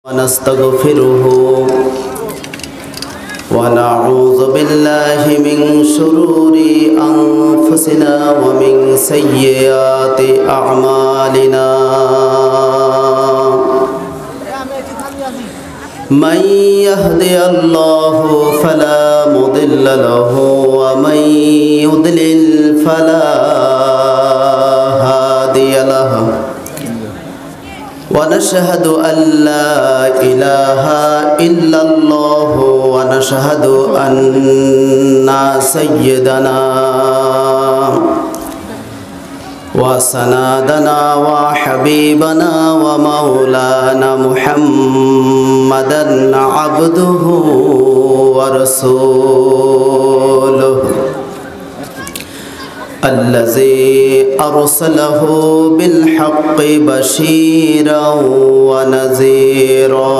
ونستغفره ونعوذ بالله من شرور أنفسنا ومن سيئات أعمالنا من يهدي الله فلا مضل له ومن يضلل فلا هادي له ونشهد أن لا إله إلا الله ونشهد أن سيدنا وسندنا وحبيبنا ومولانا محمدا عبده ورسوله الذي أرسله بالحق بشيرا ونذيرا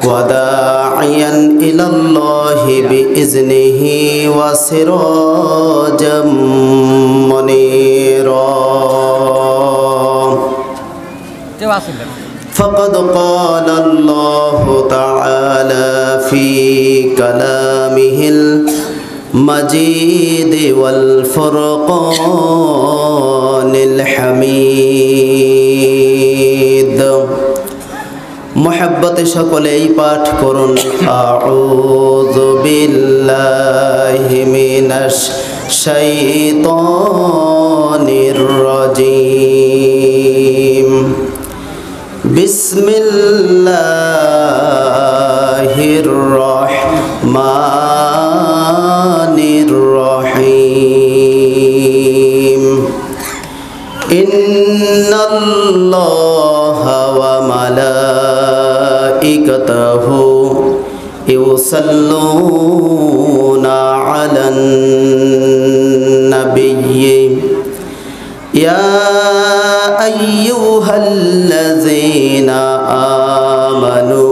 وداعيا إلى الله بإذنه وسراجا منيرا فقد قال الله تعالى في كلامه المجيد والفرقان الحميد محبت সকলেই পাঠ করুন আউযু বিল্লাহি মিনাশ শাইতানির রাজীম বিসমিল্লাহির রাহমানির রহিম ইন্নাল্লাহা ওয়া মালাইকাতাহু ইউসাল্লুনা আলান নাবিয়্যি ইয়া আইয়ুহাল্লাযীনা আমানু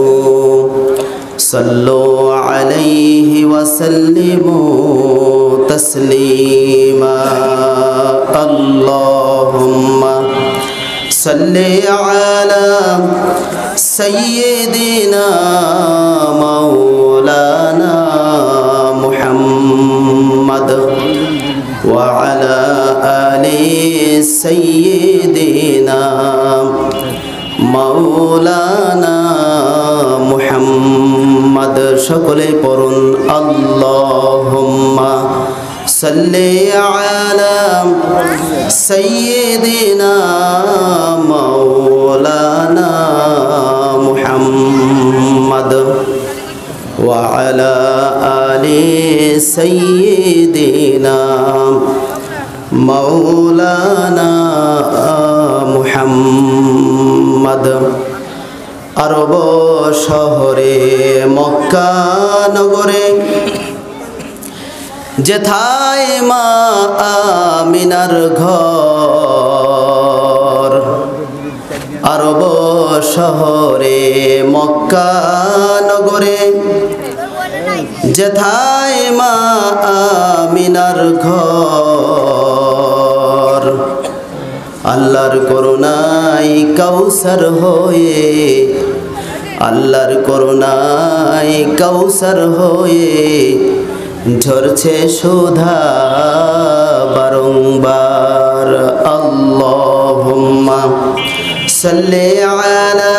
সাল্লু আলাইহি ওয়া সাল্লিমু তাসলিমা আল্লাহুম্মা সাল্লি আলা সাইয়্যিদিনা মাওলানা মুহাম্মদ ওয়া আলা আলি সাইয়্যিদিনা মাওলানা মুহাম্মদ সকলে পড়ুন আল্লাহুম্মা সাল্লি আলা সাইয়্যিদিনা মাওলানা মুহাম্মদ ওয়া আলা আলি সাইয়্যিদিনা মাওলানা মুহাম্মদ আরব শহরে মক্কা নগরে যেথায় মা আমিনার ঘর আরব শহরে মক্কা নগরে যেথায় মা আমিনার ঘর আল্লাহর করুণায় কাউসার হয়ে আল্লাহর করুণায় কাউসার হয়ে ঝরছে সুধা বারংবার আল্লাহুম্মা সাল্লি আলা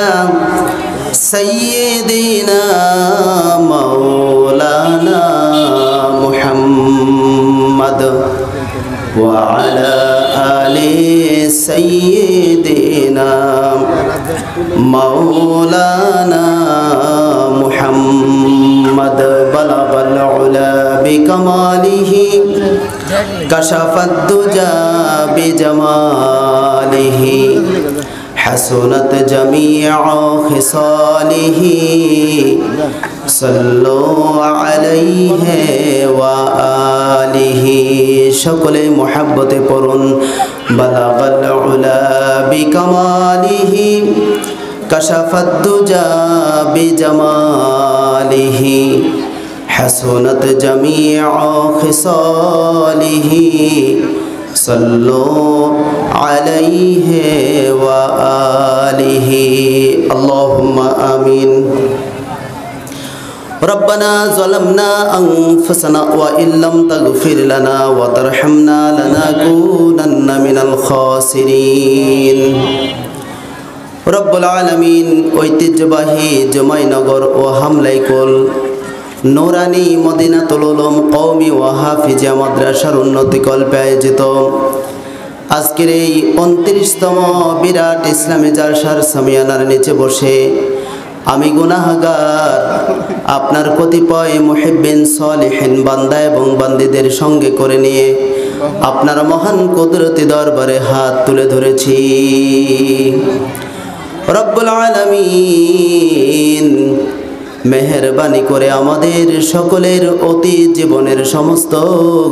সাইয়্যিদিনা মাওলানা মুহাম্মদ ওয়া আলা আলি সাইয়্যিদিনা মাওলানা মুহাম্মদ বালাগাল উলা বিকামালিহি কাশাফাদ দুজা বিজামালিহি حسنت جميع خصاله صلوا عليه وآله সকলে محبت পড়ুন بلغ العلا بكماله كشف الدجى بجماله حسنت جميع خصاله صلوا عليه وآله اللهم آمين ربنا ظلمنا أنفسنا وإن لم تغفر لنا وترحمنا لنكونن من الخاسرين রব্বুল আলামিন ঐতিহ্যবাহী জুমাইনগর ও হামলাইকুল নূরানি মদিনাতুল উলুম কওমি ও হাফিজিয়া মাদ্রাসার উন্নতিকল্পে আয়োজিত আজকের এই 29তম বিরাট ইসলামী জালসার সামিয়ানার নিচে বসে আমি গুনাহগার আপনার কতিপয় মুহিব্বিন সলিহিন বান্দা এবং বান্দীদের সঙ্গে করে নিয়ে আপনার মহান কুদরতি দরবারে হাত তুলে ধরেছি। রব্বুল আলামিন মেহেরবানি করে আমাদের সকলের অতীত জীবনের সমস্ত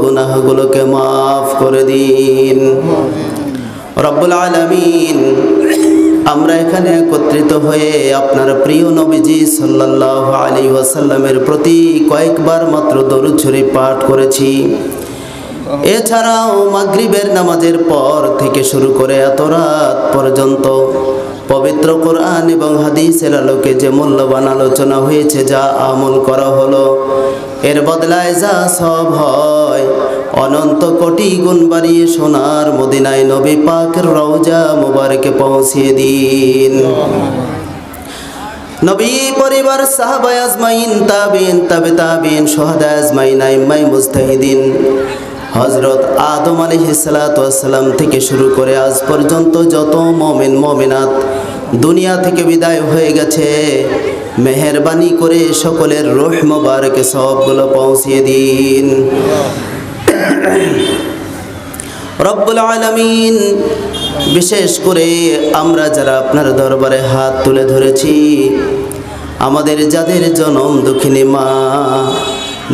গুনাহগুলোকে মাফ করে দিন। রব্বুল আলামিন আমরা এখানে একত্রিত হয়ে আপনার প্রিয় নবীজি সাল্লাল্লাহু আলাইহি ওয়াসাল্লামের প্রতি কয়েকবার মাত্র দরুদ শরীফ পাঠ করেছি। এছাড়াও মাগরিবের নামাজের পর থেকে শুরু করে এত রাত পর্যন্ত পবিত্র কোরআন এবং হাদিসের আলোকে যে মূল্যবান আলোচনা হয়েছে, যা আমল করা হলো, এর বদলায় যা সব হয় অনন্ত কোটি গুণ বাড়িয়ে সোনার মদিনায় নবী পাকের রওজা মুবারকে পৌঁছিয়ে দিন। নবী পরিবার সাহাবায়ে আজমাইন তাবিন তাবে তাবিন শুহাদা আজমাইন আইম্মায়ে মুজতাহিদিন হযরত আদম আলাইহিস সালাতু ওয়াস সালাম থেকে শুরু করে আজ পর্যন্ত যত মুমিন মুমিনাত দুনিয়া থেকে বিদায় হয়ে গেছে, মেহেরবানি করে সকলের রূহ মুবারকে সওয়াবগুলো পৌঁছিয়ে দিন। রব্বুল আলামিন বিশেষ করে আমরা যারা আপনার দরবারে হাত তুলে ধরেছি, আমাদের যাদের জনম দুঃখিনী মা,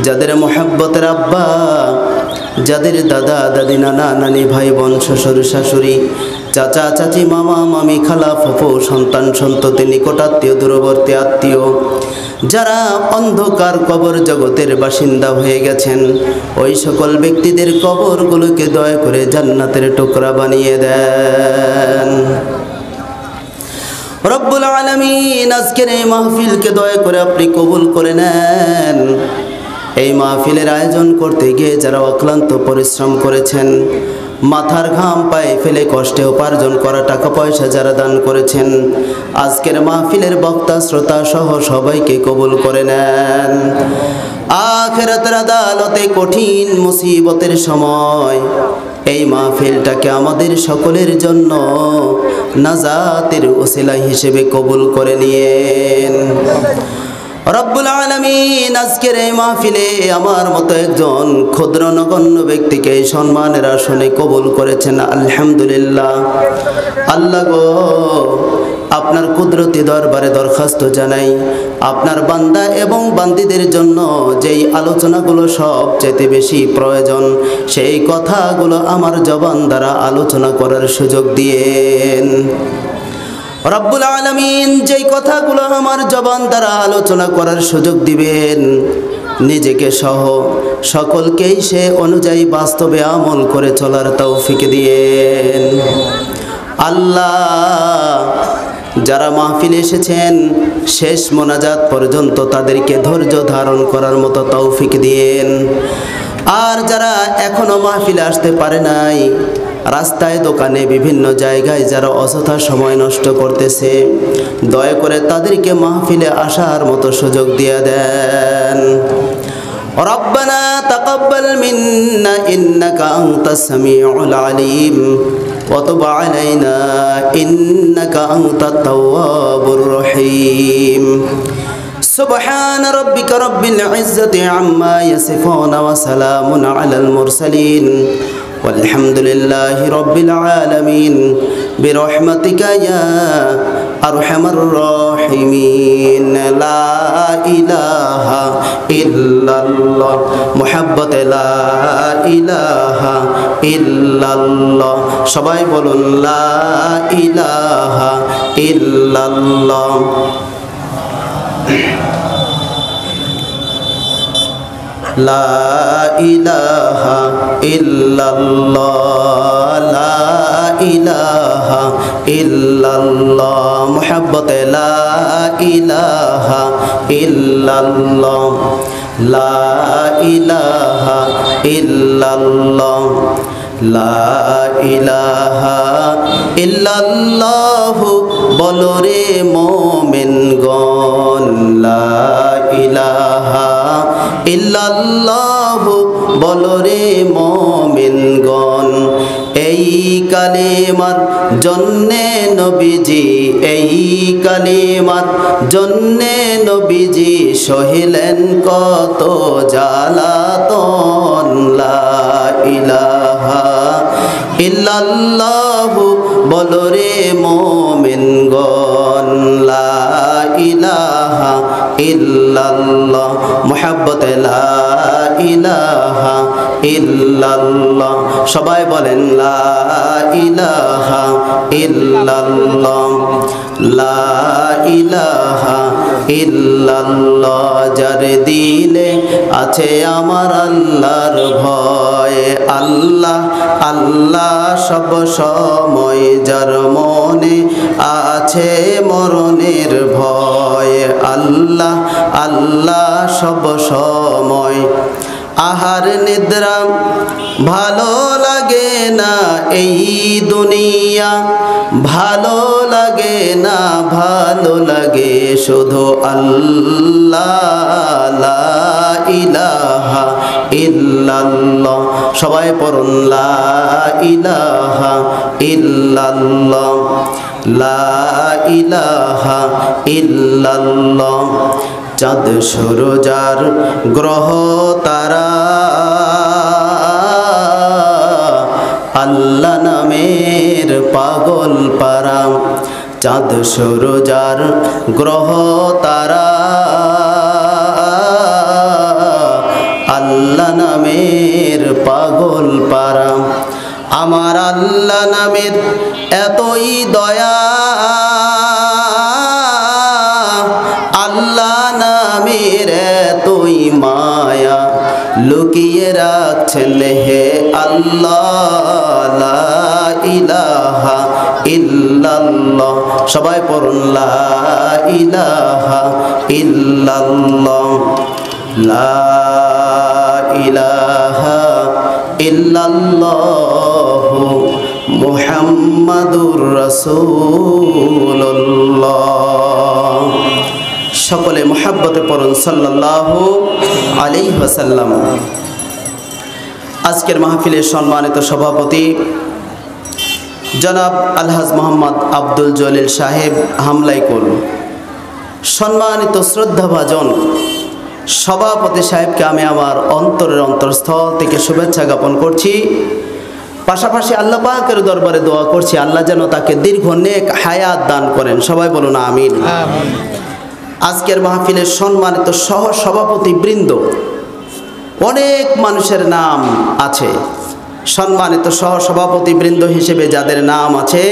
যাদের মোহাব্বতের আব্বা, যাদের দাদা দাদি নানা নানি ভাই বোন শ্বশুর শাশুড়ি চাচা চাচি মামা মামি খালা ফুফু সন্তান সন্ততি নিকটাত্মীয় দূরবর্তী আত্মীয় যারা অন্ধকার কবর জগতের বাসিন্দা হয়ে গেছেন, ওই সকল ব্যক্তিদের কবরগুলোকে দয়া করে জান্নাতের টুকরা বানিয়ে দেন। রব্বুল আলামিন আজকের এই মাহফিলকে দয়া করে আপনি কবুল করে নেন। এই মাহফিলের আয়োজন করতে গিয়ে যারা অক্লান্ত পরিশ্রম করেছেন, মাথার ঘাম পায়ে ফেলে কষ্টে উপার্জন করা টাকা পয়সা যারা দান করেছেন, আজকের মাহফিলের বক্তা শ্রোতা সহ সবাইকে কবুল করে নেন। আখিরাতের আদালতে কঠিন মুসিবতের সময় এই মাহফিলটাকে আমাদের সকলের জন্য নাজাতের ওসিলা হিসেবে কবুল করে নিয়েন। রব্বুল আলামিন আজকের এই মাহফিলে আমার মতো একজন ক্ষুদ্র নগণ্য ব্যক্তিকে সম্মানের আসনে কবুল করেছেন, আলহামদুলিল্লাহ। আল্লাহ গো, আপনার কুদরতি দরবারে দরখাস্ত জানাই, আপনার বান্দা এবং বান্দীদের জন্য যেই আলোচনাগুলো সবচেয়ে বেশি প্রয়োজন, সেই কথাগুলো আমার জবান দ্বারা আলোচনা করার সুযোগ দিয়েন। রব্বুল আলামিন যেই কথাগুলো আমার জবান দ্বারা আলোচনা করার সুযোগ দিবেন, নিজেকে সহ সকলকেই সে অনুযায়ী বাস্তবে আমল করে চলার তৌফিক দিয়েন। আল্লাহ, যারা মাহফিলে এসেছেন শেষ মোনাজাত পর্যন্ত তাদেরকে ধৈর্য ধারণ করার মতো তৌফিক দিয়েন। আর যারা এখনো মাহফিলে আসতে পারে নাই, রাস্তায় দোকানে বিভিন্ন জায়গায় যারা অযথা সময় নষ্ট করতেছে, দয়া করে তাদেরকে মাহফিলে আসার মতো সুযোগ দিয়ে দেন। রব্বানা তাকাব্বাল মিন্না ইন্নাকা আনতাস সামিউল আলিম ওয়া তুব আলাইনা ইন্নাকা আনতাত তাওয়াবুর রহিম। সুবহান রাব্বিকা রাব্বিল ইজ্জাতি আম্মা ইয়াসিফুন ওয়া সালামুন আলাল মুরসালিন walhamdulillahi rabbil alamin birahmatika ya arhamar rahimin. La ilaha illallah muhabbat la ilaha illallah, সবাই বলুন লা ইলাহা ইল্লাল্লাহ। লা ইলাহা ইল্লাল্লাহ লা ইলাহা ইল্লাল্লাহ মুহাব্বতে লা ইলাহা ইল্লাল্লাহ লা ইলাহা ইল্লাল্লাহ লা ইলাহা ইল্লাল্লাহ বলো রে মুমিনগণ লা ইলাহা ইল্লাল্লাহ বলো রে মুমিনগণ এই কালেমার জন্যে নবীজি এই কালেমার জন্যে নবীজি সহিলেন কত জ্বালাতন লা ইলাহা ইল্লাল্লাহ বলো রে মুমিনগণ লা ইলাহা ইল্লাল্লাহ মুহাব্বতে লা ইলাহা ইল্লাল্লাহ সবাই বলেন লা ইলাহা ইল্লাল্লাহ লা ইলাহা ইল্লাল্লাহ যার দিলে আছে আমার আল্লাহর ভয় আল্লাহ আল্লাহ সব সময় যার মনে আছে মরণের ভয় আল্লাহ আল্লাহ সব সময় আহার নিদ্রা ভালো লাগে না এই দুনিয়া ভালো লাগে না ভালো লাগে শুধু আল্লাহ লা ইলাহা ইল্লাল্লাহ সবাই পড়ুন লা ইলাহা ইল্লাল্লাহ লা ইলাহা ইল্লাল্লাহ চাঁদ সূরজার গ্রহ তারা আল্লাহ নামের পাগল পারা চাঁদ সূরজার গ্রহ তারা আল্লাহ নামের পাগল পারা আমার আল্লাহ নামের এতই দয়া আল্লাহ নামের এতই মায়া লুকিয়ে রাখছেন হে আল্লাহ লা ইলাহা ইল্লাল্লাহ সবাই পড়ুন লা ইলাহা ইল্লাল্লাহ লা ইলাহা ইল্লাল্লাহ মুহাম্মাদুর রাসূলুল্লাহ সকলে মুহাব্বতে পড়ুন সাল্লাল্লাহু আলাইহি ওয়াসাল্লাম আজকের মাহফিলের সম্মানিত সভাপতি জনাব আলহাজ মোহাম্মদ আব্দুল জলিল সাহেব হামলাইকুল সম্মানিত শ্রদ্ধাভাজন সভাপতি সাহেবকে আমি আমার অন্তরের অন্তরস্থল থেকে শুভেচ্ছা জ্ঞাপন করছি পাশাপাশি আল্লাহ পাকের দরবারে দোয়া করছি আল্লাহ যেন তাকে দীর্ঘ নেক হায়াত দান করেন সবাই বলুন আমিন আজকের মাহফিলের সম্মানিত সহ সভাপতি বৃন্দ অনেক মানুষের নাম আছে সম্মানিত সহ সভাপতি বৃন্দ হিসেবে যাদের নাম আছে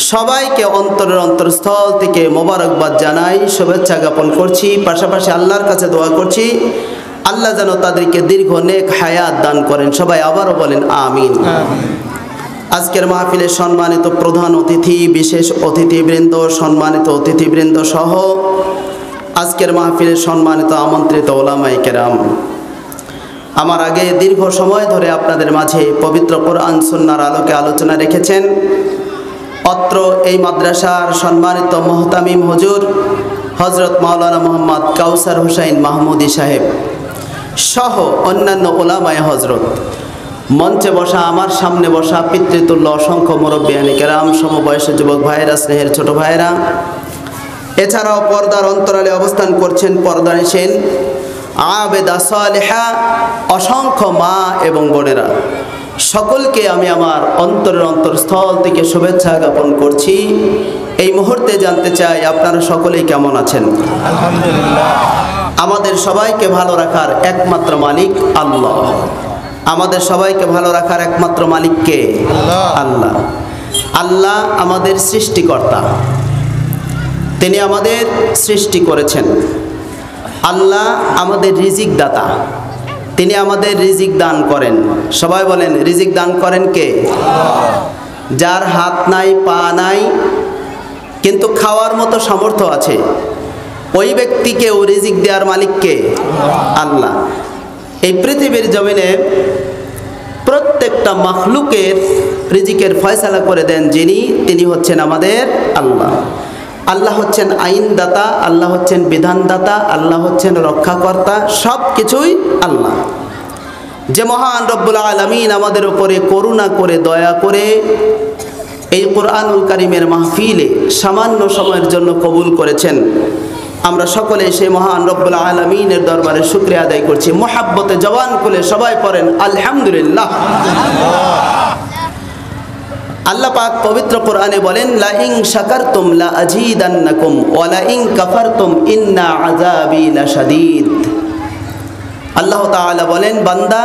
সবাইকে অন্তরের অন্তরস্থল থেকে মোবারকবাদ জানাই শুভেচ্ছা জ্ঞাপন করছি পাশাপাশি আল্লাহর কাছে দোয়া করছি আল্লাহ যেন তাদেরকে দীর্ঘ নেক হায়াত দান করেন সবাই আবারও বলেন আমিন আজকের মাহফিলের সম্মানিত প্রধান অতিথি বিশেষ অতিথিবৃন্দ সম্মানিত অতিথিবৃন্দ সহ আজকের মাহফিলের সম্মানিত আমন্ত্রিত ওলামায়ে কেরাম আমার আগে দীর্ঘ সময় ধরে আপনাদের মাঝে পবিত্র কোরআন সুন্নাহর আলোকে আলোচনা রেখেছেন অত্র এই মাদ্রাসার সম্মানিত মুহতামিম হুজুর হযরত মাওলানা মোহাম্মদ কাউসার হোসেন মাহমুদি সাহেব সহ অন্যান্য ওলামায়ে হযরত মঞ্চে বসা আমার সামনে বসা পিতৃতুল্য অসংখ্য মুরব্বিয়ানে কেরাম সমবয়সী যুবক ভাইয়েরা স্নেহের ছোট ভাইয়েরা এছাড়াও পর্দার অন্তরালে অবস্থান করছেন পর্দানিসীন আবেদা সালেহা অসংখ্য মা এবং বোনেরা সকলকে আমি আমার অন্তরের অন্তরস্থল থেকে শুভেচ্ছা জ্ঞাপন করছি এই মুহূর্তে জানতে চাই আপনারা সকলেই কেমন আছেন আলহামদুলিল্লাহ আমাদের সবাইকে ভালো রাখার একমাত্র মালিক আল্লাহ আমাদের সবাইকে ভালো রাখার একমাত্র মালিক কে আল্লাহ আল্লাহ আমাদের সৃষ্টিকর্তা তিনি আমাদের সৃষ্টি করেছেন আল্লাহ আমাদের রিজিক দাতা তিনি আমাদের রিজিক দান করেন। সবাই বলেন রিজিক দান করেন কে? যার হাত নাই পা নাই কিন্তু খাওয়ার মতো সামর্থ্য আছে, ওই ব্যক্তিকেও রিজিক দেওয়ার মালিক কে? আল্লাহ। এই পৃথিবীর জমিনে প্রত্যেকটা মাখলুকের রিজিকের ফয়সালা করে দেন যিনি, তিনি হচ্ছেন আমাদের আল্লাহ। আল্লাহ হচ্ছেন আইনদাতা, আল্লাহ হচ্ছেন বিধানদাতা, আল্লাহ হচ্ছেন রক্ষাকর্তা, সব কিছুই আল্লাহ। যে মহান রব্বুল আলামিন আমাদের উপরে করুণা করে দয়া করে এই কোরআনুল কারীমের মাহফিলে সামান্য সময়ের জন্য কবুল করেছেন, আমরা সকলে সেই মহান রব্বুল আলামিনের দরবারে শুকরিয়া আদায় করছি। মুহাব্বতে জবান খুলে সবাই পড়েন আলহামদুলিল্লাহ। আল্লাহ পাক পবিত্র কোরআনে বলেন, লা ইন শাকারতুম লা আযীদান্নাকুম ওয়া লা ইন কাফারতুম ইন্না আযাবি লাশাদীদ। আল্লাহ তাআলা বলেন, বান্দা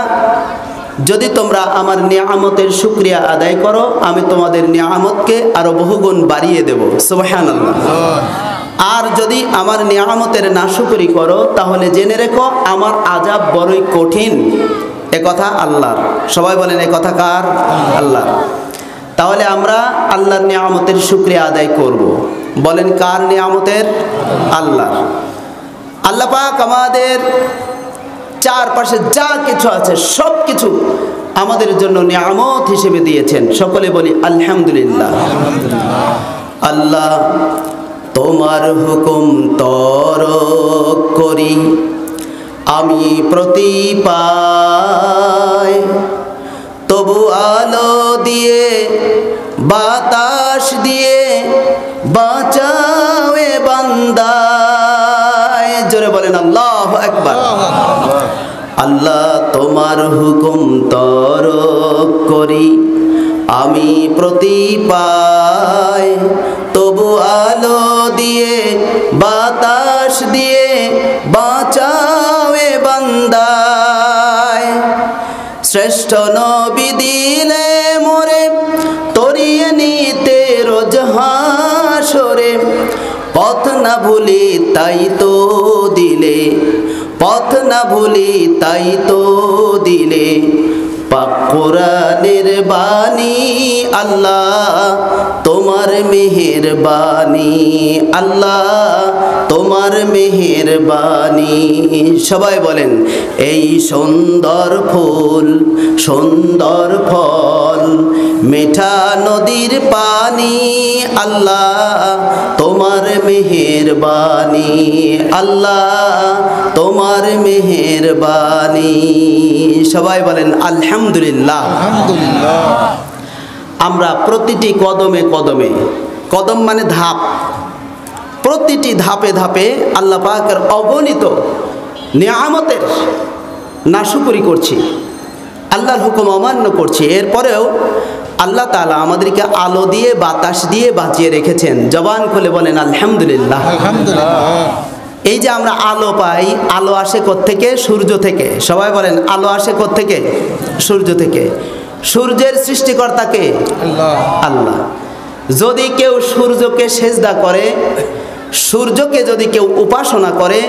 যদি তোমরা আমার নিয়ামতের শুকরিয়া আদায় করো, আমি তোমাদের নিয়ামতকে আরো বহুগুণ বাড়িয়ে দেব। সুবহানাল্লাহ। আর যদি আমার নিয়ামতের নাশুকরি করো তাহলে জেনে রেখো আমার আযাব বড়ই কঠিন। এ কথা আল্লাহর। সবাই বলেন এ কথা কার? আল্লাহর। তাহলে আমরা আল্লাহর নিয়ামতের শুকরিয়া আদায় করব। বলেন কার নিয়ামতের? আল্লাহর। আল্লাহ পাক আমাদের চারপাশে যা কিছু আছে সব কিছু আমাদের জন্য নিয়ামত হিসেবে দিয়েছেন। সকলে বলি আলহামদুলিল্লাহ। আল্লাহ তোমার হুকুম তরক করি আমি প্রতি পায়, তবু আলো দিয়ে বাতাস দিয়ে বাঁচাও এ বান্দায়। জোরে বলেন আল্লাহু আকবার। আল্লাহ তোমার হুকুম তরক করি আমি প্রতি পায়, তবু আলো দিয়ে বাতাস দিয়ে বাঁচাও এ বান্দায়। শ্রেষ্ঠ নবী দিলে মোরে তরিয়ে নিতে রোজ হাসরে, পথ না ভুলি তাই তো দিলে, পথ না ভুলি তাই তো দিলে। পাক কোরআনের বাণী আল্লাহ তোমার মেহেরবানি, আল্লাহ তোমার মেহেরবানি। সবাই বলেন এই সুন্দর ফুল সুন্দর ফল মিঠা নদীর পানি, আল্লাহ তোমার মেহেরবানি, আল্লাহ তোমার মেহেরবানি। সবাই বলেন আলহামদুলিল্লাহ। আমরা প্রতিটি কদমে কদমে, কদম মানে ধাপ, প্রতিটি ধাপে ধাপে আল্লাহ পাকের অগণিত নিয়ামতের নাশুকরি করছি, আল্লাহর হুকুম অমান্য করছি। এরপরেও আল্লাহ তাআলা আমাদেরকে আলো দিয়ে বাতাস দিয়ে বাঁচিয়ে রেখেছেন। জবান খুলে বলেন আলহামদুলিল্লাহ। এই যে আমরা আলো পাই, আলো আসে কোত্থেকে? সূর্য থেকে। সবাই বলেন আলো আসে কোত্থেকে? সূর্য থেকে। সূর্যের সৃষ্টিকর্তা কে? আল্লাহ। যদি কেউ সূর্যকে সেজদা করে, সূর্যকে যদি কেউ উপাসনা করে,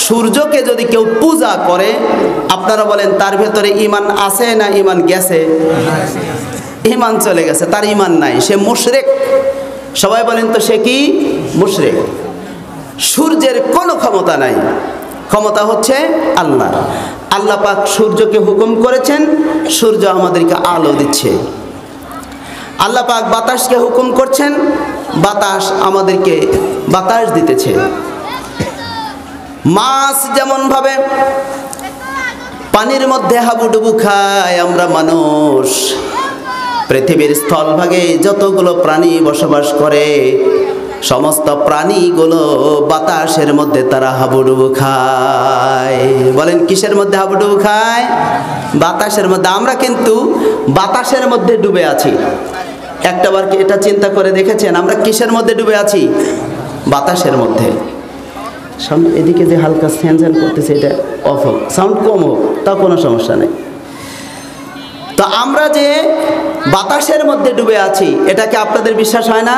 সূর্যকে যদি কেউ পূজা করে, আপনারা বলেন তার ভেতরে ঈমান আছে না ঈমান গেছে? ঈমান চলে গেছে, তার ঈমান নাই, সে মুশরিক। সবাই বলেন তো সে কি? মুশরিক। সূর্যের কোনো ক্ষমতা নাই, ক্ষমতা হচ্ছে আল্লাহ। আল্লাহ পাক সূর্যকে হুকুম করেছেন, সূর্য আমাদেরকে আলো দিচ্ছে। আল্লাহ পাক বাতাসকে হুকুম করছেন, বাতাস আমাদেরকে বাতাস দিতেছে। মাছ যেমন ভাবে পানির মধ্যে হাবুডুবু খায়, আমরা মানুষ পৃথিবীর স্থলভাগে যতগুলো প্রাণী বসবাস করে সমস্ত প্রাণীগুলো বাতাসের মধ্যে তারা হাবুডুবু খায়। বলেন কিসের মধ্যে হাবুডুবু খায়? বাতাসের মধ্যে। আমরা কিন্তু বাতাসের মধ্যে ডুবে আছি। একটাবার কি এটা চিন্তা করে দেখেছেন আমরা কিসের মধ্যে ডুবে আছি? বাতাসের মধ্যে। সামনে এদিকে যে হালকা স্যান স্যান করতেছে এটা অফ হোক, সাউন্ড কম হোক, তা কোনো সমস্যা নেই। তো আমরা যে বাতাসের মধ্যে ডুবে আছি, এটাকে আপনাদের বিশ্বাস হয় না?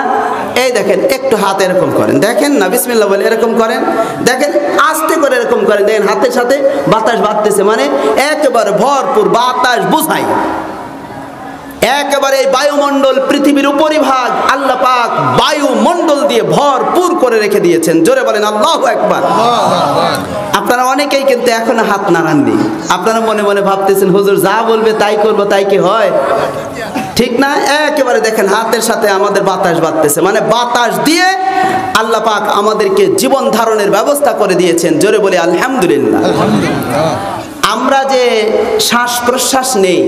এই দেখেন, একটু হাত এরকম করেন, দেখেন না, বিসমিল্লাহ বলে এরকম করেন, দেখেন আস্তে করে এরকম করেন, দেখেন হাতের সাথে বাতাস বাড়তেছে, মানে একেবারে ভরপুর বাতাস বুঝাই। একেবারে এই বায়ুমণ্ডল, পৃথিবীর উপরিভাগ আল্লাহ পাক বায়ুমণ্ডল দিয়ে ভরপুর করে রেখে দিয়েছেন। জোরে বলেন আল্লাহু আকবার। আপনারা অনেকেই কিন্তু এখনো হাত নাড়াননি। আপনারা মনে মনে ভাবতেছেন, হুজুর যা বলবে তাই করবো, তাই কি হয়? ঠিক না? একেবারে দেখেন হাতের সাথে আমাদের বাতাস বাড়তেছে, মানে বাতাস দিয়ে আল্লাহ পাক আমাদেরকে জীবন ধারণের ব্যবস্থা করে দিয়েছেন। জোরে বলি আলহামদুলিল্লাহ। আমরা যে শ্বাস প্রশ্বাস নেই,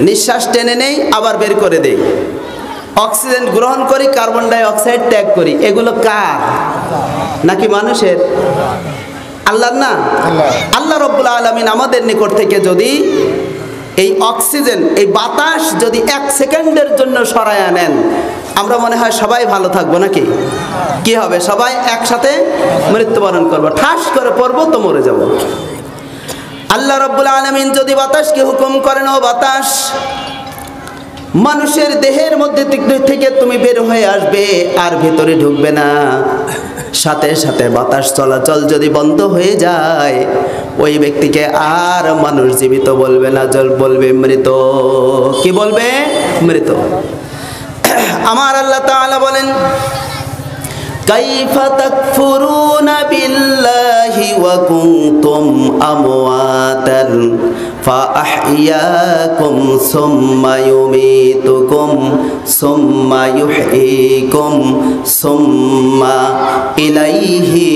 নিঃশ্বাস টেনে নেই আবার বের করে দেই, অক্সিজেন গ্রহণ করি, কার্বন ডাই অক্সাইড ত্যাগ করি, এগুলো কার? নাকি মানুষের? আল্লাহর না? আল্লাহ রব্বুল আলামিন আমাদের নিকট থেকে যদি এই অক্সিজেন, এই বাতাস যদি 1 সেকেন্ডের জন্য সরায় আনেন, আমরা মনে হয় সবাই ভালো থাকবো নাকি? কি হবে? সবাই একসাথে মৃত্যুবরণ করবো, ঠাস করে পড়বো তো মরে যাব। আল্লাহ রব্বুল আলামিন যদি বাতাসকে হুকুম করেন, ও বাতাস মানুষের দেহের মধ্যে থেকে তুমি বের হয়ে আসবে, আর ভিতরে ঢুকবে না, সাথে সাথে বাতাস চলাচল যদি বন্ধ হয়ে যায়, ওই ব্যক্তিকে আর মানুষ জীবিত বলবে না, বলবে মৃত। কি বলবে? মৃত। আমার আল্লাহ তাআলা বলেন, কাইফা তাকফুরুনা বিল্লাহি ওয়া কুনতুম আমওয়াতান ফাআহইয়াকুম সুম্মা ইউমীতুকুম সুম্মা ইউহয়ীকুম সুম্মা ইলাইহি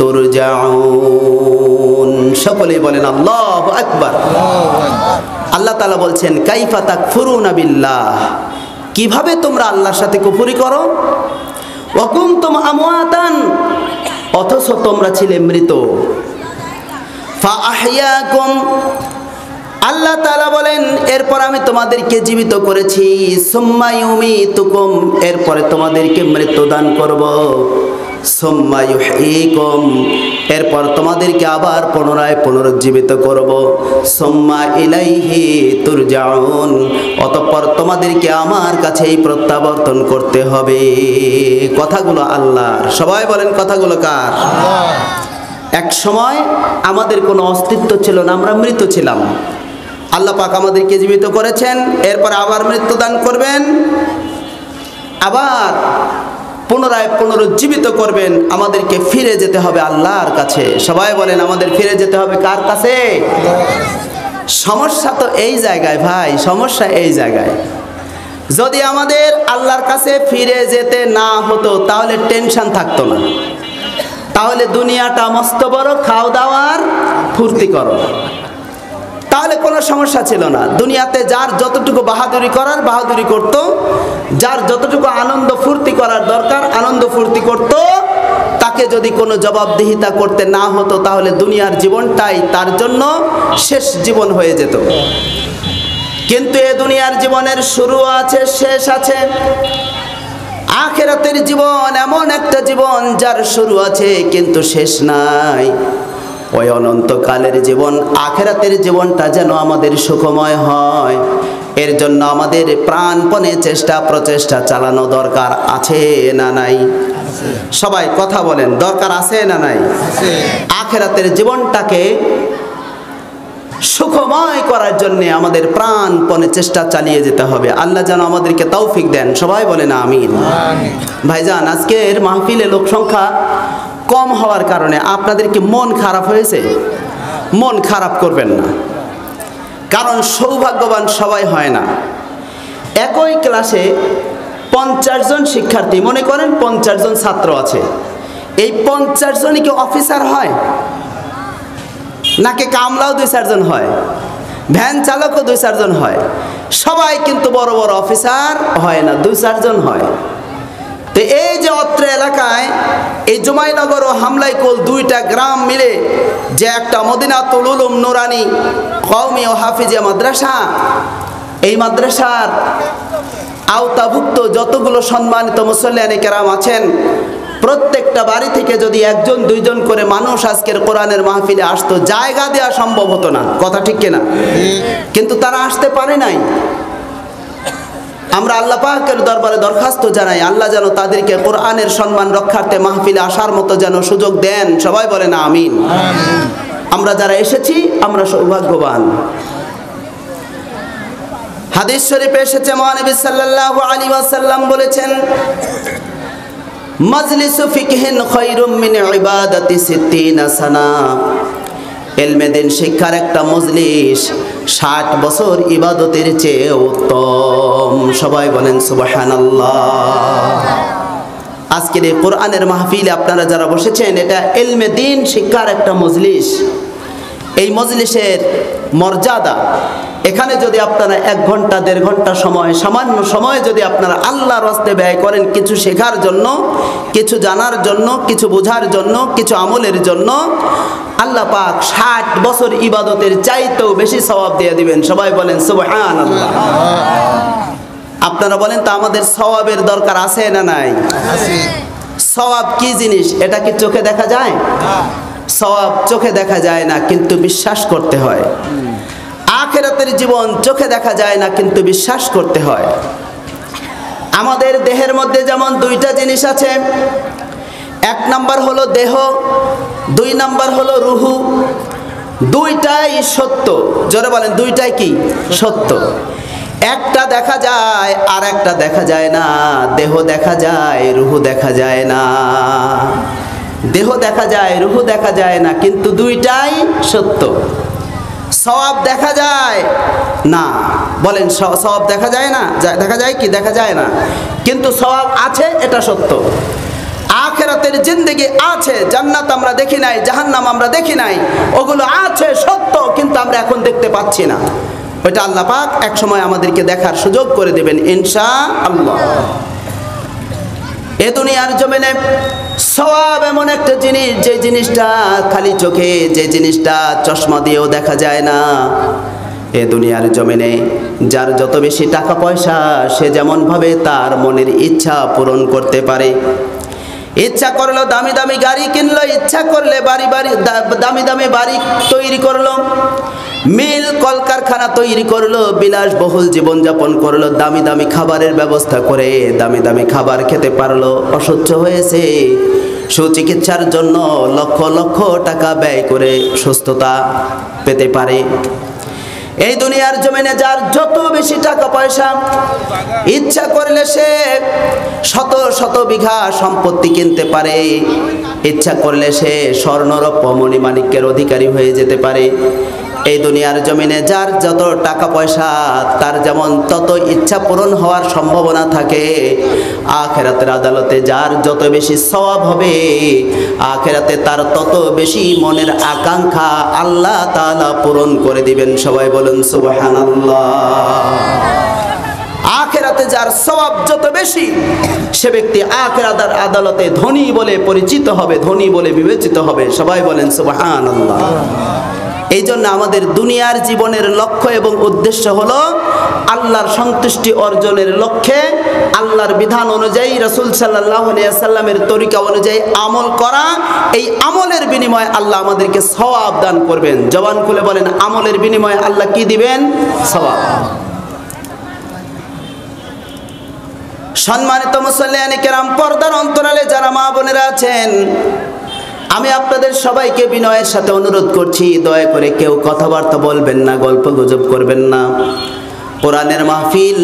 তুরজাউন। সকলেই বলেন আল্লাহু আকবার। আল্লাহ তাআলা বলছেন, কাইফা তাকফুরুনা বিল্লাহ, কিভাবে তোমরা আল্লাহর সাথে কুফরি করো, ওয়া কুনতুম আমওয়াতান, অথচ তোমরা ছিলে মৃত, ফাআহইয়াকুম, আল্লাহ তাআলা বলেন এরপর আমি তোমাদেরকে জীবিত করেছি, সুম্মা ইউমীতুকুম, এরপরে তোমাদেরকে মৃত্যু দান করব, সুম্মা ইউহয়ীকুম, এরপর তোমাদেরকে আবার পুনরায় পুনরুজ্জীবিত করব, সুম্মা ইলাইহি তুরজাউন, অতঃপর তোমাদেরকে আমার কাছেই প্রত্যাবর্তন করতে হবে। কথাগুলো আল্লাহর। সবাই বলেন কথাগুলো কার? এক সময় আমাদের কোনো অস্তিত্ব ছিল না, আমরা মৃত ছিলাম। আল্লাহ পাক আমাদেরকে জীবিত করেছেন, এরপর আবার মৃত্যু দান করবেন, আবার পুনরায় পুনরুজ্জীবিত করবেন, আমাদেরকে ফিরে যেতে হবে আল্লাহর কাছে। সবাই বলেন আমাদের ফিরে যেতে হবে কার কাছে? সমস্যা তো এই জায়গায় ভাই, সমস্যা এই জায়গায়। যদি আমাদের আল্লাহর কাছে ফিরে যেতে না হতো তাহলে টেনশন থাকতো না, তাহলে দুনিয়াটা মস্ত বড়, খাও দাওয়ার ফুর্তি করো, তাহলে কোনো সমস্যা ছিল না। দুনিয়াতে যার যতটুকু বাহাদুরি করার বাহাদুরি করত, যার যতটুকু আনন্দ ফুর্তি করার দরকার আনন্দ ফুর্তি করত, তাকে যদি কোনো জবাবদিহিতা করতে না হতো তাহলে দুনিয়ার জীবনটাই তার জন্য শেষ জীবন হয়ে যেত। কিন্তু এ দুনিয়ার জীবনের শুরু আছে, শেষ আছে। আখিরাতের জীবন এমন একটা জীবন যার শুরু আছে কিন্তু শেষ নাই। ওই অনন্তকালের জীবন, আখিরাতের জীবনটা যেন আমাদের সুখময় হয়, এর জন্য আমাদের প্রাণপণে চেষ্টা প্রচেষ্টা চালানো দরকার আছে না নাই? সবাই কথা বলেন, দরকার আছে না নাই? আখিরাতের জীবনটাকে সুখময় করার জন্য আমাদের প্রাণপণে চেষ্টা চালিয়ে যেতে হবে। আল্লাহ যেন আমাদেরকে তৌফিক দেন। সবাই বলেন আমিন। ভাইজান, আজকের মাহফিলে লোক সংখ্যা কম হওয়ার কারণে আপনাদের কি মন খারাপ হয়েছে? মন খারাপ করবেন না, কারণ সৌভাগ্যবান সবাই হয় না। একই ক্লাসে 50 জন শিক্ষার্থী, মনে করেন 50 জন ছাত্র আছে, এই 50 জনই কি অফিসার হয়? নাকি কামলাও 2-4 জন হয়, ভ্যান চালকও 2-4 জন হয়? সবাই কিন্তু বড় বড় অফিসার হয় না, 2-4 জন হয়। তো এই যে অত্র এলাকায় এই জুমাইনগর ও হামলাইকুল দুইটা গ্রাম মিলে যে একটা মদিনাতুল উলুম নুরানি কওমি ও হাফিজিয়া মাদ্রাসা, এই মাদ্রাসার আওতাভুক্ত যতগুলো সম্মানিত মুসল্লিয়ানে কেরাম আছেন, প্রত্যেকটা বাড়ি থেকে যদি একজন দুইজন করে মানুষ আজকের কোরআনের মাহফিলে আসতো, জায়গা দেওয়া সম্ভব হতো না, কথা ঠিক কিনা? কিন্তু তারা আসতে পারে নাই। আমরা আল্লাহ পাকের দরবারে দরখাস্ত জানাই, আল্লাহ যেন তাদেরকে কোরআনের সম্মান রক্ষার্থে মাহফিলে আসার মতো যেন সুযোগ দেন। সবাই বলেন আমিন। আমরা যারা এসেছি আমরা সৌভাগ্যবান। হাদিস শরীফে এসেছে, মহানবী সাল্লাল্লাহু আলাইহি ওয়াসাল্লাম বলেছেন, মাজলিসু ফিকহিন খায়রুম মিন ইবাদাতি 60 সানা। ইলমে দ্বীন শিক্ষার একটা মজলিস 60 বছর ইবাদতের চেয়ে উত্তম। সবাই বলেন সুবহানাল্লাহ। আজকের এই কোরআনের মাহফিলে আপনারা যারা বসেছেন, এটা ইলমে দ্বীন শিক্ষার একটা মজলিস। এই মজলিসের মর্যাদা, এখানে যদি আপনারা 1 ঘন্টা 1.5 ঘন্টা সময়, সামান্য সময় যদি আপনারা আল্লাহর রাস্তে ব্যয় করেন কিছু শেখার জন্য, কিছু জানার জন্য, কিছু বোঝার জন্য, কিছু আমলের জন্য, আল্লাহ পাক 60 বছর ইবাদতের চাইতেও বেশি সওয়াব দিয়ে দিবেন। সবাই বলেন সুবহানাল্লাহ। আপনারা বলেন তো, আমাদের সওয়াবের দরকার আছে না নাই? সওয়াব কি জিনিস? এটা কি চোখে দেখা যায়? সওয়াব চোখে দেখা যায় না, কিন্তু বিশ্বাস করতে হয়। আখিরাতের জীবন চোখে দেখা যায় না, কিন্তু বিশ্বাস করতে হয়। আমাদের দেহের মধ্যে যেমন 2টা জিনিস আছে, 1 নাম্বার হলো দেহ, 2 নাম্বার হলো রুহু। 2টাই সত্য। জোরে বলেন, 2টাই কি সত্য? একটা দেখা যায় আর একটা দেখা যায় না। দেহ দেখা যায়, রুহু দেখা যায় না। দেহ দেখা যায়, রুহু দেখা যায় না, কিন্তু 2টাই সত্য। সওয়াব দেখা যায় না, বলেন সওয়াব দেখা যায় না? দেখা যায় কি? দেখা যায় না, কিন্তু সওয়াব আছে, এটা সত্য। আখিরাতের জিন্দেগি আছে, জান্নাত আমরা দেখি নাই, জাহান্নাম আমরা দেখি নাই, ওগুলো আছে সত্য, কিন্তু আমরা এখন দেখতে পাচ্ছি না। ওইটা আল্লাহ পাক এক সময় আমাদেরকে দেখার সুযোগ করে দেবেন ইনশাআল্লাহ। এ দুনিয়ার জমিনে সওয়াব এমন একটা জিনিস, যে জিনিসটা খালি চোখে, যে জিনিসটা চশমা দিয়েও দেখা যায় না। এ দুনিয়ার জমিনে যার যত বেশি টাকা পয়সা, সে যেমন ভাবে তার মনের ইচ্ছা পূরণ করতে পারে। ইচ্ছা করলো দামি দামি গাড়ি কিনলো, ইচ্ছা করলে দামি দামি বাড়ি তৈরি করলো, মিল কলকারখানা তৈরি করলো, বিলাসবহুল জীবনযাপন করলো, দামি দামি খাবারের ব্যবস্থা করে দামি দামি খাবার খেতে পারলো। অসহ্য হয়েছে, সুচিকিৎসার জন্য লক্ষ লক্ষ টাকা ব্যয় করে সুস্থতা পেতে পারে। এই দুনিয়ার জমিনে যার যত বেশি টাকা পয়সা, ইচ্ছা করলে সে শত শত বিঘা সম্পত্তি কিনতে পারে, ইচ্ছা করলে সে স্বর্ণরৌপ্য মণিমাণিক্যের অধিকারী হয়ে যেতে পারে। এই দুনিয়ার জমিনে যার যত টাকা পয়সা, তার যেমন তত ইচ্ছা পূরণ হওয়ার সম্ভাবনা থাকে। আখিরাতের আদালতে যার যত বেশি সওয়াব হবে, আখিরাতে তার তত বেশি মনের আকাঙ্ক্ষা আল্লাহ তাআলা পূরণ করে দিবেন। সবাই বলুন সুবহানাল্লাহ। আখিরাতে যার সওয়াব যত বেশি, সে ব্যক্তি আখিরাতের আদালতে ধনী বলে পরিচিত হবে, ধনী বলে বিবেচিত হবে। সবাই বলেন সুবহানাল্লাহ। এই জন্য আমাদের দুনিয়ার জীবনের লক্ষ্য এবং উদ্দেশ্য হলো আল্লাহর সন্তুষ্টি অর্জনের লক্ষ্যে আল্লাহর বিধান অনুযায়ী, রাসূল সাল্লাল্লাহু আলাইহি ওয়াসাল্লামের তরিকা অনুযায়ী আমল করা। এই আমলের বিনিময়ে আল্লাহ আমাদেরকে সওয়াব দান করবেন। জবান খুলে বলেন, আমলের বিনিময়ে আল্লাহ কি দিবেন? সওয়াব। সম্মানিত মুসল্লিয়ানে কেরাম, পর্দার অন্তরালে যারা মা বোনেরা আছেন, আমি আপনাদের সবাইকে বিনয়ের সাথে অনুরোধ করছি, দয়া করে কেউ কথাবার্তা বলবেন না, গল্প গুজব করবেন না। কোরআনের মাহফিল,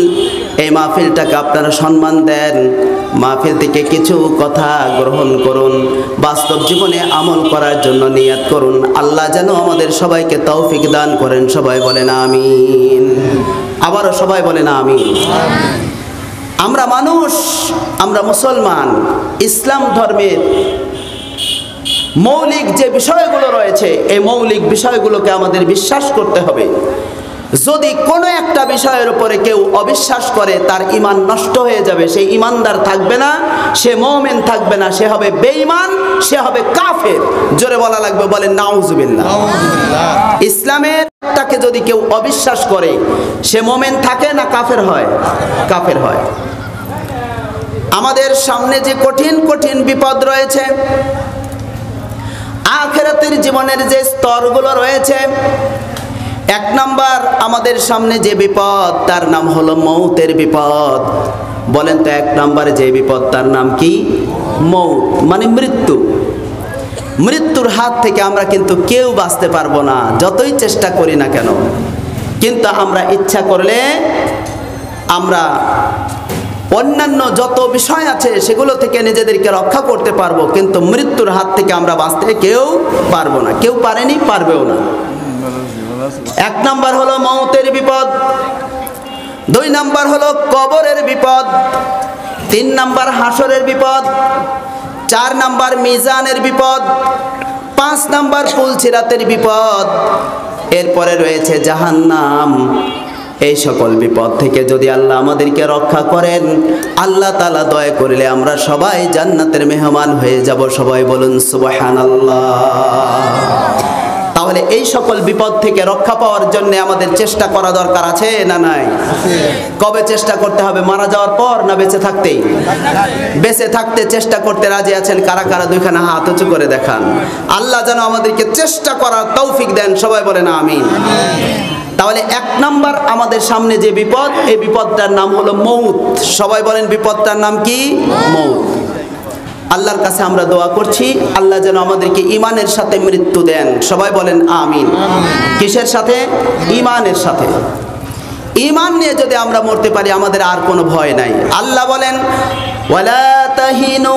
এই মাহফিলটাকে আপনারা সম্মান দেন। মাহফিল থেকে কিছু কথা গ্রহণ করুন, বাস্তব জীবনে আমল করার জন্য নিয়ত করুন। আল্লাহ যেন আমাদের সবাইকে তৌফিক দান করেন। সবাই বলেন আমিন। আবারও সবাই বলেন আমিন। আমরা মানুষ, আমরা মুসলমান, ইসলাম ধর্মের মৌলিক যে বিষয়গুলো রয়েছে, এই মৌলিক বিষয়গুলোকে আমাদের বিশ্বাস করতে হবে। যদি কোনো একটা বিষয়ের উপরে কেউ অবিশ্বাস করে, তার ঈমান নষ্ট হয়ে যাবে। সেই ঈমানদার থাকবে না, সে মুমিন থাকবে না, সে হবে বেঈমান, সে হবে কাফের। জোরে বলা লাগবে, বলেন নাউজুবিল্লাহ। ইসলামের টাকে যদি কেউ অবিশ্বাস করে, সে মুমিন থাকে না কাফের হয়? কাফের হয়। আমাদের সামনে যে কঠিন কঠিন বিপদ রয়েছে, আখিরাতের জীবনের যে স্তরগুলো রয়েছে, এক নাম্বার আমাদের সামনে যে বিপদ তার নাম হলো মৌতের বিপদ। বলেন তো এক নাম্বারে যে বিপদ তার নাম কি? মৌত, মানে মৃত্যু। মৃত্যুর হাত থেকে আমরা কিন্তু কেউ বাঁচতে পারবো না, যতই চেষ্টা করি না কেন। কিন্তু আমরা ইচ্ছা করলে আমরা অন্যান্য যত বিষয় আছে সেগুলো থেকে নিজেদেরকে রক্ষা করতে পারবো, কিন্তু মৃত্যুর হাত থেকে আমরা বাঁচতে কেউ পারবো না, কেউ পারেনি, পারবেও না। এক নাম্বার হলো মৌতের বিপদ, 2 নাম্বার হলো কবরের বিপদ, 3 নাম্বার হাসরের বিপদ, 4 নাম্বার মিজানের বিপদ, 5 নাম্বার পুলসিরাতের বিপদ, এরপরে রয়েছে জাহান্নাম। এই সকল বিপদ থেকে যদি আল্লাহ আমাদেরকে রক্ষা করেন, আল্লাহ তাআলা দয়া করলে আমরা সবাই জান্নাতের মেহমান হয়ে যাব। সবাই বলুন সুবহানাল্লাহ। তাহলে এই সকল বিপদ থেকে রক্ষা পাওয়ার জন্য আমাদের চেষ্টা করা দরকার আছে না নাই? কবে চেষ্টা করতে হবে? মারা যাওয়ার পর না বেঁচে থাকতেই? বেঁচে থাকতে চেষ্টা করতে রাজি আছেন কারা কারা? 2খানা হাত উঁচু করে দেখান। আল্লাহ যেন আমাদেরকে চেষ্টা করার তৌফিক দেন। সবাই বলেন আমিন। তাহলে 1 নাম্বার আমাদের সামনে যে বিপদ, এই বিপদটার নাম হলো মৌত। সবাই বলেন বিপদটার নাম কি? মৌত। আল্লাহর কাছে আমরা দোয়া করছি, আল্লাহ যেন আমাদেরকে ঈমানের সাথে মৃত্যু দেন। সবাই বলেন আমিন। কিসের সাথে? ঈমানের সাথে। ঈমান নিয়ে যদি আমরা মরতে পারি আমাদের আর কোনো ভয় নাই। আল্লাহ বলেন ওয়ালা তাহিনু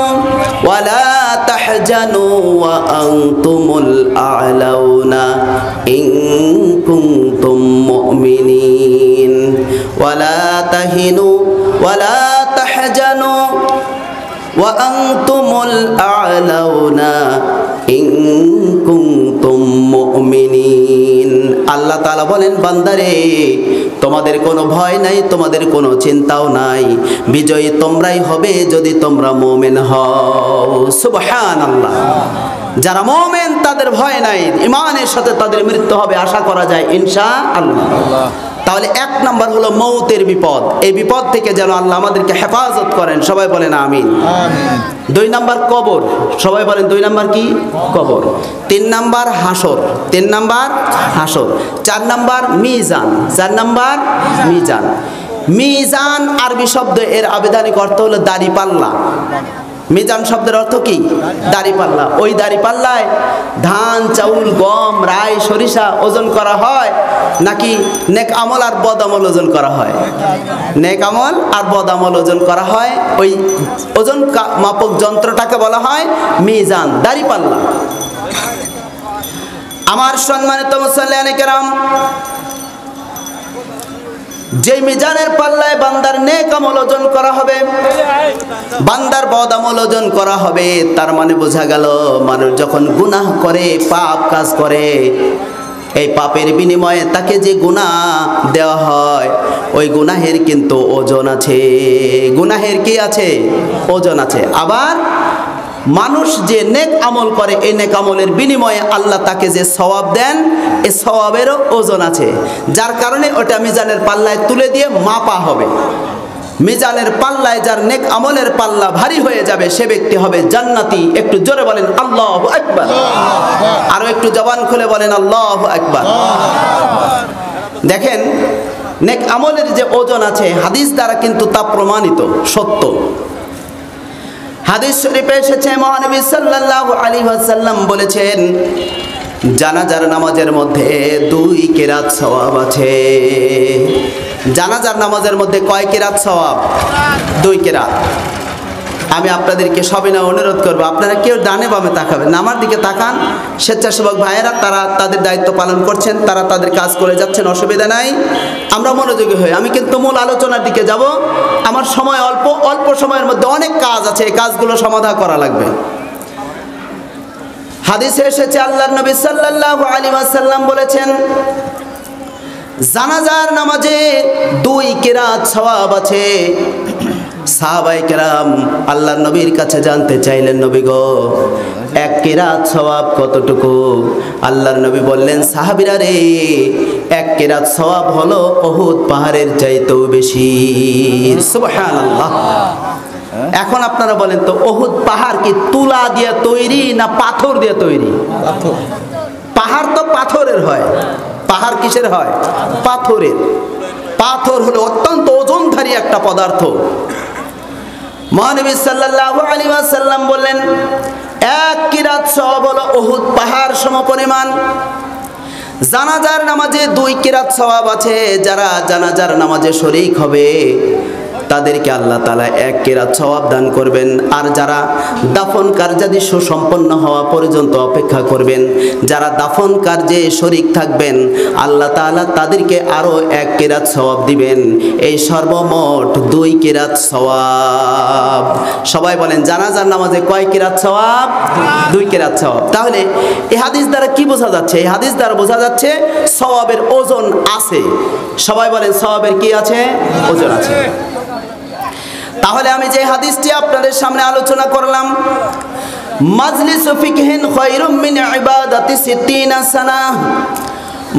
ওয়ালা তাহজানু ওয়া আনতুমুল আ'লাউনা ইন কুনতুম মুমিনিন। ওয়ালা তাহিনু ওয়ালা তাহজানু ওয়া আনতুমুল আ'লাউনা ইন কুনতুম মুমিনিন। আল্লাহ তাআলা বলেন বান্দারে তোমাদের কোনো ভয় নাই, তোমাদের কোনো চিন্তাও নাই, বিজয়ী তোমরাই হবে যদি তোমরা মুমিন হও। সুবহানাল্লাহ। যারা মুমিন তাদের ভয় নাই, ঈমানের সাথে তাদের মৃত্যু হবে আশা করা যায় ইনশাআল্লাহ। তাহলে 1 নাম্বার হলো মৌতের বিপদ। এই বিপদ থেকে যেন আল্লাহ আমাদেরকে হেফাজত করেন। সবাই বলেন আমিন। 2 নাম্বার কবর। সবাই বলেন 2 নাম্বার কি? কবর। 3 নাম্বার হাসর। 3 নাম্বার হাসর। 4 নাম্বার মিজান। 4 নাম্বার মিজান। মিজান আরবি শব্দ, এর আবিধানিক অর্থ হলো দাড়িপাল্লা। মিজান শব্দের অর্থ কি? দাড়িপাল্লা। ওই দাড়িপাল্লায় ধান, চাউল, গম, রাই, সরিষা ওজন করা হয় নাকি নেক আমল আর বদ আমল ওজন করা হয়? নেক আমল আর বদ আমল ওজন করা হয়। ওই ওজন মাপক যন্ত্রটাকে বলা হয় মিজান, দাড়িপাল্লা। আমার সম্মানিত মুসল্লিয়ানে কেরাম, যে মিজানের পাল্লায় বান্দার নেক আমল ওজন করা হবে, বান্দার বদ আমল ওজন করা হবে, তার মানে বোঝা গেল মানুষ যখন গুনাহ করে, পাপ কাজ করে, এই পাপের বিনিময়ে তাকে যে গুনাহ দেওয়া হয় ওই গুনাহের কিন্তু ওজন আছে। গুনাহের কি আছে? ওজন আছে। আবার মানুষ যে নেক আমল করে এই নেক আমলের বিনিময়ে আল্লাহ তাকে যে সওয়াব দেন এই সওয়াবেরও ওজন আছে, যার কারণে ওটা মিজানের পাল্লায় তুলে দিয়ে মাপা হবে। মিজানের পাল্লায় যার নেক আমলের পাল্লা ভারী হয়ে যাবে সে ব্যক্তি হবে জান্নাতি। একটু জোরে বলেন আল্লাহু আকবার। আরো একটু জবান খুলে বলেন আল্লাহু আকবার। দেখেন নেক আমলের যে ওজন আছে হাদিস দ্বারা কিন্তু তা প্রমাণিত সত্য। হাদিস শরীফে এসেছে মহানবী সাল্লাল্লাহু আলাইহি ওয়াসাল্লাম বলেছেন জানাজার নামাজের মধ্যে 2 কিরাত সওয়াব আছে। জানাজার নামাজের মধ্যে কয় কিরাত সওয়াব? 2 কিরাত। আমি আপনাদেরকে সবিনয় অনুরোধ করব আপনারা কেউ ডানে বামে তাকাবেন না, আমার দিকে তাকান। স্বেচ্ছাসেবক ভাইয়েরা তারা তাদের দায়িত্ব পালন করছেন, তারা তাদের কাজ করে যাচ্ছেন, অসুবিধা নাই। আমরা মনোযোগী হই। আমি কিন্তু মূল আলোচনার দিকে যাব। আমার সময় অল্প, অল্প সময়ের মধ্যে অনেক কাজ আছে, এই কাজগুলো সমাধা করা লাগবে। হাদিসে এসেছে আল্লাহর নবী সাল্লাল্লাহু আলাইহি ওয়াসাল্লাম বলেছেন জানাজার নামাজে 2 কিরাত সওয়াব আছে। সাহাবায়ে কেরাম আল্লাহর নবীর কাছে জানতে চাইলেন নবী গো 1 কিরাত সওয়াব কতটুকু? আল্লাহর নবী বললেন সাহাবীরা রে 1 কিরাত সওয়াব হলো উহুদ পাহাড়ের চাইতেও বেশি। সুবহানাল্লাহ। এখন আপনারা বলেন তো উহুদ পাহাড় কি তুলা দিয়ে তৈরি না পাথর দিয়ে তৈরি? পাহাড় তো পাথরের হয়। পাহাড় কিসের হয়? পাথরের। পাথর হলো অত্যন্ত ওজনধারী একটা পদার্থ। মহানবী সাল্লাল্লাহু আলাইহি ওয়াসাল্লাম বললেন, এক কিরাত সওয়াব হলো উহুদ পাহাড় সমপরিমাণ। জানাজার নামাজে 2 কিরাত সওয়াব আছে। যারা জানাজার নামাজে শরীক হবে তাদেরকে আল্লাহ তাআলা 1 কিরাত সওয়াব দান করবেন। আর যারা দাফন কার্যাদি সুসম্পন্ন হওয়া পর্যন্ত অপেক্ষা করবেন, যারা দাফন কার্যে শরীক থাকবেন, আল্লাহ তাআলা তাদেরকে আরো 1 কিরাত সওয়াব দিবেন। এই সর্বমোট 2 কিরাত সওয়াব। সবাই বলেন জানাজার নামাজে কয় কিরাত সওয়াব? 2 কিরাত সওয়াব। তাহলে এই হাদিস দ্বারা কি বোঝা যাচ্ছে? এই হাদিস দ্বারা বোঝা যাচ্ছে সওয়াবের ওজন আছে। সবাই বলেন সওয়াবের কি আছে? ওজন আছে। তাহলে আমি যে হাদিসটি আপনাদের সামনে আলোচনা করলাম, মাজলিসু ফিকহিন খায়রুম মিন ইবাদাতি 60 সানা।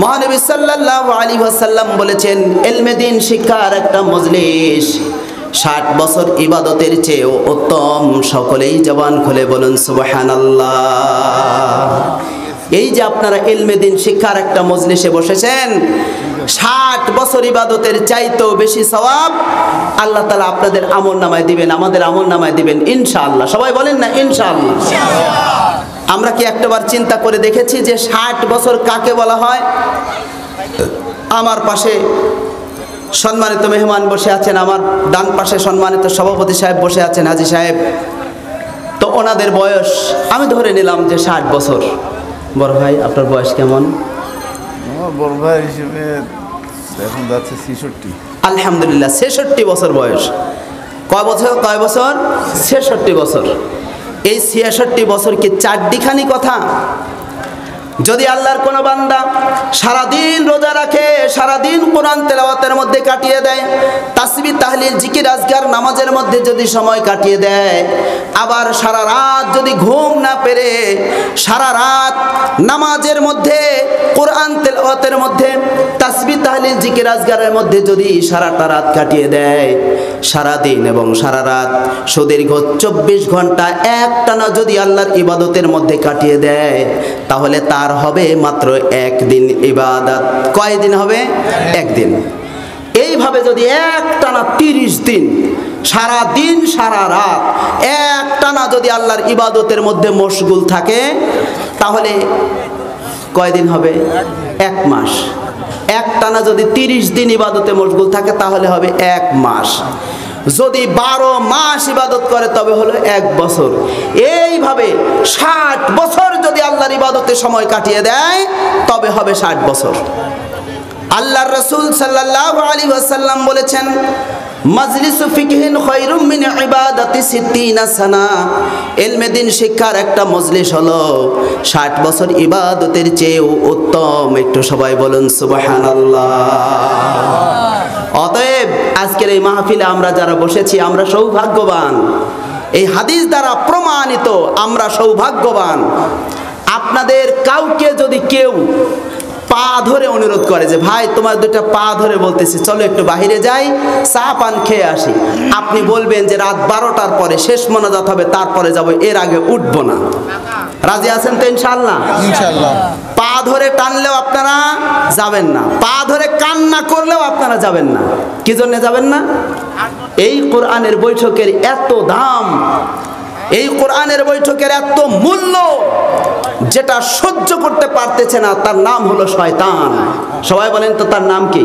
মহানবী সাল্লাল্লাহু আলাইহি ওয়াসাল্লাম বলেছেন, ইলমে দ্বীন শিক্ষার একটা মজলিস 60 বছর ইবাদতের চেয়েও উত্তম। সকলেই জবান খুলে বলুন সুবহানাল্লাহ। এই যে আপনারা ইলমে দ্বীন শিক্ষার একটা মজলিসে বসেছেন, 60 বছর ইবাদতের চাইতেও বেশি সওয়াব আল্লাহ তাআলা আপনাদের আমলনামায় দিবেন, আমাদের আমলনামায় দিবেন ইনশাআল্লাহ। সবাই বলেন না ইনশাআল্লাহ। আমরা কি একটাবার চিন্তা করে দেখেছি যে 60 বছর কাকে বলা হয়? আমার পাশে সম্মানিত মেহমান বসে আছেন, আমার ডান পাশে সম্মানিত সভাপতি সাহেব বসে আছেন, হাজী সাহেব। তো ওনাদের বয়স আমি ধরে নিলাম যে 60 বছর। বড় ভাই আপনার বয়স কেমন? আমার বড় ভাই হিসেবে এখন যাচ্ছে 66। আলহামদুলিল্লাহ, 66 বছর বয়স। কয় বছর? 66 বছর। এই 66 বছর কি চারটিখানি কথা? যদি আল্লাহর কোনো বান্দা সারাদিন রোজা রাখে, সারাদিন কোরআন তেলাওয়াতের মধ্যে কাটিয়ে দেয়, তাসবিহ তাহলিল জিকির আজকার নামাজের মধ্যে যদি সময় কাটিয়ে দেয়, আবার সারা রাত যদি ঘুম না পেরে সারা রাত নামাজের মধ্যে কোরআন তেলাওয়াতের মধ্যে তাসবিহ তাহলিল জিকির আজকারের মধ্যে যদি সারাটা রাত কাটিয়ে দেয়, সারা দিন এবং সারা রাত সুদীর্ঘ 24 ঘন্টা একটানা যদি আল্লাহর ইবাদতের মধ্যে কাটিয়ে দেয়, তাহলে তার হবে মাত্র 1 দিন ইবাদত। কয় দিন হবে? 1 দিন। এইভাবে যদি একটানা 30 দিন সারা দিন সারা রাত একটানা যদি আল্লাহর ইবাদতের মধ্যে মশগুল থাকে, তাহলে কয় দিন হবে? 1 মাস। একটানা যদি 30 দিন ইবাদতে মশগুল থাকে তাহলে হবে 1 মাস। যদি 12 মাস ইবাদত করে তবে হলো 1 বছর। এইভাবে 60 বছর যদি আল্লাহর ইবাদতে সময় কাটিয়ে দেয় তবে হবে 60 বছর। আল্লাহর রাসূল সাল্লাল্লাহু আলাইহি ওয়াসাল্লাম বলেছেন, মাজলিসু ফিকহিন খায়রুম মিন ইবাদাতি 60 সানা। ইলমে দ্বীন শিক্ষার একটা মজলিস হলো 60 বছর ইবাদতের চেয়েও উত্তম। একটু সবাই বলুন সুবহানাল্লাহ। অতএব আজকের এই মাহফিলে আমরা যারা বসেছি আমরা সৌভাগ্যবান। এই হাদিস দ্বারা প্রমাণিত আমরা সৌভাগ্যবান। আপনাদের কাউকে যদি কেউ পা ধরে অনুরোধ করে যে ভাই তোমার 2টা পা ধরে বলতেছি চলো একটু বাহিরে যাই, চা পান খেয়ে আসি, আপনি বলবেন যে রাত 12টার পরে শেষ মোনাজাত হবে, তারপরে যাব, এর আগে উঠবো না। রাজি আছেন তো ইনশাআল্লাহ? ইনশাআল্লাহ। পা ধরে টানলেও আপনারা যাবেন না, পা ধরে কান্না করলেও আপনারা যাবেন না। কি জন্য যাবেন না? এই কোরআনের বৈঠকের এত দাম, এই কোরআনের বৈঠকের এত মূল্য, যেটা সহ্য করতে পারতেছে না তার নাম হলো শয়তান। সবাই বলেন তো তার নাম কি?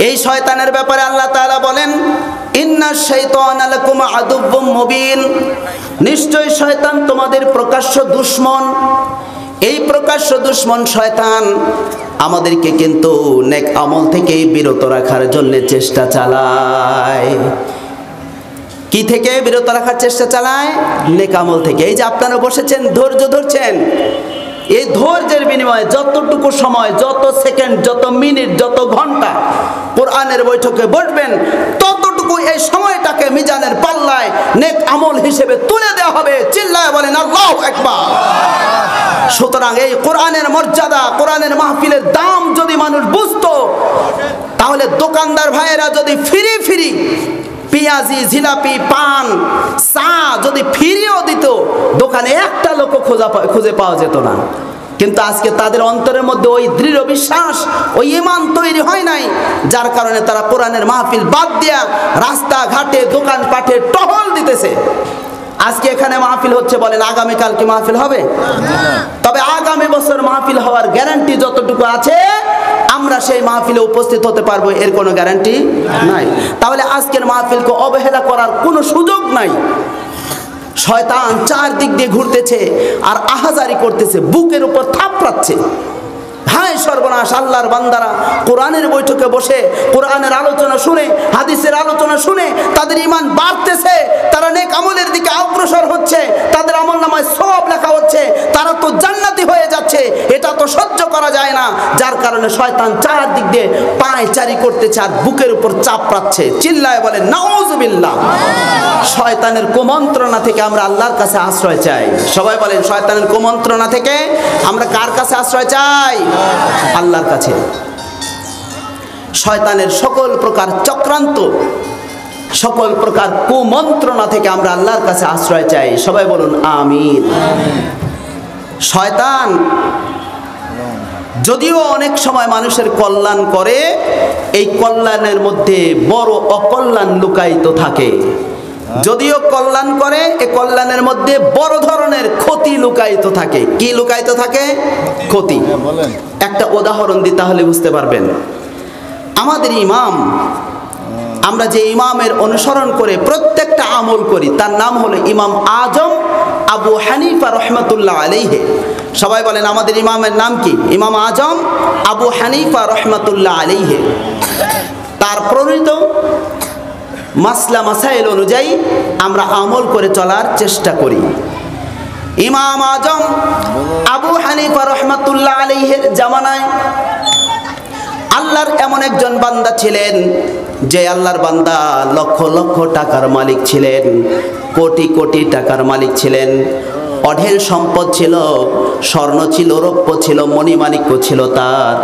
এই শয়তানের ব্যাপারে আল্লাহ তাআলা বলেন, ইন্নাশ শাইতানা লাকুম আদুব্বুম মুবিন। নিশ্চয় শয়তান তোমাদের প্রকাশ্য দুশমন। এই প্রকাশ্য দুশমন শয়তান আমাদেরকে কিন্তু নেক আমল থেকে বিরত রাখার জন্য চেষ্টা চালায়। কি থেকে বিরত রাখার চেষ্টা চালায়? নেক আমল থেকে। এই যে আপনারা বসেছেন, ধৈর্য ধরছেন, এই ধৈর্যের বিনিময়ে যতটুকু সময়, যত সেকেন্ড, যত মিনিট, যত ঘন্টা কোরআনের বৈঠকে বসবেন, ততটুকু এই সময়টাকে মিজানের পাল্লায় নেক আমল হিসেবে তুলে দেওয়া হবে। চিল্লায় বলেন আল্লাহু আকবার। সুতরাং এই কোরআনের মর্যাদা, কোরআনের মাহফিলের দাম যদি মানুষ বুঝতো, তাহলে দোকানদার ভাইয়েরা যদি ফ্রি পেঁয়াজি, জিলাপি, পান, চা যদি ফিরিয়েও দিত, দোকানে একটা লোক খুঁজে পাওয়া যেত না। কিন্তু আজকে তাদের অন্তরের মধ্যে ওই দৃঢ় বিশ্বাস, ওই ঈমান তৈরি হয় নাই, যার কারণে তারা কোরআনের মাহফিল বাদ দিয়া রাস্তাঘাটে দোকানপাটে টহল দিতেছে। আজকে এখানে মাহফিল হচ্ছে, বলেন আগামীকাল কি মাহফিল হবে? তবে আগামী বছর মাহফিল হওয়ার গ্যারান্টি যতটুকু আছে, আমরা সেই মাহফিলে উপস্থিত হতে পারবো এর কোনো গ্যারান্টি নাই। তাহলে আজকের মাহফিলকে অবহেলা করার কোনো সুযোগ নাই। শয়তান চারদিক দিয়ে ঘুরতেছে আর আহাজারি করতেছে, বুকের উপর থাপড়াচ্ছে। হায় সর্বনাশ! আল্লাহর বান্দারা কোরআনের বৈঠকে বসে কোরআনের আলোচনা শুনে, হাদিসের আলোচনা শুনে তাদের ঈমান বাড়তেছে, তারা নেক আমলের দিকে অগ্রসর হচ্ছে, তাদের আমলনামায় সওয়াব লেখা হচ্ছে, তারা তো জান্নাতি হয়ে যাচ্ছে। এটা তো সহ্য করা যায় না, যার কারণে শয়তান চারদিক দিয়ে পায়চারি করতেছে আর বুকের উপর চাপড়াচ্ছে। চিল্লায় বলেন নাউজুবিল্লাহ। শয়তানের কুমন্ত্রণা থেকে আমরা আল্লাহর কাছে আশ্রয় চাই। সবাই বলেন শয়তানের কুমন্ত্রণা থেকে আমরা কার কাছে আশ্রয় চাই? আল্লাহর কাছে। শয়তানের সকল প্রকার চক্রান্ত, সকল প্রকার কুমন্ত্রণা থেকে আমরা আল্লাহর কাছে আশ্রয় চাই। সবাই বলুন আমিন। শয়তান যদিও অনেক সময় মানুষের কল্যাণ করে, এই কল্যাণের মধ্যে বড় অকল্যাণ লুকায়িত থাকে। যদিও কল্যাণ করে, এই কল্যাণের মধ্যে বড় ধরনের ক্ষতি লুকায়িত থাকে। কি লুকায়িত থাকে? ক্ষতি। একটা উদাহরণ দিই তাহলে বুঝতে পারবেন। আমাদের ইমাম, আমরা যে ইমামের অনুসরণ করে প্রত্যেকটা আমল করি, তার নাম হলো ইমাম আজম আবু হানিফা রহমতুল্লাহ আলাইহি। সবাই বলেন আমাদের ইমামের নাম কি? ইমাম আজম আবু হানিফা রহমতুল্লাহ আলাইহি। তার প্রণীত মাসলা মাসাইল অনুযায়ী আমরা আমল করে চলার চেষ্টা করি। ইমাম আজম আবু হানিফা রহমতুল্লাহ আলাইহির জামানায় আল্লাহর এমন একজন বান্দা ছিলেন, যে আল্লাহর বান্দা লক্ষ লক্ষ টাকার মালিক ছিলেন, কোটি কোটি টাকার মালিক ছিলেন। অঢেল সম্পদ ছিল, স্বর্ণ ছিল, রৌপ্য ছিল, মণিমাণিক্য ছিল তার।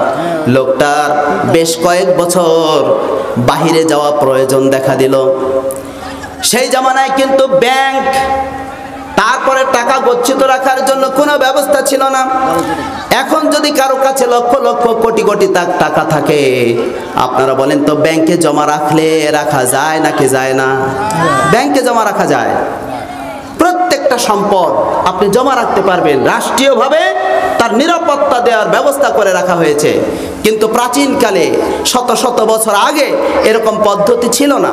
লোকটার বেশ কয়েক বছর বাহিরে যাওয়া প্রয়োজন দেখা দিল। সেই জামানায় কিন্তু ব্যাংক, তারপরে টাকা গচ্ছিত রাখার জন্য কোনো ব্যবস্থা ছিল না। এখন যদি কারো কাছে লক্ষ লক্ষ কোটি কোটি টাকা থাকে, আপনারা বলেন তো ব্যাংকে জমা রাখা যায় নাকি যায় না? ব্যাংকে জমা রাখা যায়। প্রত্যেকটা সম্পদ আপনি জমা রাখতে পারবেন, রাষ্ট্রীয়ভাবে তার নিরাপত্তা দেওয়ার ব্যবস্থা করে রাখা হয়েছে। কিন্তু প্রাচীনকালে শত শত বছর আগে এরকম পদ্ধতি ছিল না।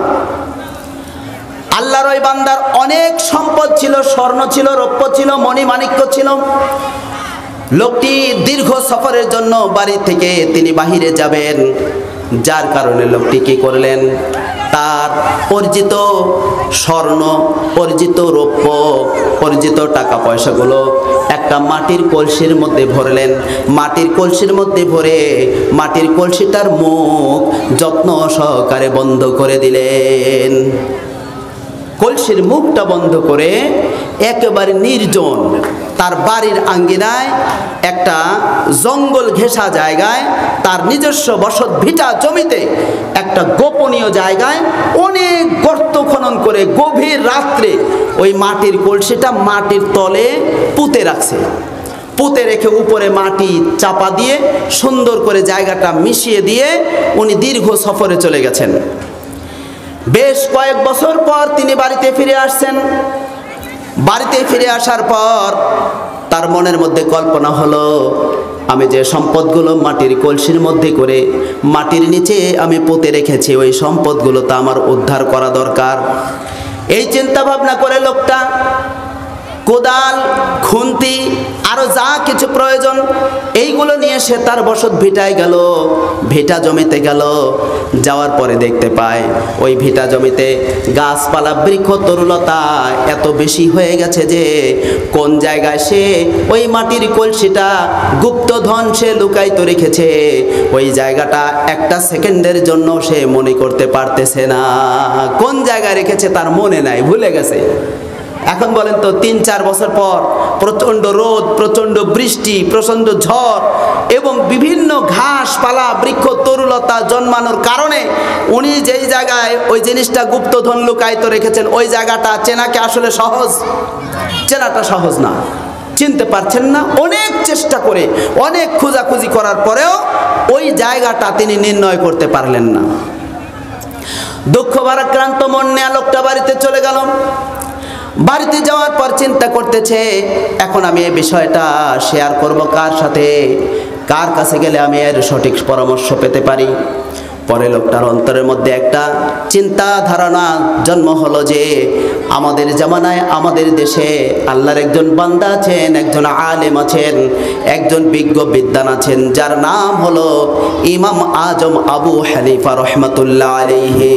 আল্লাহর ওই বান্দার অনেক সম্পদ ছিল, স্বর্ণ ছিল, রৌপ্য ছিল, মণিমাণিক্য ছিল। লোকটি দীর্ঘ সফরের জন্য বাড়ি থেকে তিনি বাহিরে যাবেন, যার কারণে লোকটি কি করলেন, তার অর্জিত স্বর্ণ, অর্জিত রৌপ্য, অর্জিত টাকা পয়সাগুলো একটা মাটির কলসির মধ্যে ভরলেন। মাটির কলসির মধ্যে ভরে মাটির কলসিটার মুখ যত্ন সহকারে বন্ধ করে দিলেন। কলসির মুখটা বন্ধ করে একেবারে নির্জন তার বাড়ির আঙ্গিনায় একটা জঙ্গল ঘেঁষা জায়গায়, তার নিজস্ব বসত ভিটা জমিতে একটা গোপনীয় জায়গায় অনেক গর্ত খনন করে গভীর রাত্রে ওই মাটির কলসিটা মাটির তলে পুঁতে রাখছে। পুঁতে রেখে উপরে মাটি চাপা দিয়ে সুন্দর করে জায়গাটা মিশিয়ে দিয়ে উনি দীর্ঘ সফরে চলে গেছেন। বেশ কয়েক বছর পর তিনি বাড়িতে ফিরে আসছেন। বাড়িতে ফিরে আসার পর তার মনের মধ্যে কল্পনা হলো, আমি যে সম্পদগুলো মাটির কলসির মধ্যে করে মাটির নিচে আমি পুঁতে রেখেছি, ওই সম্পদগুলো তো আমার উদ্ধার করা দরকার। এই চিন্তা ভাবনা করে লোকটা কোদাল, খুন্তি, আরো যা কিছু প্রয়োজন এইগুলো নিয়ে সে তার বসত ভিটায় গেল, ভিটা জমিতে গেল। যাওয়ার পরে দেখতে পায় ওই ভিটা জমিতে গাছপালা, বৃক্ষ, তরুলতা এত বেশি হয়ে গেছে যে কোন জায়গায় সে ওই মাটির কলসিটা গুপ্তধন সে লুকায়িত রেখেছে, ওই জায়গাটা একটা সেকেন্ডের জন্য সে মনে করতে পারতেছে না। কোন জায়গায় রেখেছে তার মনে নাই, ভুলে গেছে। এখন বলেন তো ৩-৪ বছর পর প্রচণ্ড রোদ, প্রচণ্ড বৃষ্টি, প্রচণ্ড ঝড় এবং বিভিন্ন ঘাসপালা বৃক্ষ তরুলতা জন্মানোর কারণে উনি যেই জায়গায় ওই জিনিসটা গুপ্তধন লুকায়িত রেখেছেন ওই জায়গাটা চেনাকে আসলে সহজ? চেনাটা সহজ না, চিনতে পারছেন না। অনেক চেষ্টা করে অনেক খোঁজাখুঁজি করার পরেও ওই জায়গাটা তিনি নির্ণয় করতে পারলেন না। দুঃখ ভারাক্রান্ত মন নিয়ে লোকটা বাড়িতে চলে গেল। বাড়িতে যাওয়ার পর চিন্তা করতেছে, এখন আমি এই বিষয়টা শেয়ার করব কার সাথে, কার কাছে গেলে আমি এর সঠিক পরামর্শ পেতে পারি। পরে লোকটার অন্তরের মধ্যে একটা চিন্তা ধারণা জন্ম হলো যে আমাদের জামানায় আমাদের দেশে আল্লাহর একজন বান্দা আছেন, একজন আলেম আছেন, একজন বিজ্ঞ বিদ্বান আছেন, যার নাম হলো ইমাম আজম আবু হানিফা রহমাতুল্লাহ আলাইহি।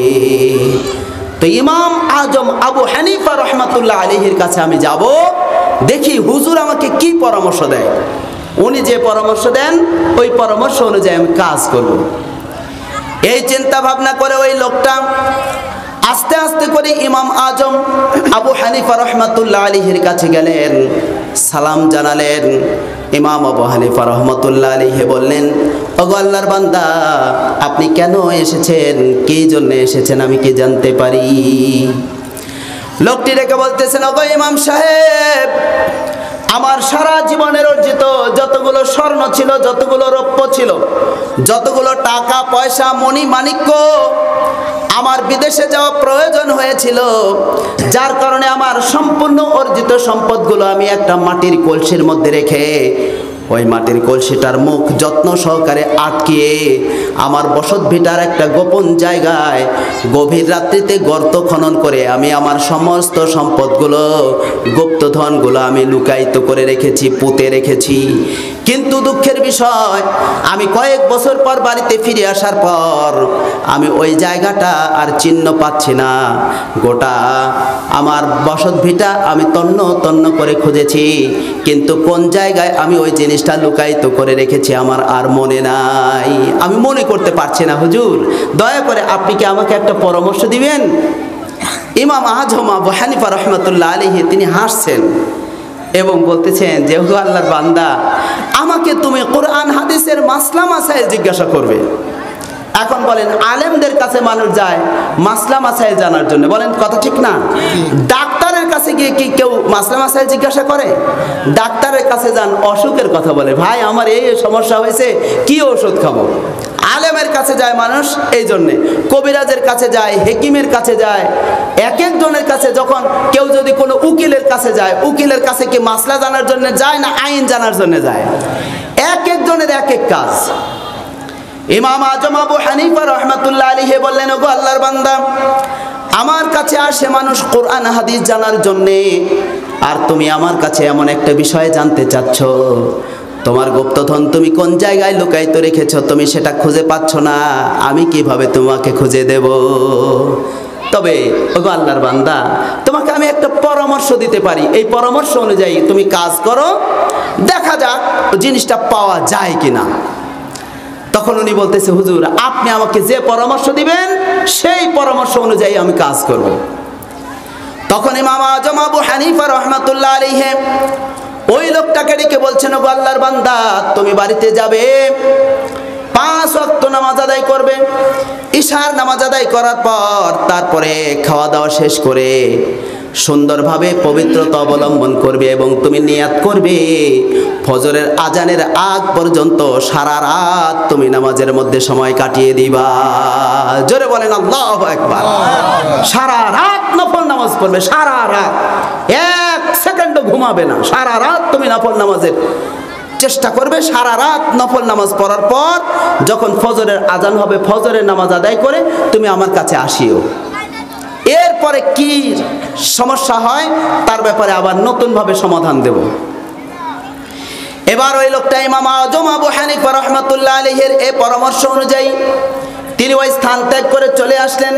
তো ইমাম আজম আবু হানিফা রহমাতুল্লাহ আলাইহির কাছে আমি যাব, দেখি হুজুর আমাকে কি পরামর্শ দেয়। উনি যে পরামর্শ দেন ওই পরামর্শ অনুযায়ী আমি কাজ করব। এই চিন্তা ভাবনা করে ওই লোকটা আস্তে আস্তে করে ইমাম আজম আবু হানিফা রহমাতুল্লাহ আলাইহির কাছে গেলেন, সালাম জানালেন। ইমাম আবু হানিফা রহমাতুল্লাহ আলাইহি বললেন, ওগো আল্লাহর বান্দা, আপনি কেন এসেছেন, কি জন্য এসেছেন, আমি কি জানতে পারি? লোকটি রেখে বলতেছেন, ওগো ইমাম সাহেব, আমার সারা জীবনের অর্জিত যতগুলো স্বর্ণ ছিল, যতগুলো রৌপ্য ছিল, যতগুলো টাকা পয়সা মণি মাণিক্য আমার বিদেশে যাওয়া প্রয়োজন হয়েছিল, যার কারণে আমার সম্পূর্ণ অর্জিত সম্পদগুলো আমি একটা মাটির কলসির মধ্যে রেখে ওই মাটির কলসিটার মুখ যত্ন সহকারে আটকিয়ে আমার বসত ভিটার একটা গোপন জায়গায় গভীর রাত্রিতে গর্ত খনন করে আমি আমার সমস্ত সম্পদগুলো, গুপ্তধনগুলো আমি লুকায়িত করে রেখেছি, পুঁতে রেখেছি। কিন্তু দুঃখের বিষয়, আমি কয়েক বছর পর বাড়িতে ফিরে আসার পর আমি ওই জায়গাটা আর চিহ্ন পাচ্ছি না। গোটা আমার বসত ভিটা আমি তন্ন তন্ন করে খুঁজেছি, কিন্তু কোন জায়গায় আমি ওই জিনিসটা লুকায়িত করে রেখেছি আমার আর মনে নাই, আমি মনে করতে পারছি না। হুজুর, দয়া করে আপনি কি আমাকে একটা পরামর্শ দিবেন? ইমাম আজম আবু হানিফা রহমাতুল্লাহ আলাইহি তিনি হাসছেন এবং বলতেছেন যে, ওগো আল্লাহর বান্দা, আমাকে তুমি কোরআন হাদিসের মাসলা মাসাইল জিজ্ঞাসা করবে। এখন বলেন, আলেমদের কাছে মানুষ যায় মাসলা মাসাইল জানার জন্য, বলেন কথা ঠিক না? ডাক্তারের কাছে গিয়ে কি কেউ মাসলা মাসাইল জিজ্ঞাসা করে? ডাক্তারের কাছে যান অসুখের কথা বলে, ভাই আমার এই সমস্যা হয়েছে, কি ওষুধ খাবো। আলেমের কাছে যায় মানুষ এই জন্যে, কবিরাজের কাছে যায়, হেকিমের কাছে যায়। এক একজনের কাছে, যখন কেউ যদি কোনো উকিলের কাছে যায়, উকিলের কাছে কি মাসলা জানার জন্য যায় না আইন জানার জন্য যায়? এক একজনের এক এক কাজ। ইমাম আজম আবু হানিফা রহমাতুল্লাহ আলাইহি বললেন, ওগো আল্লাহর বান্দা, আমার কাছে আসে মানুষ কোরআন হাদিস জানার জন্যে, আর তুমি আমার কাছে এমন একটা বিষয় জানতে চাচ্ছ, তোমার গুপ্তধন তুমি কোন জায়গায় লুকায়িত রেখেছো, তুমি সেটা খুঁজে পাচ্ছ না, আমি কিভাবে তোমাকে খুঁজে দেব? তবে ওগো আল্লাহর বান্দা, তোমাকে আমি একটা পরামর্শ দিতে পারি, এই পরামর্শ অনুযায়ী তুমি কাজ করো, দেখা যাক জিনিসটা পাওয়া যায় কিনা। তখন উনি বলতেছে, হুজুর আপনি আমাকে যে পরামর্শ দিবেন সেই পরামর্শ অনুযায়ী আমি কাজ করব। তখন ইমাম আজম আবু হানিফা রহমাতুল্লাহ আলাইহি ওই লোকটাকে ডেকে বলছেন, ওগো আল্লাহর বান্দা, তুমি বাড়িতে যাবে, 5 ওয়াক্ত নামাজ আদায় করবে, ইশার নামাজ আদায় করার পর তারপরে খাওয়া দাওয়া শেষ করে সুন্দরভাবে পবিত্রতা অবলম্বন করবে এবং তুমি নিয়াত করবে ফজরের আজানের আগ পর্যন্ত সারা রাত তুমি নামাজের মধ্যে সময় কাটিয়ে দিবা। জোরে বলেন আল্লাহু আকবার। সারা রাত নফল নামাজ পড়বে, সারা রাত, 1 সেকেন্ডও ঘুমাবে না, সারা রাত তুমি নফল নামাজের চেষ্টা করবে। সারা রাত নফল নামাজ পড়ার পর যখন ফজরের আজান হবে, ফজরের নামাজ আদায় করে তুমি আমার কাছে আসিও। এরপরে কি সমস্যা হয় তার ব্যাপারে আবার নতুনভাবে সমাধান দেব। এবার ওই লোকটা ইমাম আজম আবু হানিফা রহমাতুল্লাহ আলাইহির এই পরামর্শ অনুযায়ী তিনি ওই স্থান ত্যাগ করে চলে আসলেন,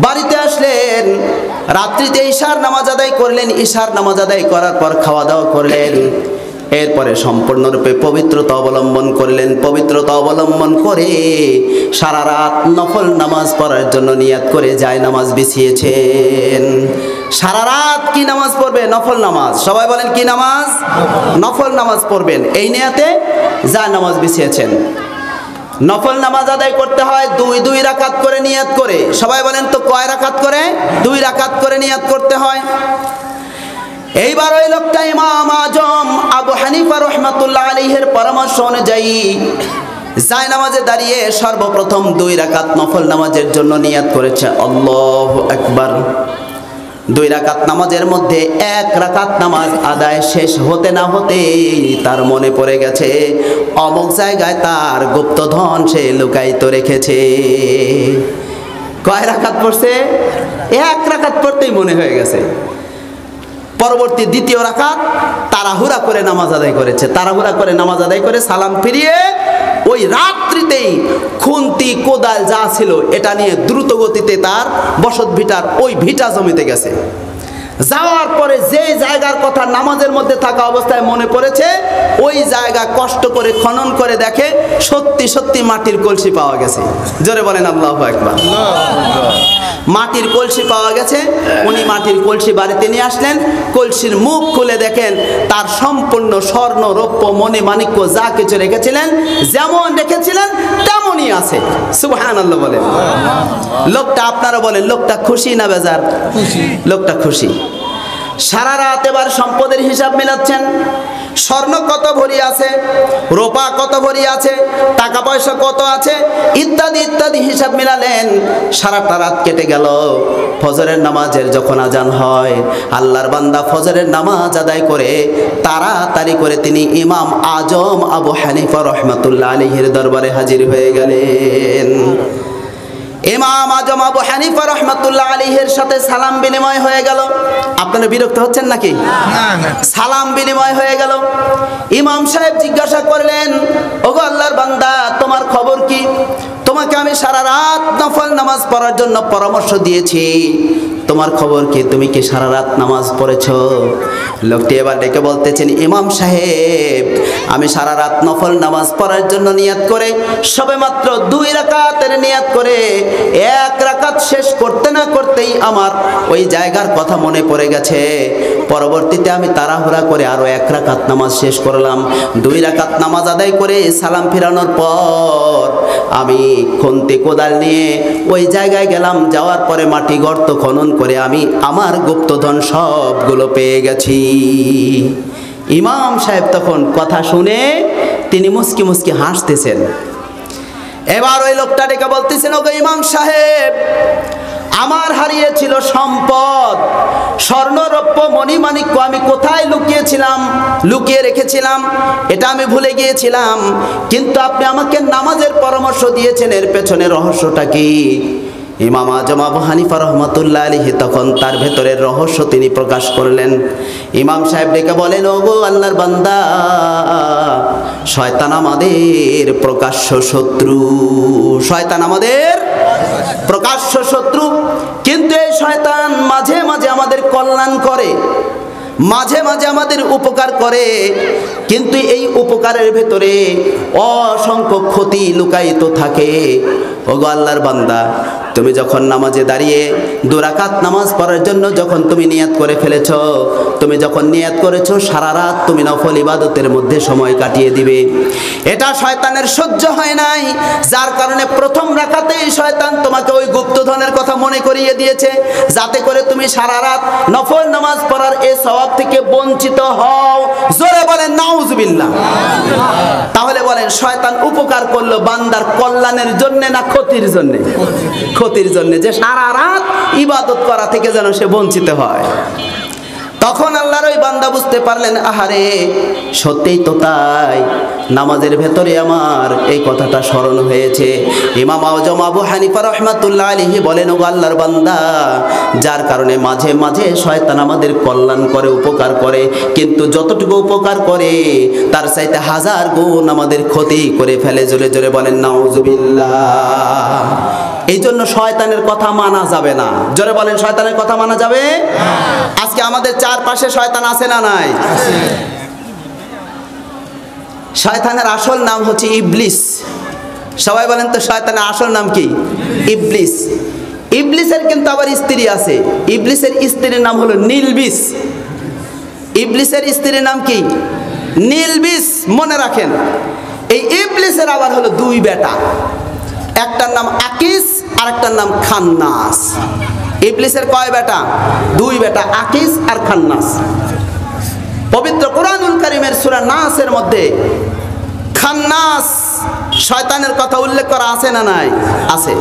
বাড়িতে আসলেন, রাত্রিতে ইশার নামাজ আদায় করলেন, ইশার নামাজ আদায় করার পর খাওয়া দাওয়া করলেন। এরপরে সম্পূর্ণরূপে পবিত্রতা অবলম্বন করলেন। পবিত্রতা অবলম্বন করে সারা রাত নফল নামাজ পড়ার জন্য নিয়াত করে যায় নামাজ বিছিয়েছেন। সারা রাত কি নামাজ পড়বে? নফল নামাজ। সবাই বলেন কি নামাজ? নফল নামাজ পড়বেন। এই নিয়াতে যায় নামাজ বিছিয়েছেন। নফল নামাজ আদায় করতে হয় দুই রাকাত করে নিয়াত করে। সবাই বলেন তো কয় রাকাত করে? 2 রাকাত করে নিয়াত করতে হয়। এইবার ওই লোকটা ইমাম আজম আবু হানিফা রহমাতুল্লাহ আলাইহির পরামর্শ অনুযায়ী যায় নামাজে দাঁড়িয়ে সর্বপ্রথম 2 রাকাত নফল নামাজের জন্য নিয়াত করেছে। আল্লাহু আকবার। 2 রাকাত নামাজের মধ্যে 1 রাকাত নামাজ আদায় শেষ হতে না হতে তার মনে পড়ে গেছে অমুক জায়গায় তার গুপ্তধন সে লুকায়িত রেখেছে। কয় রাকাত পড়ছে? 1 রাকাত পড়তেই মনে হয়ে গেছে। পরবর্তী 2য় রাকাত তাড়াহুড়া করে নামাজ আদায় করেছে। তাড়াহুড়া করে নামাজ আদায় করে সালাম ফিরিয়ে ওই রাত্রিতেই খুন্তি কোদাল যা ছিল এটা নিয়ে দ্রুত গতিতে তার বসত ভিটার ওই ভিটা জমিতে গেছে। যাওয়ার পরে যে জায়গার কথা নামাজের মধ্যে থাকা অবস্থায় মনে পড়েছে ওই জায়গা কষ্ট করে খনন করে দেখে সত্যি সত্যি মাটির কলসি পাওয়া গেছে। জোরে বলেন আল্লাহু আকবার। মাটির কলসি পাওয়া গেছে। উনি মাটির কলসি বাড়িতে নিয়ে আসলেন। কলসির মুখ খুলে দেখেন তার সম্পূর্ণ স্বর্ণ রৌপ্য মণি মাণিক্য যা কিছু রেখেছিলেন যেমন রেখেছিলেন তেমনই আছে। সুবহানাল্লাহ বলেন। লোকটা, আপনারা বলেন, লোকটা খুশি না বেজার? খুশি। লোকটা খুশি। সারা রাত এবার সম্পদের হিসাব মেলাচ্ছেন। স্বর্ণ কত ভরি আছে, রূপা কত ভরি আছে, টাকা পয়সা কত আছে, ইত্যাদি ইত্যাদি হিসাব মিলালেন। সারাটা রাত কেটে গেল। ফজরের নামাজের যখন আজান হয়, আল্লাহর বান্দা ফজরের নামাজ আদায় করে তাড়াতাড়ি করে তিনি ইমাম আজম আবু হানিফা রহমাতুল্লাহ আলাইহির দরবারে হাজির হয়ে গেলেন। ইমাম আজম আবু হানিফা রহমাতুল্লাহ আলাইহির সাথে সালাম বিনিময় হয়ে গেল। আপনারা বিরক্ত হচ্ছেন নাকি? সালাম বিনিময় হয়ে গেল। ইমাম সাহেব জিজ্ঞাসা করলেন, ওগো আল্লাহর বান্দা, তোমার খবর কি? তোমাকে আমি সারা রাত নফল নামাজ পড়ার জন্য পরামর্শ দিয়েছি, তোমার খবর কি? তুমি কি সারা রাত নামাজ পড়েছো? লোকটি এবার ডেকে বলতেছেন, ইমাম সাহেব, আমি সারা রাত নফল নামাজ পড়ার জন্য নিয়াত করে সবেমাত্র 2 রাকাতের নিয়াত করে 1 রাকাত শেষ করতে না করতেই আমার ওই জায়গার কথা মনে পড়ে গেছে। পরবর্তীতে আমি তাড়াহুড়া করে আরো 1 রাকাত নামাজ শেষ করলাম। 2 রাকাত নামাজ আদায় করে সালাম ফিরানোর পর আমি খুন্তি কোদাল নিয়ে ওই জায়গায় গেলাম। যাওয়ার পরে মাটি গর্ত খনন করে আমি আমার গুপ্তধন সবগুলো পেয়ে গেছি। ইমাম সাহেব তখন কথা শুনে তিনি মুস্কি মুস্কি হাসতেছেন। এবার ওই লোকটা ডেকে বলতেছেন, ওগো ইমাম সাহেব, আমার হারিয়েছিল সম্পদ, স্বর্ণ রৌপ্য মণি মাণিক্য আমি কোথায় লুকিয়ে রেখেছিলাম এটা আমি ভুলে গিয়েছিলাম। কিন্তু আপনি আমাকে নামাজের পরামর্শ দিয়েছেন, এর পেছনে রহস্যটা কি? ইমাম আজম আবু হানিফা রহমাতুল্লাহ আলাইহি তখন তার ভেতরের রহস্য তিনি প্রকাশ করলেন। ইমাম সাহেব ডেকে বলেন, ওগো আল্লাহর বান্দা, শয়তান আমাদের প্রকাশ্য শত্রু। শয়তান আমাদের প্রকাশ্য শত্রু। কিন্তু এই শয়তান মাঝে মাঝে আমাদের কল্যাণ করে, মাঝে মাঝে আমাদের উপকার করে, কিন্তু এই উপকারের ভেতরে অসংখ্য ক্ষতি লুকায়িত থাকে। ওগো আল্লাহর বান্দা, তুমি যখন নামাজে দাঁড়িয়ে 2 রাকাত নামাজ পড়ার জন্য যখন তুমি নিয়াত করে ফেলেছ, তুমি যখন নিয়াত করেছো সারা রাত তুমি নফল ইবাদতের মধ্যে সময় কাটিয়ে দিবে, এটা শয়তানের সহ্য হয় নাই। যার কারণে প্রথম রাকাতেই শয়তান তোমাকে ওই গুপ্তধনের কথা মনে করিয়ে দিয়েছে, যাতে করে তুমি সারা রাত নফল নামাজ পড়ার এই সওয়াব থেকে বঞ্চিত হও। জোরে বলেন নাউজুবিল্লাহ। তাহলে বলেন, শয়তান উপকার করলো বান্দার কল্যাণের জন্য না ক্ষতির জন্য? ক্ষতির জন্য, যে সারা রাত ইবাদত করা থেকে যেন সে বঞ্চিত হয়। তখন আল্লাহর ওই বান্দা বুঝতে পারলেন, আহারে সত্যিই তো তাই, নামাজের ভেতরে আমার এই কথাটা স্মরণ হয়েছে। ইমাম আজম আবু হানিফা রাহমাতুল্লাহ আলাইহি বলেন, ও আল্লাহর বান্দা, যার কারণে মাঝে মাঝে শয়তান আমাদের কল্যাণ করে, উপকার করে, কিন্তু যতটুকু উপকার করে তার চাইতে 1000 গুণ আমাদের ক্ষতি করে ফেলে। জোরে জোরে বলেন নাউজুবিল্লাহ। এই জন্য শয়তানের কথা মানা যাবে না। জোরে বলেন, শয়তানের কথা মানা যাবে? আজকে আমাদের চারপাশে শয়তান আছে না নাই? শয়তানের আসল নাম হচ্ছে ইবলিস। সবাই বলেন তো শয়তানের আসল নাম কি? ইবলিস। ইবলিসের কিন্তু আবার স্ত্রী আছে। ইবলিসের স্ত্রীর নাম হলো নীলবিস। ইবলিসের স্ত্রীর নাম কি? নীলবিস। মনে রাখেন, এই ইবলিসের আবার হলো দুই বেটা, একটার নাম আকিস আর একটার নাম খান্নাস। ইবলিসের কয় বেটা? দুই বেটা, আকিস আর খান্নাস। পবিত্র কুরআনুল কারীমের সূরা নাসের মধ্যে খান্নাস শয়তানের কথা উল্লেখ করা আছে না নাই? আছে।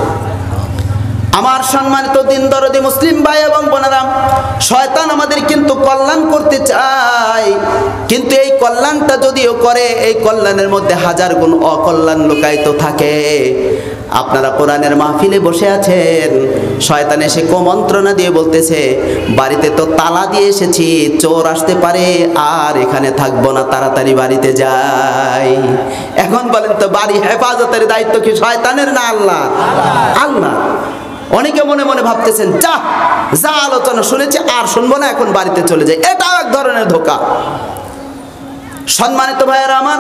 আমার সম্মানিত দিন দরদি মুসলিম ভাই এবং বোনেরা, শয়তান আমাদের কিন্তু কল্যাণ করতে চায়, কিন্তু এই কল্যাণটা যদিও করে, এই কল্যাণের মধ্যে হাজার গুণ অকল্যাণ লুকায়িত থাকে। আপনারা কোরআনের মাহফিলে বসে আছেন, শয়তান এসে কুমন্ত্রণা দিয়ে বলতেছে, বাড়িতে তো তালা দিয়ে এসেছি, চোর আসতে পারে, আর এখানে থাকবো না, তাড়াতাড়ি বাড়িতে যাই। এখন বলেন তো, বাড়ি হেফাজতের দায়িত্ব কি শয়তানের না আল্লাহ? আল্লাহ। অনেকে মনে মনে ভাবতেছেন, যা আলোচনা শুনেছি আর শুনবো না, এখন বাড়িতে চলে যাই। এটাও এক ধরনের ধোঁকা। সম্মানিত ভাইয়েরা আমার,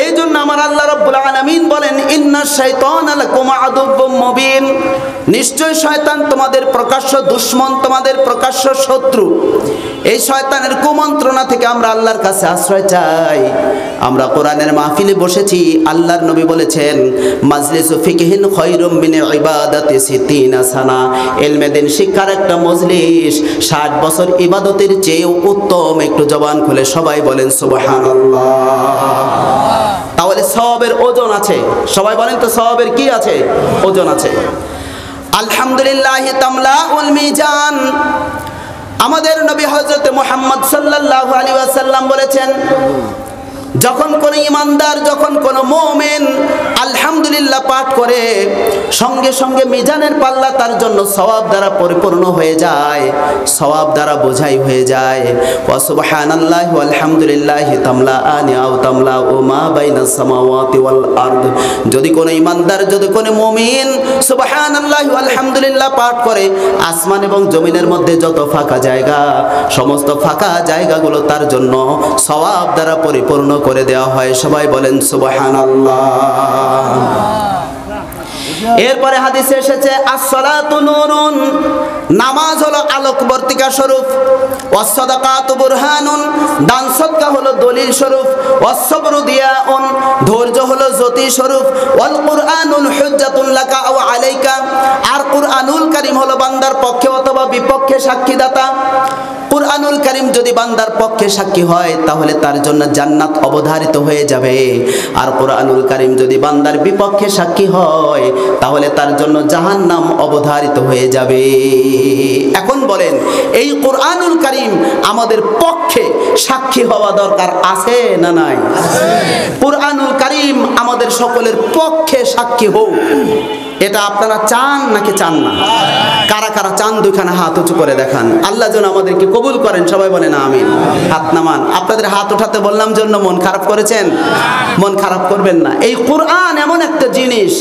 এই জন্য আমার আল্লাহ রাব্বুল আলামিন বলেন, ইন্নাশ শাইতানা লাকুম আদুব্বুম মুবিন, নিশ্চয় শয়তান তোমাদের প্রকাশ্য দুশমন, তোমাদের প্রকাশ্য শত্রু। এই শয়তানের কুমন্ত্রণা থেকে আমরা আল্লাহর কাছে আশ্রয় চাই। আমরা কোরআনের মাহফিলে বসেছি, আল্লাহর নবী বলেছেন, মাজলিসু ফিকহিন খায়রুম মিন ইবাদাতি সিদ্দিনা সানা, ইলমে দ্বীন শিক্ষার একটা মজলিস 60 বছর ইবাদতের চেয়ে উত্তম। একটু জবান খুলে সবাই বলেন সুবহানাল্লাহ। তাহলে সওয়াবের ওজন আছে। সবাই বলেন তো সওয়াবের কি আছে? ওজন আছে। আলহামদুলিল্লাহ তামলাউল মিজান। আমাদের নবী হযরত মুহাম্মদ সাল্লাল্লাহু আলাইহি ওয়াসাল্লাম বলেছেন, যখন কোন ইমানদার, যখন কোন মুমিন আলহামদুলিল্লাহ পাঠ করে, সঙ্গে সঙ্গে মিজানের পাল্লা তার জন্য সওয়াব দ্বারা পরিপূর্ণ হয়ে যায়, সওয়াব দ্বারা বোঝাই হয়ে যায়। ওয়া সুবহানাল্লাহি ওয়া আলহামদুলিল্লাহি তামলাআনি আও তামলাউ মা বাইনাস সামাওয়াতি ওয়াল আরদ। যদি কোন ইমানদার, যদি কোন মুমিন সুবহানাল্লাহি ওয়া আলহামদুলিল্লাহ পাঠ করে, আসমান এবং জমিনের মধ্যে যত ফাঁকা জায়গা, সমস্ত ফাঁকা জায়গাগুলো তার জন্য সওয়াব দ্বারা পরিপূর্ণ করে দেওয়া হয়। সবাই বলেন সুবহানাল্লাহ। এরপরে হাদিসে এসেছে, আসসালাতু নূরুন, নামাজ হলো আলোকবর্তিকা স্বরূপ, ওয়াস সাদাকাতু বুরহানুন, দান সদকা হলো দলিল স্বরূপ, ওয়াস সাবরু দিয়াউন, ধৈর্য হলো জ্যোতি স্বরূপ, ওয়াল কুরআনুল হুজ্জাতুন লাকা ওয়া আলাইকা, আর কুরআনুল কারীম হলো বান্দার পক্ষে অথবা বিপক্ষে সাক্ষীদাতা। কুরআনুল কারীম যদি বান্দার পক্ষে সাক্ষী হয়, তাহলে তার জন্য জান্নাত অবধারিত হয়ে যাবে। আর কুরআনুল কারীম যদি বান্দার বিপক্ষে সাক্ষী হয়, তাহলে তার জন্য জাহান্নাম অবধারিত হয়ে যাবে। এখন বলেন, এই কুরআনুল কারীম আমাদের পক্ষে সাক্ষী হওয়া দরকার আছে না নাই? কুরআনুল কারীম আমাদের সকলের পক্ষে সাক্ষী হোক, এটা আপনারা চান নাকি চান না? কারা কারা চান দুইখানা হাত উঁচু করে দেখান। আল্লাহ যেন আমাদেরকে কবুল করেন। সবাই বলেন আমিন। হাত নামান। আপনাদের হাত উঠাতে বললাম জন্য মন খারাপ করেছেন? মন খারাপ করবেন না। এই কোরআন এমন একটা জিনিস,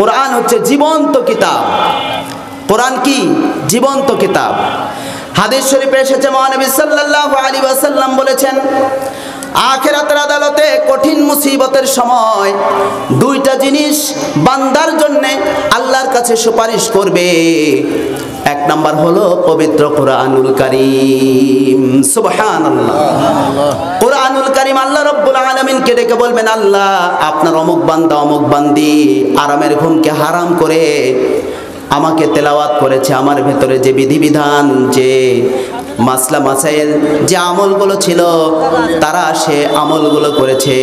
কোরআন হচ্ছে জীবন্ত কিতাব। কোরআন কি? জীবন্ত কিতাব। হাদিস শরীফে এসেছে, মহানবী সাল্লাল্লাহু আলাইহি ওয়াসাল্লাম বলেছেন, আখিরাতের আদালতে কঠিন মুসিবতের সময় দুইটা জিনিস বান্দার জন্য আল্লাহর কাছে সুপারিশ করবে। এক নাম্বার হলো পবিত্র কুরআনুল কারীম। সুবহানাল্লাহ। কুরআনুল কারীম আল্লাহ রাব্বুল আলামিনকে ডেকে বলবেন, আল্লাহ আপনার অমুক বান্দা অমুক বান্দি আরামের ঘুমকে হারাম করে আমাকে তেলাওয়াত করেছে, আমার ভেতরে যে বিধিবিধান, যে মাসলা মাসাইল, যে আমলগুলো ছিল, তারা সে আমলগুলো করেছে,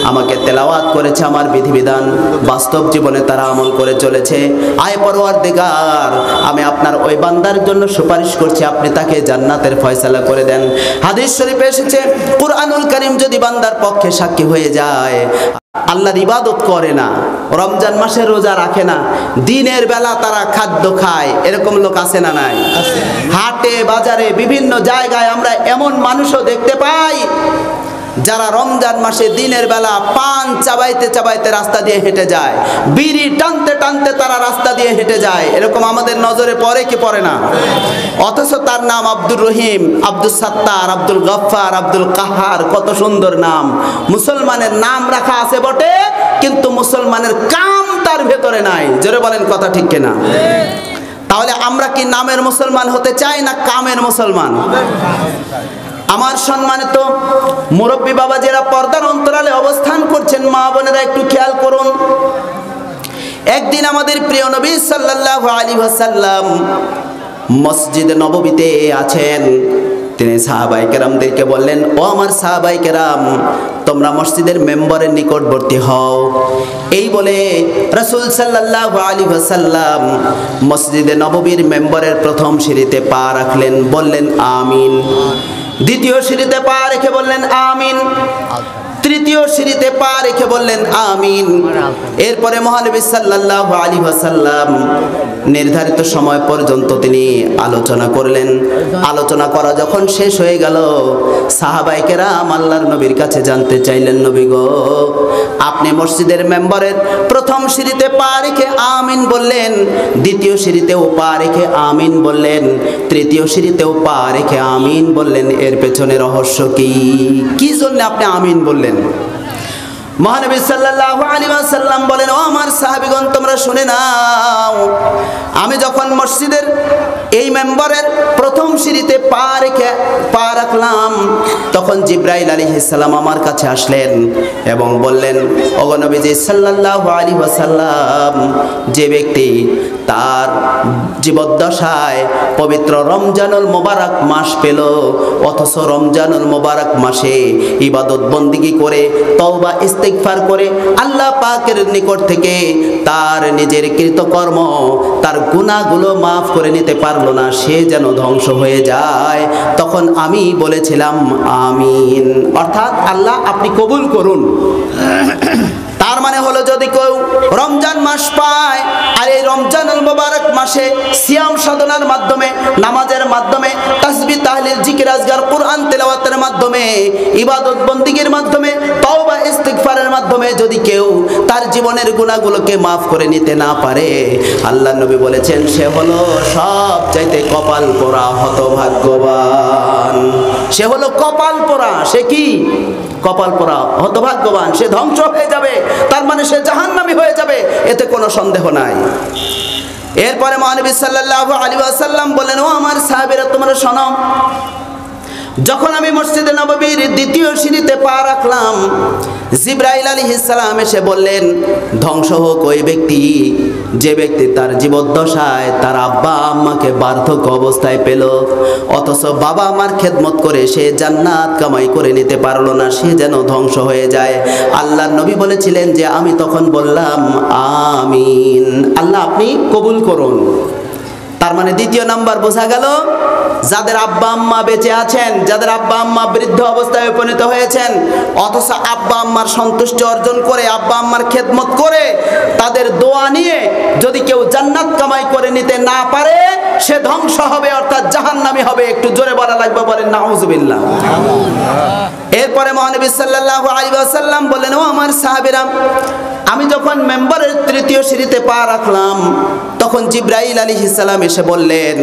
আমাকে তেলাওয়াত করেছে, আমার বিধিবিধান বাস্তব জীবনে তারা আমল করে চলেছে। আয় পরওয়ারদিগার, আমি আপনার ওই বান্দার জন্য সুপারিশ করছি, আপনি তাকে জান্নাতের ফয়সালা করে দেন। হাদিস শরীফে এসেছে, কুরআনুল কারীম যদি বান্দার পক্ষে সাক্ষী হয়ে যায়, আল্লাহর ইবাদত করে না, রমজান মাসে রোজা রাখে না, দিনের বেলা তারা খাদ্য খায়, এরকম লোক আছে না নাই? হাটে বাজারে বিভিন্ন জায়গায় আমরা এমন মানুষও দেখতে পাই যারা রমজান মাসে দিনের বেলা পান চাবাইতে চাবাইতে রাস্তা দিয়ে হেঁটে যায়, বিড়ি টানতে টানতে তারা রাস্তা দিয়ে হেঁটে যায়, এরকম আমাদের নজরে পড়ে কি পড়ে না? অথচ তার নাম আব্দুর রহিম, আব্দুল সাত্তার, আব্দুল গফফার, আব্দুল কাহার, কত সুন্দর নাম। মুসলমানের নাম রাখা আছে বটে, কিন্তু মুসলমানের কাম তার ভেতরে নাই। জোরে বলেন কথা ঠিক কিনা? তাহলে আমরা কি নামের মুসলমান হতে চাই না কামের মুসলমান? আমার সম্মানিত মুরব্বী বাবা যারা পর্দার অন্তরালে অবস্থান করছেন, মা বোনেরা একটু খেয়াল করুন। একদিন আমাদের প্রিয় নবী সাল্লাল্লাহু আলাইহি ওয়াসাল্লাম মসজিদে নববীতে আছেন। তিনি সাহাবায়ে কেরামদেরকে বললেন, ও আমার সাহাবায়ে কেরাম, তোমরা মসজিদের মেম্বারের নিকটবর্তী হও। এই বলে রাসূল সাল্লাল্লাহু আলাইহি ওয়াসাল্লাম মসজিদে নববীর মেম্বারের প্রথম সিঁড়িতে পা রাখলেন, বললেন আমিন। দ্বিতীয় সিঁড়িতে পা রেখে বললেন আমিন। তৃতীয় সিঁড়িতে পা রেখে বললেন আমিন। এরপরে মহানবী সাল্লাল্লাহু আলাইহি ওয়াসাল্লাম নির্ধারিত সময় পর্যন্ত তিনি আলোচনা করলেন। আলোচনা করা যখন শেষ হয়ে গেল, সাহাবায়ে কেরাম আল্লাহর নবীর কাছে জানতে চাইলেন, নবী গো, আপনি মসজিদের মেম্বারের প্রথম সিঁড়িতে পা রেখে আমিন বললেন, দ্বিতীয় সিঁড়িতেও পা রেখে আমিন বললেন, তৃতীয় সিঁড়িতেও পা রেখে আমিন বললেন, এর পেছনে রহস্য কি জন্য আপনি আমিন বললেন? মহানবী সাল্লাল্লাহু আলাইহি ওয়াসাল্লাম বলেন, ও আমার সাহাবীগণ, তোমরা শুনে নাও, আমি যখন মসজিদের এই মেম্বারের প্রথম সিঁড়িতে পা রাখলাম, তখন জিবরাইল আলাইহিস সালাম আমার কাছে আসলেন এবং বললেন, ওগো নবীজি সাল্লাল্লাহু আলাইহি ওয়াসাল্লাম, যে ব্যক্তি তার জীবদ্দশায় পবিত্র রমজানুল মোবারক মাস পেল, অথচ রমজানুল মোবারক মাসে ইবাদত বন্দিগি করে তওবা ইস্তিগফার করে আল্লাহ পাকের নিকট থেকে তার নিজের কৃতকর্ম, তার গুনাহগুলো মাফ করে নিতে পারলো না, সে যেন ধ্বংস হয়ে যায়। তখন আমি বলেছিলাম আমিন, অর্থাৎ আল্লাহ আপনি কবুল করুন। তার মানে হলো, যদি কেউ রমজান মাস পায় আর এই রমজানুল মোবারক মাসে সিয়াম সাধনার মাধ্যমে, নামাজের মাধ্যমে, তাসবিহ তাহলিল জিকির আজগার কোরআন তেলাওয়াতের মাধ্যমে, ইবাদত বন্দিগির মাধ্যমে, তওবা ইস্তিগফারের মাধ্যমে যদি কেউ তার জীবনের গুনাহগুলোকে মাফ করে নিতে না পারে, আল্লাহর নবী বলেছেন সে হলো সবচাইতে কপাল পোড়া হতভাগ্যবান। সে হলো কপাল পোড়া। সে কি? কপাল পোড়া হতভাগ্যবান। সে ধ্বংস হয়ে যাবে, তার মানে সে জাহান্নামী হয়ে যাবে, এতে কোনো সন্দেহ নাই। এরপরে মহানবী সাল্লাল্লাহু আলাইহি ওয়াসাল্লাম বলেন, ও আমার সাহাবীরা, তোমরা শোনো, যখন আমি মসজিদে নববীর দ্বিতীয় সিঁড়িতে পা রাখলাম, জিবরাইল আলাইহিস সালাম এসে বললেন, ধ্বংস হোক ওই ব্যক্তি, যে ব্যক্তি তার জীবদ্দশায় তার আব্বা আম্মাকে বার্ধক্য অবস্থায় পেল, অথচ বাবা আমার খেদমত করে সে জান্নাত কামাই করে নিতে পারলো না, সে যেন ধ্বংস হয়ে যায়। আল্লাহর নবী বলেছিলেন যে আমি তখন বললাম আমিন, আল্লাহ আপনি কবুল করুন। তার মানে দ্বিতীয় নাম্বার বোঝা গেল, যাদের আব্বা আম্মা বেঁচে আছেন, যাদের আব্বা আম্মা বৃদ্ধ অবস্থায় উপনীত হয়েছেন, অথচ আব্বা আম্মার সন্তুষ্টি অর্জন করে, আব্বা আম্মার খেদমত করে, তাদের দোয়া নিয়ে যদি কেউ জান্নাত কামাই করে নিতে না পারে, সে ধ্বংস হবে, অর্থাৎ জাহান্নামী হবে। একটু জোরে বলা লাগবে, বলেন নাউজুবিল্লাহ। এরপরে মহানবী সাল্লাল্লাহু আলাইহি ওয়াসাল্লাম বলেন, ও আমার সাহাবীরা, আমি যখন মেম্বারের তৃতীয় সিঁড়িতে পা রাখলাম, তখন জিবরাইল আলাইহিস সালাম এসে বললেন,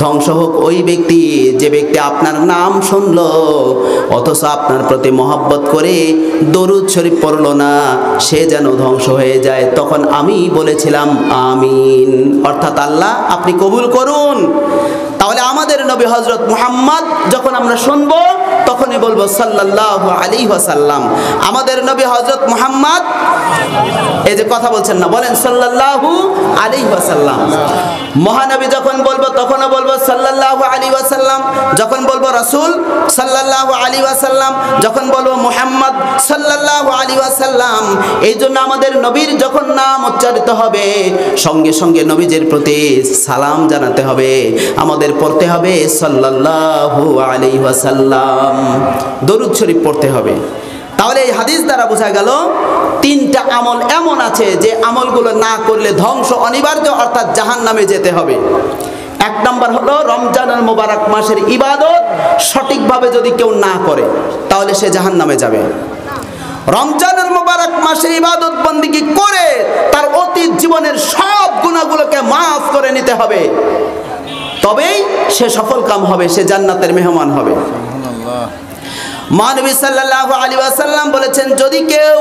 ধ্বংস হোক ওই ব্যক্তি, যে ব্যক্তি আপনার নাম শুনলো অথচ আপনার প্রতি মহব্বত করে দরুদ শরীফ পড়লো না, সে যেন ধ্বংস হয়ে যায়। তখন আমি বলেছিলাম আমিন, অর্থাৎ আল্লাহ আপনি কবুল করুন। তাহলে আমাদের নবী হযরত মুহাম্মদ যখন আমরা শুনবো, তখনই বলবো সাল্লাল্লাহু আলাইহি ওয়াসাল্লাম। আমাদের নবী হযরত মুহাম্মদ, এই যে কথা বলছেন না, বলেন সাল্লাল্লাহু আলাইহি ওয়াসাল্লাম। মহানবী যখন বলবো তখনও বলবো সাল্লাল্লাহু আলাইহি ওয়াসাল্লাম। যখন বলবো রাসূল সাল্লাল্লাহু আলাইহি ওয়াসাল্লাম, যখন বলবো মুহাম্মদ সাল্লাল্লাহু আলাইহি ওয়াসাল্লাম। এই জন্য আমাদের নবীর যখন নাম উচ্চারিত হবে, সঙ্গে সঙ্গে নবীজির প্রতি সালাম জানাতে হবে, আমাদের পড়তে হবে সাল্লাল্লাহু আলাইহি ওয়াসাল্লাম, দরুদ শরীফ পড়তে হবে। তাহলে এই হাদিস দ্বারা বোঝা গেল তিনটা আমল এমন আছে যে আমলগুলো না করলে ধ্বংস অনিবার্য, অর্থাৎ জাহান্নামে যেতে হবে। এক নাম্বার হলো রমজানুল মুবারক মাসের ইবাদত সঠিকভাবে যদি কেউ না করে তাহলে সে জাহান্নামে যাবে। রমজানুল মুবারক মাসের ইবাদত বন্দেগী করে তার অতীত জীবনের সব গুনাহগুলোকে মাফ করে নিতে হবে, তবেই সে সফল কাম হবে, সে জান্নাতের মেহমান হবে। মহানবী সাল্লাল্লাহু আলাইহি ওয়াসাল্লাম বলেছেন, যদি কেউ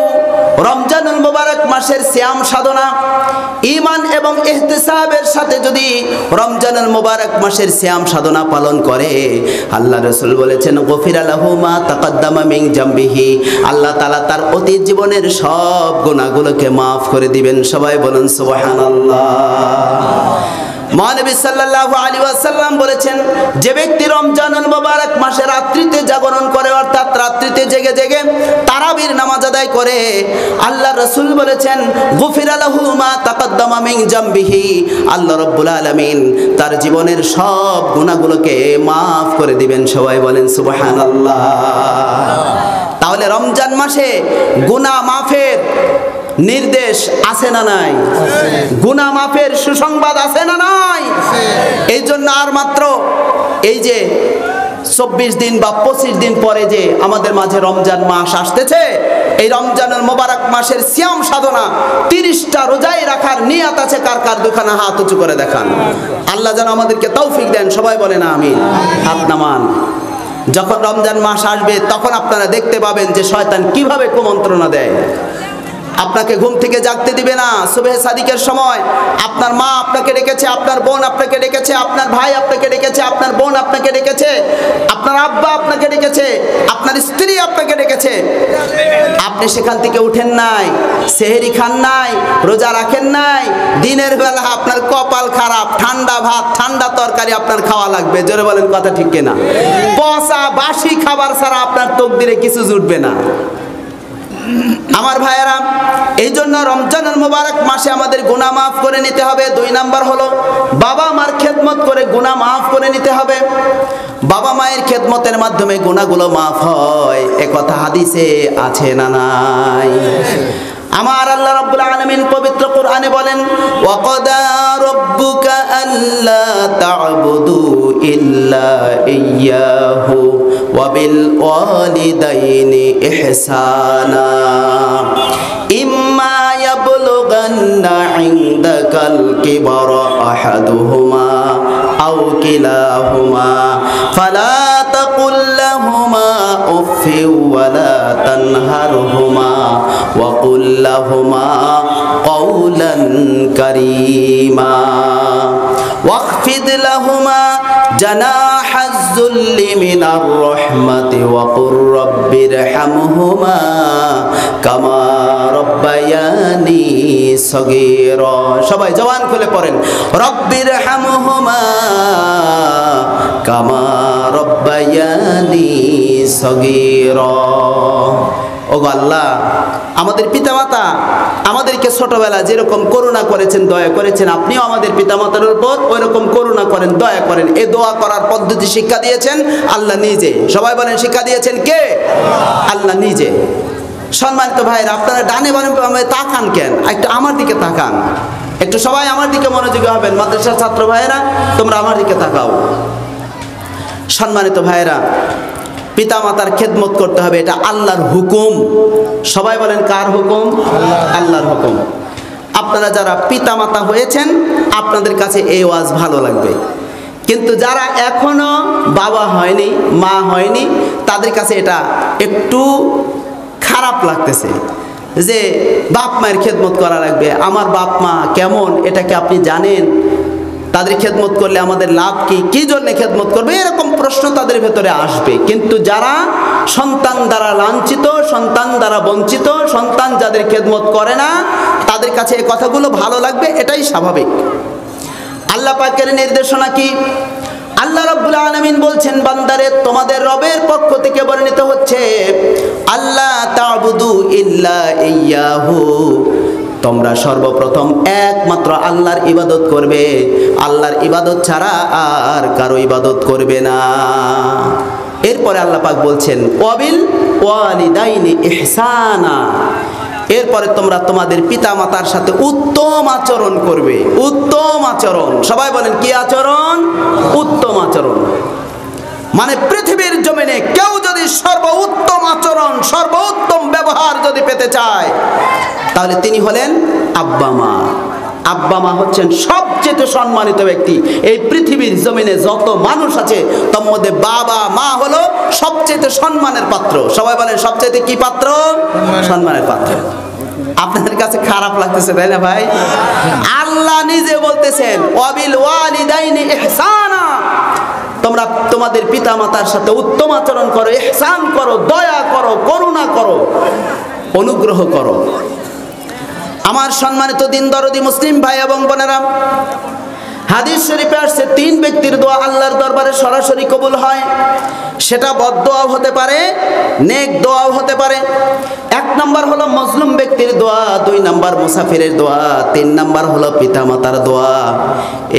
রমজানুল মুবারক মাসের সিয়াম সাধনা ঈমান এবং ইহতিসাবের সাথে যদি রমজানুল মুবারক মাসের সিয়াম সাধনা পালন করে, আল্লাহ রাসূল বলেছেন গফিরা লাহু মা তাকাদ্দামা মিন জামবিহি, আল্লাহ তাআলা তার অতীত জীবনের সব গুনাহগুলোকে মাফ করে দিবেন। সবাই বলুন সুবহানাল্লাহ। মহানবী সাল্লাল্লাহু আলাইহি ওয়াসাল্লাম বলেছেন, যে ব্যক্তি রমজানুল মুবারক মাসে রাত্রিতে জাগরণ করে, অর্থাৎ রাত্রিতে জেগে জেগে তারাবির নামাজ আদায় করে, আল্লাহ রাসূল বলেছেন গুফিরা লাহু মা তাকাদ্দামা মিন জামবিহি, আল্লাহ রাব্বুল আলামিন তার জীবনের সব গুনাহগুলোকে maaf করে দিবেন। সবাই বলেন সুবহানাল্লাহ। তাহলে রমজান মাসে গুনাহ মাফের নির্দেশ আছে না নাই? গুনাহ মাফের সুসংবাদ আছে না নাই? এই জন্য আর মাত্র এই যে 24 দিন বা 25 দিন পরে যে আমাদের মাঝে রমজান মাস আসতেছে, এই রমজানুল মুবারক মাসের সিয়াম সাধনা 30টা রোজাই রাখার নিয়ত আছে কার কার? দুখানা হাত উঁচু করে দেখান। আল্লাহ যেন আমাদেরকে তৌফিক দেন। সবাই বলেন আমিন। হাত নামান। যখন রমজান মাস আসবে তখন আপনারা দেখতে পাবেন যে শয়তান কিভাবে কুমন্ত্রণা দেয়। আপনাকে ঘুম থেকে জাগতে দিবে না। সুবহে সাদিকের সময় আপনার মা আপনাকে ডেকেছে, আপনার বোন আপনাকে ডেকেছে, আপনার ভাই আপনাকে ডেকেছে, আপনার বোন আপনাকে ডেকেছে, আপনার আব্বা আপনাকে ডেকেছে, আপনার স্ত্রী আপনাকে ডেকেছে, আপনি সেখান থেকে উঠেন নাই, সেহরি খান নাই, রোজা রাখেন নাই। দিনের বেলা আপনার কপাল খারাপ, ঠান্ডা ভাত ঠান্ডা তরকারি আপনার খাওয়া লাগবে। জোরে বলেন কথা ঠিক কিনা? পচা বাসি খাবার ছাড়া আপনার তকদিরে কিছু জুটবে না। আমার ভাইয়েরা, এই জন্য রমজানুল মুবারক মাসে আমাদের গুনাহ মাফ করে নিতে হবে। 2 নাম্বার হলো বাবা মার খেদমত করে গুনাহ মাফ করে নিতে হবে। বাবা মায়ের খেদমতের মাধ্যমে গুনাহগুলো মাফ হয়, এ কথা হাদিসে আছে না নাই? আমার আল্লাহ রাব্বুল আলামিন পবিত্র কোরআনে বলেন, ওয়া ক্বাদা রাব্বুকা আল্লা তা'বুদু ইল্লা ইয়্যাহু ওয়া বিল ওয়ালিদাইনি ইহসানা ইম্মা ইয়াবলুগান্না ইনদাকাল কিবারা আহাদুহুমা আও কিলাহুমা ফালা তাকুল লাহুমা উফফিন ওয়া লা তানহারহুমা ওয়া কুল লাহুমা কওলান কারীমা ওয়াখফিদ লাহুমা জানাহাজ যুল্লি মিনার রাহমাতি ওয়া কুর রাব্বিরহামহুমা কামা রাব্বায়ানি সগীরা। সবাই জবান খুলে পড়েন, রাব্বিরহামহুমা কামা রাব্বায়ানি সগীরা। ওগো আল্লাহ, আমাদের পিতামাতা আমাদেরকে ছোটবেলা যেরকম করুণা করেছেন, দয়া করেছেন, আপনিও আমাদের পিতামাতার উপর ওইরকম করুণা করেন, দয়া করেন। এই দোয়া করার পদ্ধতি শিক্ষা দিয়েছেন আল্লাহ নিজে। সবাই বলেন, শিক্ষা দিয়েছেন কে? আল্লাহ নিজে। সম্মানিত ভাইরা, আপনারা ডানে বামে তাকান কেন? একটু আমার দিকে তাকান, একটু সবাই আমার দিকে মনোযোগী হবেন। মাদ্রাসার ছাত্র ভাইয়েরা, তোমরা আমার দিকে তাকাও। সম্মানিত ভাইয়েরা, পিতা মাতার খেদমত করতে হবে, এটা আল্লাহর হুকুম। সবাই বলেন, কার হুকুম? আল্লাহর হুকুম। আপনারা যারা পিতা মাতা হয়েছেন আপনাদের কাছে এই ওয়াজ ভালো লাগবে, কিন্তু যারা এখনো বাবা হয়নি, মা হয়নি, তাদের কাছে এটা একটু খারাপ লাগতেছে যে বাপ মায়ের খেদমত করা লাগবে। আমার বাপ মা কেমন এটা কি আপনি জানেন? তাদের খেদমত করলে আমাদের লাভ কি? কি জন্য খেদমত করবে? এরকম প্রশ্ন তাদের ভেতরে আসবে। কিন্তু যারা সন্তান দ্বারা লাঞ্ছিত, সন্তান দ্বারা বঞ্চিত, সন্তান যাদের খেদমত করে না, তাদের কাছে এই কথাগুলো ভালো লাগবে, এটাই স্বাভাবিক। আল্লাহ পাকের নির্দেশনা কি? আল্লাহ রাব্বুল আলামিন বলছেন, বান্দারে তোমাদের রবের পক্ষ থেকে বর্ণিত হচ্ছে, আল্লাহ তা'বুদু ইল্লা ইয়্যাহু, তোমরা সর্বপ্রথম একমাত্র আল্লাহর ইবাদত করবে, আল্লাহর ইবাদত ছাড়া আর কারো ইবাদত করবে না। এরপরে আল্লাহ পাক বলছেন, ওয়াবিল ওয়ালিদাইনি ইহসানা, এরপরে তোমরা তোমাদের পিতা মাতার সাথে উত্তম আচরণ করবে। উত্তম আচরণ, সবাই বলেন কি আচরণ? উত্তম আচরণ। মানে পৃথিবীর জমিনে কেউ যদি সর্বোত্তম আচরণ, সর্বোত্তম ব্যবহার যদি পেতে চায়, তাহলে তিনি হলেন আব্বা মা। আব্বা মা হচ্ছেন সবচেয়ে সম্মানিত ব্যক্তি। এই পৃথিবীর জমিনে যত মানুষ আছে তার মধ্যে বাবা মা হলো সবচেয়ে সম্মানের পাত্র। সবাই বলেন সবচেয়ে কি পাত্র? সম্মানের পাত্র। আপনাদের কাছে খারাপ লাগতেছে তাই না ভাই? আল্লাহ নিজে বলতেছেন ওয়াবিল ওয়ালিদাইনি ইহসানা, তোমরা তোমাদের পিতা মাতার সাথে উত্তম আচরণ করো, ইহসান করো, দয়া করো, করুণা করো, অনুগ্রহ করো। আমার সম্মানিত দিন দরদি মুসলিম ভাই এবং বোনেরা, হাদিস শরীফে আসছে 3 ব্যক্তির দোয়া আল্লাহর দরবারে সরাসরি কবুল হয়। সেটা বদদোয়াও হতে পারে, নেক দোয়াও হতে পারে। 1 নম্বর হলো মজলুম ব্যক্তির দোয়া, 2 নম্বর মুসাফিরের দোয়া, 3 নম্বর হলো পিতামাতার দোয়া।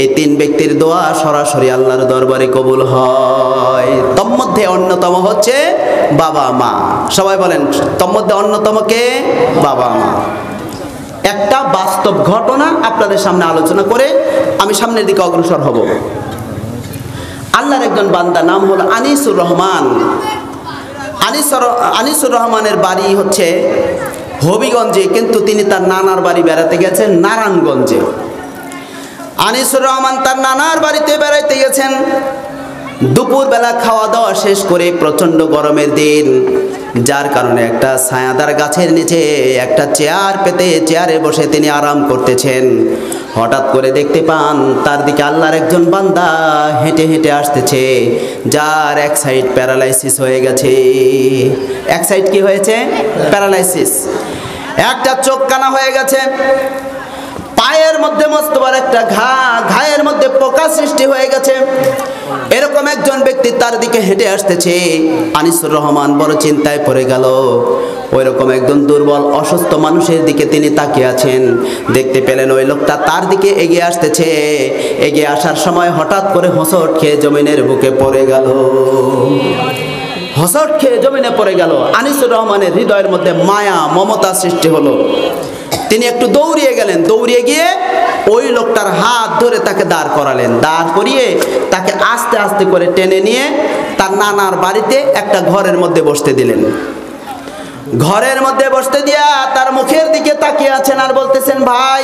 এই 3 ব্যক্তির দোয়া সরাসরি আল্লাহর দরবারে কবুল হয়। তার মধ্যে অন্যতম হচ্ছে বাবা মা। সবাই বলেন তার মধ্যে অন্যতম কে? বাবা মা। একটা বাস্তব ঘটনা আপনাদের সামনে আলোচনা করে আমি সামনের দিকে অগ্রসর হব। আল্লাহর একজন বান্দা, নাম হলো আনিসুর রহমান। আনিসুর রহমানের বাড়ি হচ্ছে হবিগঞ্জে, কিন্তু তিনি তার নানার বাড়ি বেড়াতে গেছেন নারায়ণগঞ্জে। আনিসুর রহমান তার নানার বাড়িতে বেড়াইতে গেছেন। দুপুরবেলা খাওয়া দাওয়া শেষ করে, প্রচণ্ড গরমের দিন, যার কারণে একটা ছায়াদার গাছের নিচে একটা চেয়ার পেতে চেয়ারে বসে তিনি আরাম করতেছেন। হঠাৎ করে দেখতে পান তার দিকে আল্লাহর একজন বান্দা হেঁটে হেঁটে আসতেছে, যার এক সাইড প্যারালাইসিস হয়ে গেছে। এক সাইড কি হয়েছে? প্যারালাইসিস। একটা চোখ কানা হয়ে গেছে, পায়ের মধ্যে মস্ত বড় একটা ঘায়ের মধ্যে পোকা সৃষ্টি হয়ে গেছে। এরকম একজন ব্যক্তি তার দিকে হেঁটে আসতেছে। আনিসুর রহমান বড় চিন্তায় পড়ে গেল। ওই রকম একজন দুর্বল অসুস্থ মানুষের দিকে তিনি তাকিয়ে আছেন। দেখতে পেলেন ওই লোকটা তার দিকে এগিয়ে আসতেছে। এগিয়ে আসার সময় হঠাৎ করে হোঁচট খেয়ে জমিনের বুকে পড়ে গেল। হোঁচট খেয়ে জমিনে পড়ে গেল। আনিসুর রহমানের হৃদয়ের মধ্যে মায়া মমতা সৃষ্টি হলো। তিনি একটু দৌড়িয়ে গেলেন, দৌড়িয়ে গিয়ে ওই লোকটার হাত ধরে তাকে দাঁড় করালেন। দাঁড় করিয়ে তাকে আস্তে আস্তে করে টেনে নিয়ে তার নানার বাড়িতে একটা ঘরের মধ্যে বসতে দিলেন। ঘরের মধ্যে বসতে দিয়া তার মুখের দিকে তাকিয়ে আছেন আর বলতেছেন, ভাই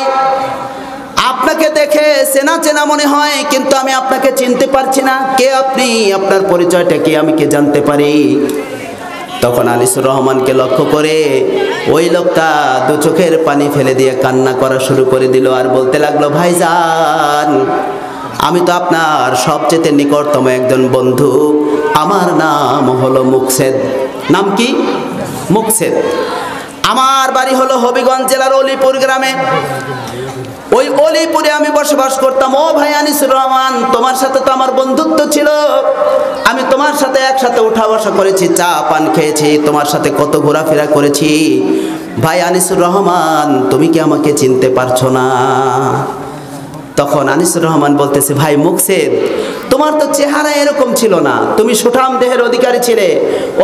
আপনাকে দেখে চেনা চেনা মনে হয়, কিন্তু আমি আপনাকে চিনতে পারছি না। কে আপনি? আপনার পরিচয়টা কি? আমি কি জানতে পারি? তখন আনিসুর রহমানকে লক্ষ্য করে ওই লোকটা 2 চোখের পানি ফেলে দিয়ে কান্না করা শুরু করে দিল আর বলতে লাগলো, ভাইজান আমি তো আপনার সবচেয়ে নিকটতম একজন বন্ধু। আমার নাম হলো মুকসেদ। নাম কি? মুকসেদ। আমার বাড়ি হলো হবিগঞ্জ জেলার অলিপুর গ্রামে। ওই অলিপুরে আমি বসবাস করতাম। ও ভাই আনিসুর রহমান, তোমার সাথে তো আমার বন্ধুত্ব ছিল। আমি তোমার সাথে একসাথে উঠা বসা করেছি, চা পান খেয়েছি, তোমার সাথে কত ঘোরাফেরা করেছি। ভাই আনিসুর রহমান, তুমি কি আমাকে চিনতে পারছো না? তখন আনিসুর রহমান বলতেছে, ভাই মুকসেদ, তোমার তো চেহারা এরকম ছিল না। তুমি সুঠাম দেহের অধিকারী ছিলে,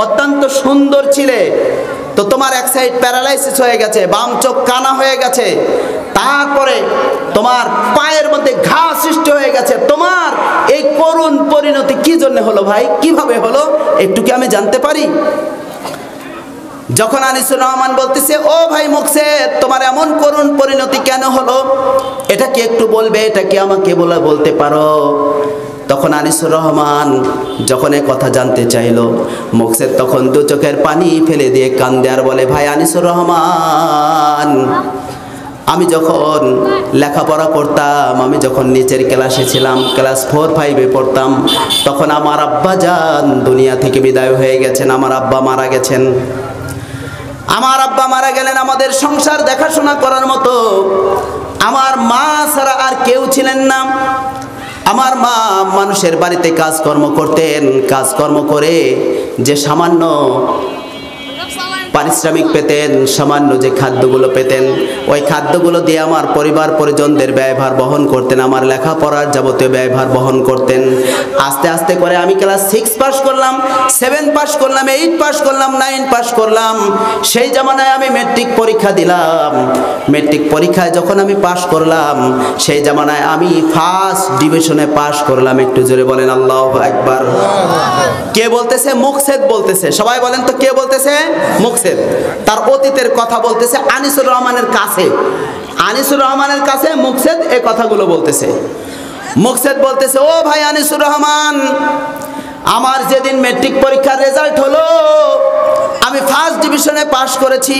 অত্যন্ত সুন্দর ছিলে। তো তোমার এক সাইড প্যারালাইসিস হয়ে গেছে, বাম চোখ কানা হয়ে গেছে, তারপরে তোমার পায়ের মধ্যে ঘা সৃষ্টি হয়ে গেছে। তোমার এই করুণ পরিণতি কি জন্য হলো ভাই? কিভাবে হলো একটু কি আমি জানতে পারি? যখন আনিসুর রহমান বলতেছে, ও ভাই মুকসেদ, তোমার এমন করুণ পরিণতি কেন হলো, এটা কি একটু বলবে? এটা কি আমাকে বলতে পারো? তখন আনিসুর রহমান যখন এ কথা জানতে চাইল, মুকসেদ তখন 2 চোখের পানি ফেলে দিয়ে কান্দে আর বলে, ভাই আনিসুর রহমান, আমি যখন লেখাপড়া করতাম, আমি যখন নিচের ক্লাসে ছিলাম, ক্লাস 4-5-এ পড়তাম, তখন আমার আব্বা জান দুনিয়া থেকে বিদায় হয়ে গেছেন। আমার আব্বা মারা গেছেন। আমার আব্বা মারা গেলেন আমাদের সংসার দেখাশোনা করার মতো। আমার মা ছাড়া আর কেউ ছিলেন না। আমার মা মানুষের বাড়িতে কাজকর্ম করতেন। কাজকর্ম করে যে সামান্য পারিশ্রমিক পেতেন, সামান্য যে খাদ্যগুলো পেতেন ওই খাদ্যগুলো দিয়ে আমার পরিবার পরিজনদের ব্যয়ভার বহন করতেন, আমার লেখাপড়ার যাবতীয় ব্যয়ভার বহন করতেন। আস্তে আস্তে করে আমি ক্লাস 6 পাস করলাম, 7 পাস করলাম, 8 পাস করলাম, 9 পাস করলাম। সেই জামানায় আমি মেট্রিক পরীক্ষা দিলাম। মেট্রিক পরীক্ষায় যখন আমি পাস করলাম সেই জামানায় আমি ফার্স্ট ডিভিশনে পাস করলাম। একটু জোরে বলেন আল্লাহু আকবার। কে বলতেছে? মুকসেদ বলতেছে। সবাই বলেন তো কে বলতেছে? মুকসেদ। তার অতীতের কথা বলতেছে আনিসুর রহমানের কাছে। আনিসুর রহমানের কাছে মুকসেদ এই কথাগুলো বলতেছে। মুকসেদ বলতেছে, ও ভাই আনিসুর রহমান, আমার যেদিন মেট্রিক পরীক্ষার রেজাল্ট হলো আমি ফার্স্ট ডিভিশনে পাস করেছি,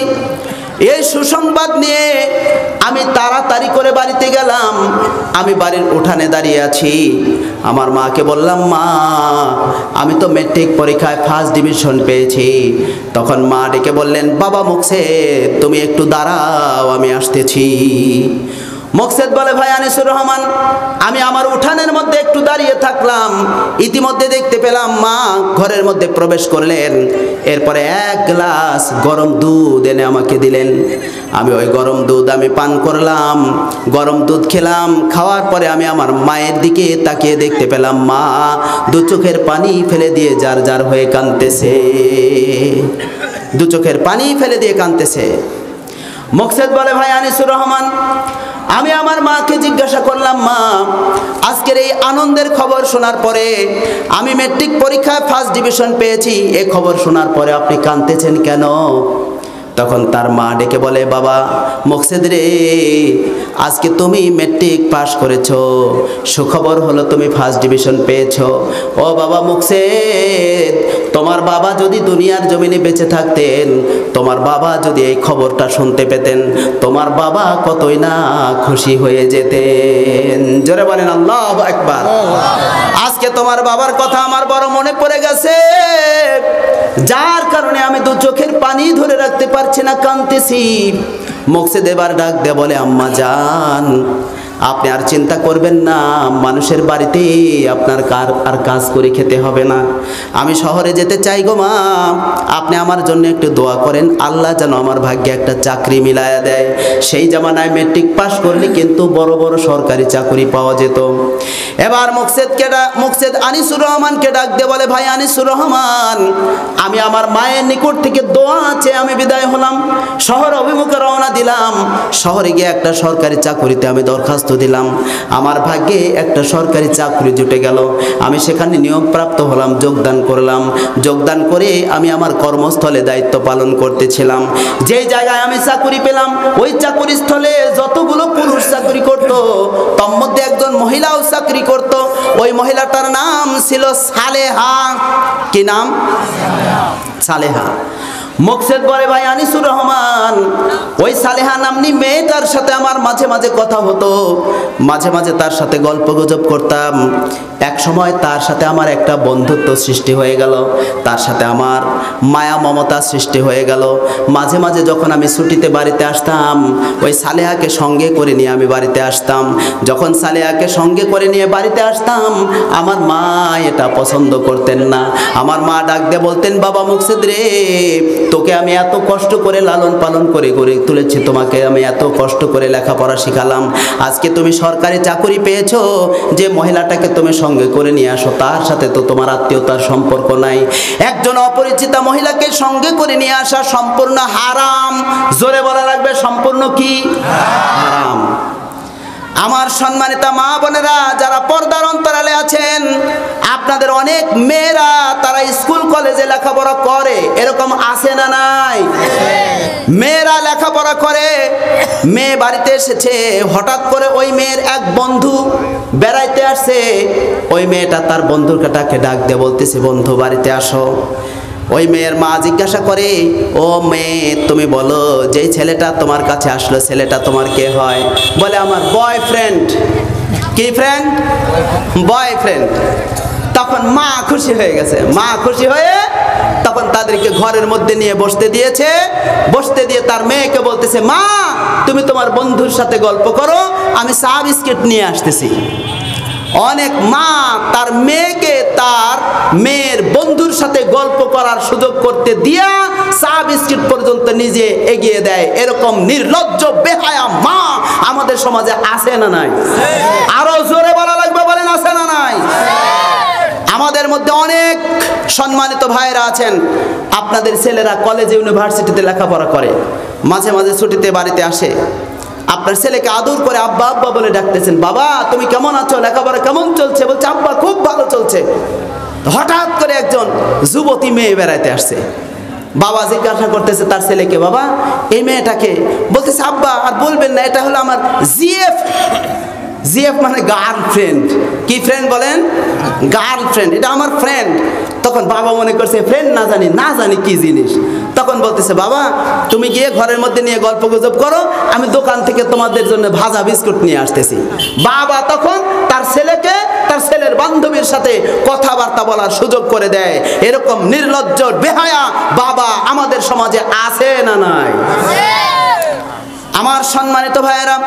এই সুসংবাদ নিয়ে আমি তাড়াতাড়ি করে বাড়িতে গেলাম। আমি বাড়ির উঠানে দাঁড়িয়ে আছি, আমার মাকে বললাম, মা আমি তো মেট্রিক পরীক্ষায় ফার্স্ট ডিভিশন পেয়েছি। তখন মা ডেকে বললেন, বাবা মুকসেদ তুমি একটু দাঁড়াও, আমি আসতেছি। মুকসেদ বলে, ভাই আনিসুর রহমান, আমি আমার উঠানের মধ্যে একটু দাঁড়িয়ে থাকলাম, ইতিমধ্যে দেখতে পেলাম মা ঘরের মধ্যে প্রবেশ করলেন। এরপরে 1 গ্লাস গরম দুধ এনে আমাকে দিলেন। আমি ওই গরম দুধ আমি পান করলাম, গরম দুধ খেলাম। খাওয়ার পরে আমি আমার মায়ের দিকে তাকিয়ে দেখতে পেলাম মা 2 চোখের পানি ফেলে দিয়ে জার জার হয়ে কাঁদতেছে, 2 চোখের পানি ফেলে দিয়ে কাঁদতেছে। মুকসেদ বলে, ভাই আনিসুর রহমান, আমি আমার মাকে জিজ্ঞাসা করলাম, মা আজকের এই আনন্দের খবর শোনার পরে, আমি মেট্রিক পরীক্ষায় ফার্স্ট ডিভিশন পেয়েছি, এই খবর শোনার পরে আপনি কাঁদতেছেন কেন? তখন তার মা ডেকে বলে, বাবা মুকসেদ রে, আজকে তুমি মেট্রিক পাস করেছো, সুখবর হলো তুমি ফার্স্ট ডিভিশন পেয়েছো। ও বাবা মুকসেদ, তোমার বাবা যদি দুনিয়ার জমিনে বেঁচে থাকতেন, তোমার বাবা যদি এই খবরটা শুনতে পেতেন, তোমার বাবা কতই না খুশি হয়ে যেতেন। জোরে বলেন আল্লাহু আকবার। আজকে তোমার বাবার কথা আমার বড় মনে পড়ে গেছে, যার কারণে আমি 2 চোখের পানি ধরে রাখতে পারছি না, কাঁদতেছি। মুকসেদ এবার ডাক দিয়ে বলে, আম্মা জান, আপনি আর চিন্তা করবেন না, মানুষের বাড়িতে আপনার আর কাজ করে খেতে হবে না। আমি শহরে যেতে চাই গো মা, আপনি আমার জন্য একটু দোয়া করেন, আল্লাহ যেন আমার ভাগ্যে একটা চাকরি মিলায়া দেয়। সেই জামানায় মেট্রিক পাস করলে কিন্তু বড় বড় সরকারি চাকরি পাওয়া যেত। এবার মুকসেদ আনিসুর রহমানকে ডাক দিয়ে বলে, ভাই আনিসুর রহমান, আমি আমার মায়ের নিকট থেকে দোয়া চেয়ে আমি বিদায় হলাম, শহর অভিমুখে রওনা দিলাম। শহরে গিয়ে একটা সরকারি চাকরিতে আমি দরখাস্ত দিলাম। আমার ভাগ্যে একটা সরকারি চাকরি জুটে গেল। আমি সেখানে নিয়োগপ্রাপ্ত হলাম, যোগদান করলাম। যোগদান করে আমি আমার কর্মস্থলে দায়িত্ব পালন করতেছিলাম। যেই জায়গায় আমি চাকরি পেলাম, ওই চাকরি স্থলে যতগুলো পুরুষ চাকরি করত, তার মধ্যে একজন মহিলাও চাকরি করত। ওই মহিলাটার নাম ছিল সালেহা। কি নাম? সালেহা। মুকসেদ বলে, ভাই আনিসুর রহমান, ওই সালেহা নামনি মেয়েটার সাথে আমার মাঝে মাঝে কথা হতো, মাঝে মাঝে তার সাথে গল্প গুজব করতাম। এক সময় তার সাথে আমার একটা বন্ধুত্ব সৃষ্টি হয়ে গেল, তার সাথে আমার মায়া মমতা সৃষ্টি হয়ে গেল। মাঝে মাঝে যখন আমি ছুটিতে বাড়িতে আসতাম, ওই সালেহাকে সঙ্গে করে নিয়ে আমি বাড়িতে আসতাম। যখন সালেহাকে সঙ্গে করে নিয়ে বাড়িতে আসতাম, আমার মা এটা পছন্দ করতেন না। আমার মা ডাক দিয়ে বলতেন, বাবা মুকসেদ রে, তোকে আমি এত কষ্ট করে লালন পালন করে গড়ে তুলেছি, তোমাকে আমি এত কষ্ট করে লেখাপড়া শিখালাম, আজকে তুমি সরকারি চাকরি পেয়েছো, যে মহিলাটাকে তুমি সঙ্গে করে নিয়ে আসো তার সাথে তো তোমার আত্মীয়তার সম্পর্ক নাই। একজন অপরিচিতা মহিলাকে সঙ্গে করে নিয়ে আসা সম্পূর্ণ হারাম। জোরে বলা লাগবে, সম্পূর্ণ কি? হারাম। আমার সম্মানিতা মা বোনেরা যারা পর্দার অন্তরালে আছেন, আপনাদের অনেক মেয়েরা তারা স্কুল কলেজে লেখাপড়া করে, এরকম আছে না নাই? মেয়েরা লেখাপড়া করে, মেয়ে বাড়িতে এসেছে, হঠাৎ করে ওই মেয়ের এক বন্ধু বেড়াইতে আসছে। ওই মেয়েটা তার বন্ধুটাকে ডাক দিয়ে বলতেছে, বন্ধু বাড়িতে আসো। ওই মেয়ের মা জিজ্ঞাসা করে, ও মেয়ে তুমি বলো, যেই ছেলেটা তোমার কাছে আসলো ছেলেটা তোমার কে হয়? বলে, আমার বয়ফ্রেন্ড। কি ফ্রেন্ড? বয়ফ্রেন্ড। তখন মা খুশি হয়ে গেছে। মা খুশি হয়ে তখন তাদেরকে ঘরের মধ্যে নিয়ে বসতে দিয়েছে। বসতে দিয়ে তার মেয়েকে বলতেছে, মা তুমি তোমার বন্ধুর সাথে গল্প করো, আমি চা বিস্কিট নিয়ে আসতেছি। অনেক মা তার মেয়েকে তার মেয়ের বন্ধুর সাথে গল্প করার সুযোগ করতে দিয়া চা বিস্কিট পর্যন্ত নিজে এগিয়ে দেয়, এরকম নির্লজ্জ বেহায়া মা আমাদের সমাজে আছে না নাই? আরো জোরে বলা লাগবে, বলেন আছে না নাই? আমাদের মধ্যে অনেক সম্মানিত ভাইয়েরা আছেন, আপনাদের ছেলেরা কলেজে ইউনিভার্সিটিতে লেখাপড়া করে, মাঝে মাঝে ছুটিতে বাড়িতে আসে, আপনার ছেলেকে আদর করে আব্বা আব্বা বলে ডাকতেছেন, বাবা তুমি কেমন আছো, লেখাপড়া কেমন চলছে? বলছে আব্বা খুব ভালো চলছে। হঠাৎ করে একজন যুবতী মেয়ে বেড়াইতে আসছে, বাবা জিজ্ঞাসা করতেছে তার ছেলেকে, বাবা এই মেয়েটাকে? বলতেছে আব্বা আর বলবেন না, এটা হলো আমার জিএফ। জিএফ মানে গার্লফ্রেন্ড। কি ফ্রেন্ড বলেন? গার্লফ্রেন্ড, এটা আমার ফ্রেন্ড। তখন বাবা মনে করছে ফ্রেন্ড না জানি কি জিনিস। তখন বলতেছে বাবা তুমি গিয়ে ঘরের মধ্যে নিয়ে গল্প গুজব করো, আমি দোকান থেকে তোমাদের জন্য ভাজা বিস্কুট নিয়ে আসতেছি। বাবা তখন তার ছেলেকে তার ছেলের বান্ধবীর সাথে কথাবার্তা বলার সুযোগ করে দেয়। এরকম নির্লজ্জ বেহায়া বাবা আমাদের সমাজে আছে না নাই? আমার সম্মানিত ভাইয়েরা,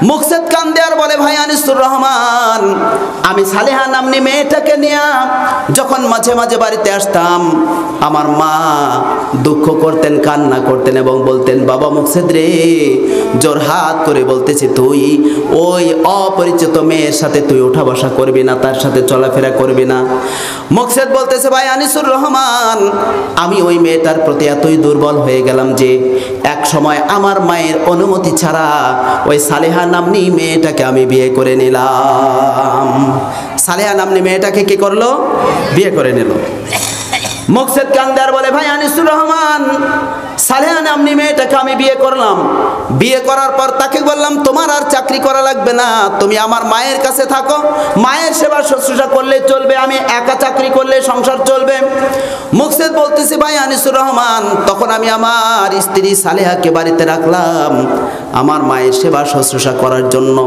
মুকসেদ কান্দেয়ার বলে ভাই আনিসুর রহমান, আমি সালেহা নামনি মেয়েটাকে নিয়ে যখন মাঝে মাঝে বাড়িতে আসতাম, আমার মা দুঃখ করতেন, কান্না করতেন এবং বলতেন বাবা মুকসেদ রে, জোর হাত করে বলতেছি তুই ওই অপরিচিত মেয়ের সাথে তুই ওঠা বসা করবি না, তার সাথে চলাফেরা করবি না। মুকসেদ বলতেছে ভাই আনিসুর রহমান, আমি ওই মেয়েটার প্রতি এতই দুর্বল হয়ে গেলাম যে এক সময় আমার মায়ের অনুমতি ছাড়া ওই সালেহা নামনি মেয়েটাকে আমি বিয়ে করে নিলাম। সালেহা নামনি মেয়েটাকে কি করলো? বিয়ে করে নিল। মুকসেদ কান্দার বলে ভাই আনিসুর রহমান, সালেহা নামনি মেয়েটাকে আমি বিয়ে করলাম। বিয়ে করার পর তাকে বললাম তোমার আর চাকরি করা লাগবে না, তুমি আমার মায়ের কাছে থাকো, মায়ের সেবা শুশ্রূষা করলে চলবে, আমি একা চাকরি করলে সংসার চলবে। মুকসেদ বলতেছি ভাই আনিসুর রহমান, তখন আমি আমার স্ত্রী সালেহাকে বাড়িতে রাখলাম আমার মায়ের সেবা শুশ্রূষা করার জন্য।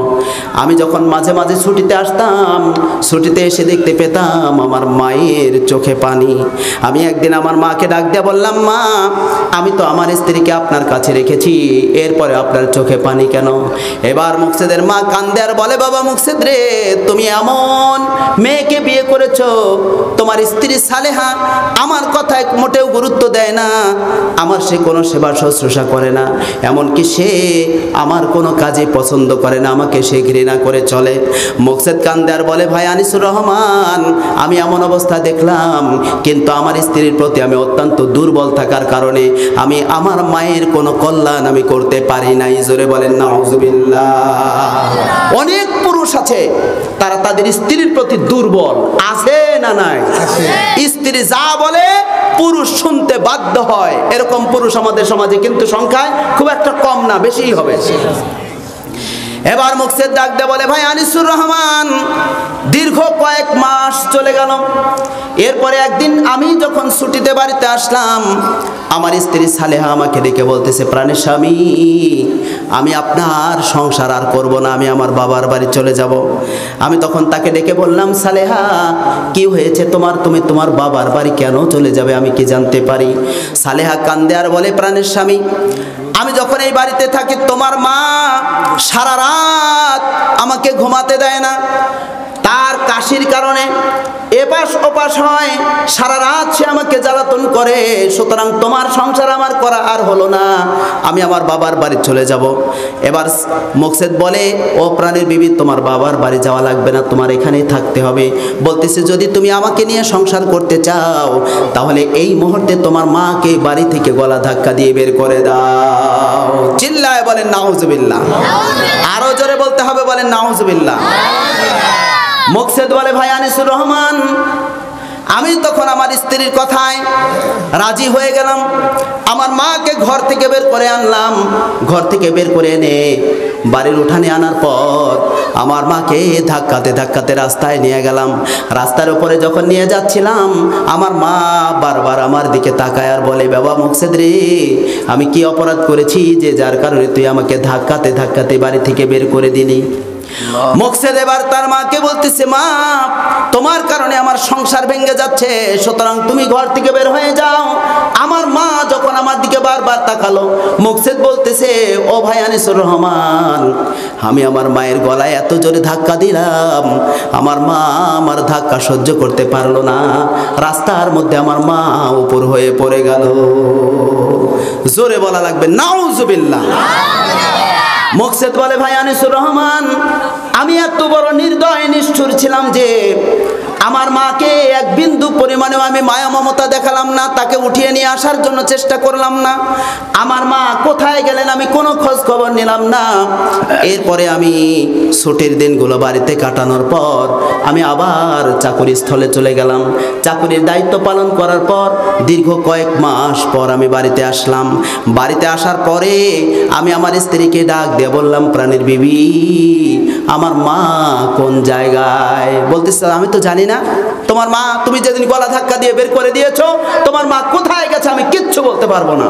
আমি যখন মাঝে মাঝে ছুটিতে আসতাম, ছুটিতে এসে দেখতে পেতাম আমার মায়ের চোখে পানি। আমি একদিন আমার মাকে ডাক দিয়ে বললাম, মা আমি তো আমার স্ত্রীকে আপনার কাছে রেখেছি, এরপরে আপনার চোখে পানি কেন? এবার মুকসেদের মা কান্দে আর বলে বাবা মুকসেদ রে, তুমি এমন মেয়েকে বিয়ে করেছো, তোমার স্ত্রী সালেহা আমার কথায় মোটেও গুরুত্ব দেয় না, আমার সে কোনো সেবা শুশ্রূষা করে না, এমনকি সে আমার কোনো কাজে পছন্দ করে না, আমাকে সে ঘৃণা করে চলে। মুকসেদ কান্দে আর বলে ভাই আনিসুর রহমান, আমি এমন অবস্থা দেখলাম, কিন্তু আমার স্ত্রীর প্রতি আমি অত্যন্ত দুর্বল থাকার কারণে আমি আমার মায়ের কোনো কল্যাণ আমি করতে পারি নাই। জোরে বলেন নাউজুবিল্লাহ। অনেক পুরুষ আছে তারা তাদের স্ত্রীর প্রতি দুর্বল, আছে না নাই? স্ত্রী যা বলে পুরুষ শুনতে বাধ্য হয়, এরকম পুরুষ আমাদের সমাজে কিন্তু সংখ্যায় খুব একটা কম না, বেশিই হবে। এবার মুকসেদ ডাক দিয়ে বলে ভাই আনিসুর রহমান, দীর্ঘ কয়েক মাস চলে গেল। এরপরে একদিন আমি যখন ছুটিতে বাড়িতে আসলাম, আমার স্ত্রী সালেহা আমাকে ডেকে বলতেছে প্রাণের স্বামী, আমি আপনার সংসার আর করব না, আমি আমার বাবার বাড়ি চলে যাব। আমি তখন তাকে ডেকে বললাম, সালেহা কি হয়েছে তোমার, তুমি তোমার বাবার বাড়ি কেন চলে যাবে, আমি কি জানতে পারি? সালেহা কান্দে আর বলে প্রাণের স্বামী, আমি যখন এই বাড়িতে থাকি তোমার মা সারা রাত আমাকে ঘুমাতে দেয় না, তার কাশির কারণে এপাশ ওপাশ হয়, সারা রাত সে আমাকে জ্বালাতন করে, সুতরাং তোমার সংসার আমার করা আর হলো না, আমি আমার বাবার বাড়ি চলে যাব। এবার মুকসেদ বলে ও প্রাণের বিবি, তোমার বাবার বাড়ি যাওয়া লাগবে না, তোমার এখানেই থাকতে হবে। বলতেছে যদি তুমি আমাকে নিয়ে সংসার করতে চাও তাহলে এই মুহূর্তে তোমার মাকে বাড়ি থেকে গলা ধাক্কা দিয়ে বের করে দাও। চিল্লায় বলেন নাউজুবিল্লাহ। আরো জোরে বলতে হবে, বলেন নাউজুবিল্লাহ। মুকসেদ বলে ভাই আনিসুর রহমান, আমি তখন আমার স্ত্রীর কথায় রাজি হয়ে গেলাম, আমার মাকে ঘর থেকে বের করে আনলাম। ঘর থেকে বের করে এনে বাড়ির উঠানে আনার পর আমার মাকে ধাক্কাতে ধাক্কাতে রাস্তায় নিয়ে গেলাম। রাস্তার উপরে যখন নিয়ে যাচ্ছিলাম, আমার মা বারবার আমার দিকে তাকায় আর বলে বাবা মুকসেদ রে, আমি কি অপরাধ করেছি যে যার কারণে তুই আমাকে ধাক্কাতে ধাক্কাতে বাড়ি থেকে বের করে দিলি? মুকসেদ এবার তার মাকে বলতেছে, মা তোমার কারণে আমার সংসার ভেঙে যাচ্ছে, সুতরাং তুমি ঘর থেকে বের হয়ে যাও। আমার মা যখন আমার দিকে বারবার তাকালো, মুকসেদ বলতেছে ও ভাই আনিসুর রহমান, আমি আমার মায়ের গলায় এত জোরে ধাক্কা দিলাম, আমার মা আমার ধাক্কা সহ্য করতে পারলো না, রাস্তার মধ্যে আমার মা উপর হয়ে পড়ে গেল। জোরে বলা লাগবে নাউজুবিল্লাহ। মোকসেদ বলে ভাই আনিসুর রহমান, আমি এত বড় নির্দয় নিষ্ঠুর ছিলাম যে আমার মাকে এক বিন্দু পরিমাণেও আমি মায়া মমতা দেখালাম না, তাকে উঠিয়ে নিয়ে আসার জন্য চেষ্টা করলাম না। আমার মা কোথায় গেলেন আমি কোনো খোঁজ খবর নিলাম না। এরপরে আমি ছুটির দিনগুলো বাড়িতে কাটানোর পর আমি আবার চাকরি স্থলে চলে গেলাম। চাকরির দায়িত্ব পালন করার পর দীর্ঘ কয়েক মাস পর আমি বাড়িতে আসলাম। বাড়িতে আসার পরে আমি আমার স্ত্রীকে ডাক দিয়ে বললাম, প্রাণের বিবি, আমার মা কোন জায়গায়? বলতেছে, আমি তো জানি না। তোমার মা, তুমি যেদিন গলা ধাক্কা দিয়ে বের করে দিয়েছো, তোমার মা কোথায় গেছে আমি কিচ্ছু বলতে পারবো না।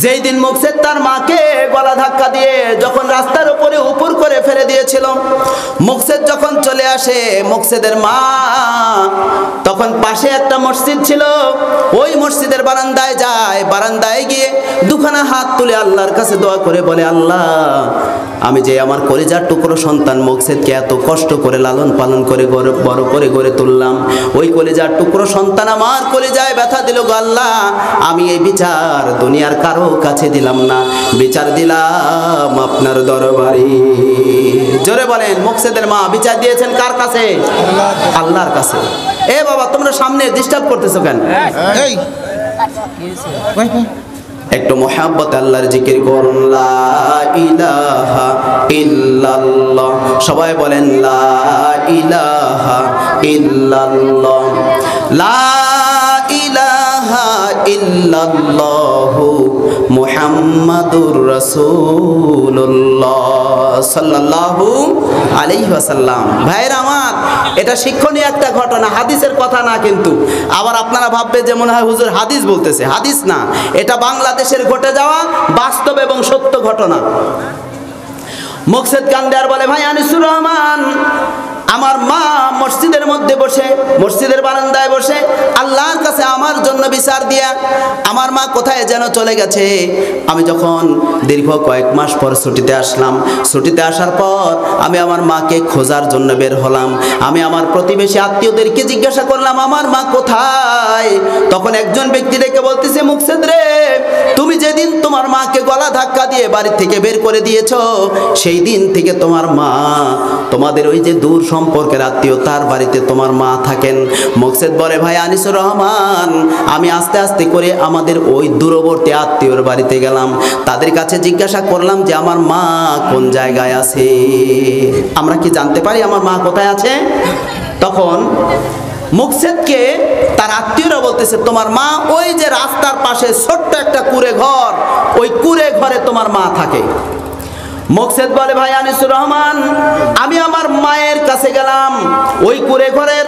যেই দিন মোকসেদ তার মাকে গলা ধাক্কা দিয়ে যখন রাস্তার উপরে উপর করে ফেলে দিয়েছিল, মোকসেদ যখন চলে আসে, মোকসেদের মা তখন পাশে একটা মসজিদ ছিল, ওই মসজিদের বারান্দায় যায়। বারান্দায় গিয়ে দুখানা হাত তুলে আল্লাহর কাছে দোয়া করে বলে, আল্লাহ, আমি যে আমার কলিজার টুকরো সন্তান মোকসেদকে এত কষ্ট করে লালন পালন করে বড় করে গড়ে তুললাম, ওই কলিজার টুকরো সন্তান আমার কলিজায় ব্যথা দিল গো আল্লাহ। আমি এই বিচার দুনিয়ার কারো কাছে দিলাম না, বিচার দিলাম আপনার দরবারে। জোরে বলেন, মোকসেদের মা বিচার দিয়েছেন কার কাছে? আল্লাহর কাছে। এ বাবা, তোমরা সামনে ডিস্টার্ব করতেছো কেন? একটু মোহাব্বত আল্লাহর জিকির করুন। লা ইলাহা ইল্লাল্লাহ। সবাই বলেন লা ইলাহা ইল্লাল্লাহ। লা ইলাহা ইল্লাল্লাহু মুহাম্মাদুর রাসূলুল্লাহ সাল্লাল্লাহু আলাইহি ওয়াসাল্লাম। ভাইরা আমার, এটা শিক্ষণীয় একটা ঘটনা, হাদিসের কথা না কিন্তু। আবার আপনারা ভাববে যে মনে হয় হুজুর হাদিস বলতেছে, হাদিস না, এটা বাংলাদেশের ঘটে যাওয়া বাস্তব এবং সত্য ঘটনা। মোকসেদ কান্দে আর বলে, ভাই আনিসুর রহমান, আমার মা মসজিদের মধ্যে বসে, মসজিদের বারান্দায় বসে আল্লাহর কাছে আমার জন্য বিচার দিয়া আমার মা কোথায় যেন চলে গেছে। আমি যখন দীর্ঘ কয়েক মাস পর ছুটিতে আসলাম, ছুটিতে আসার পর আমি আমার মাকে খোঁজার জন্য বের হলাম। আমি আমার প্রতিবেশী আত্মীয়দেরকে জিজ্ঞাসা করলাম, আমার মা কোথায়? তখন একজন ব্যক্তি ডেকে বলতেছে, মুকসেদ রে, তুমি যেদিন তোমার মাকে গলা ধাক্কা দিয়ে বাড়ি থেকে বের করে দিয়েছো, সেই দিন থেকে তোমার মা তোমাদের ওই যে দূর সম্পর্কের আত্মীয় তার বাড়িতে তোমার মা থাকেন। মোকসেদ বলে, ভাই আনিসুর রহমান, আমি আস্তে আস্তে করে আমাদের ওই দূরবর্তী আত্মীয়র বাড়িতে গেলাম, তাদের কাছে জিজ্ঞাসা করলাম যে আমার মা কোন জায়গায় আছে, আমরা কি জানতে পারি আমার মা কোথায় আছে? তখন মোকসেদকে তার আত্মীয়রা বলতেছে, তোমার মা ওই যে রাস্তার পাশে ছোট্ট একটা কুঁড়ে ঘর, ওই কুঁড়ে ঘরে তোমার মা থাকে। মোকসেদ বলে, ভাই আনিসুর রহমান, আমি আমার মায়ের কাছে গেলাম, ওই কুঁড়ে ঘরের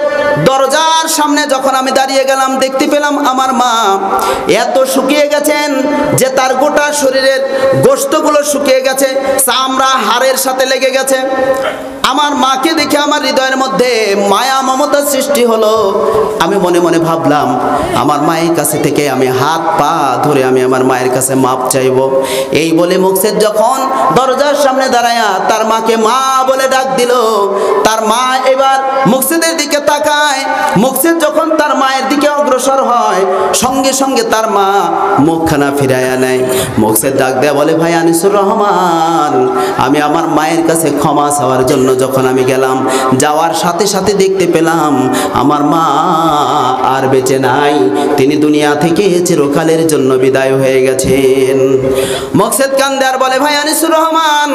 দরজার সামনে যখন আমি দাঁড়িয়ে গেলাম, দেখতে পেলাম আমার মা এত শুকিয়ে গেছেন যে তার গোটা শরীরের গোশতগুলো শুকিয়ে গেছে, চামড়া হাড়ের সাথে লেগে গেছে। আমার মাকে দেখে আমার হৃদয়ের মধ্যে মায়া মমতার সৃষ্টি হলো। আমি মনে মনে ভাবলাম, আমার মায়ের কাছে থেকে আমি হাত পা ধরে আমি আমার মায়ের কাছে মাপ চাইব। এই বলে মোকসেদ যখন দরজার সামনে দাঁড়ায়া তার মাকে মা বলে ডাক দিল, তার মা এবার মোকসেদের দিকে তাকায়। মোকসেদ যখন তার মায়ের দিকে অগ্রসর হয়, সঙ্গে সঙ্গে তার মা মুখখানা ফিরাইয়া নেয়। মোকসেদ ডাক দেয়া বলে, ভাই আনিসুর রহমান, আমি আমার মায়ের কাছে ক্ষমা চাওয়ার জন্য যখন আমি গেলাম, যাওয়ার সাথে সাথে দেখতে পেলাম আমার মা আর বেঁচে নাই, তিনি দুনিয়া থেকে চিরকালের জন্য বিদায় হয়ে গেছেন। মোকসেদ কান্দে আর বলে, ভাই আনিসুর রহমান,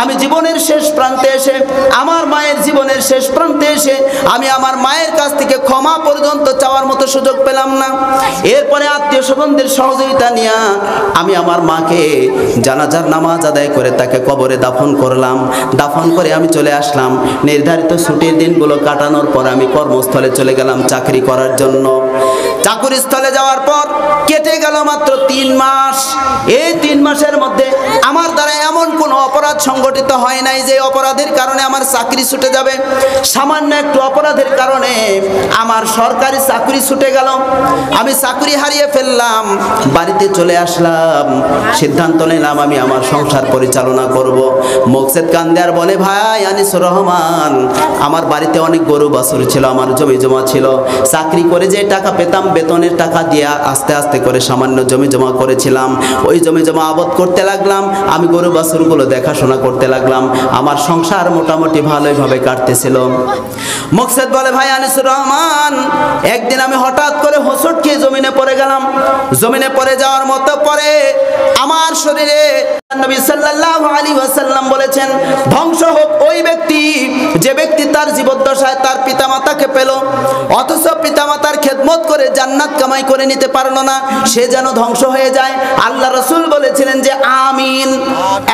আমি জীবনের শেষ প্রান্তে এসে, আমার মায়ের জীবনের শেষ প্রান্তে এসে আমি আমার মায়ের কাছ থেকে ক্ষমা পর্যন্ত চাওয়ার মতো সুযোগ পেলাম না। এরপরে আত্মীয় স্বজনদের সহযোগিতা নিয়ে আমি আমার মাকে জানাজার নামাজ আদায় করে তাকে কবরে দাফন করলাম। দাফন করে আমি চলে আসলাম। নির্ধারিত ছুটির দিনগুলো কাটানোর পর আমি কর্মস্থলে চলে গেলাম চাকরি করার জন্য। চাকরি স্থলে যাওয়ার পর কেটে গেল মাত্র 3 মাস। এই 3 মাসের মধ্যে আমার দ্বারা এমন এমন কোনো অপরাধ সংগঠিত হয় নাই যে অপরাধের কারণে আমার চাকরি ছুটে যাবে। সামান্য একটু অপরাধের কারণে আমার সরকারি চাকরি ছুটে গেল, আমি চাকরি হারিয়ে ফেললাম, বাড়িতে চলে আসলাম, সিদ্ধান্ত নিলাম আমি আমার সংসার পরিচালনা করব। মোকসেদ কান্দে আর বলে, ভাই আনিসুর রহমান, আমার বাড়িতে অনেক গরু বাছুর ছিল, আমার জমি জমা ছিল, চাকরি করে যে টাকা পেতাম বেতনের টাকা দিয়ে আস্তে আস্তে করে সামান্য জমি জমা করেছিলাম, ওই জমি জমা আবাদ করতে লাগলাম, আমি গরু বাছুরগুলো দেখাশোনা করতে লাগলাম, আমার সংসার মোটামুটি ভালোইভাবে কাটতেছিল। মোকসেদ বলে, ভাই আনিসুর রহমান, একদিন আমি হঠাৎ করে হোঁচট খেয়ে জমিনে পড়ে গেলাম। জমিনে পড়ে যাওয়ার মতো পরে আমার শরীরে নবী সাল্লাল্লাহু আলাইহি ওয়াসাল্লাম বলেছেন, ধ্বংস হোক ওই ব্যক্তি যে ব্যক্তি তার জীবদ্দশায় তার পিতামাতাকে পেল অথচ পিতামাতার খেদমত করে জান্নাত কামাই করে নিতে পারলো না, সে যেন ধ্বংস হয়ে যায়। আল্লাহ রাসূল বলেছিলেন যে আমিন।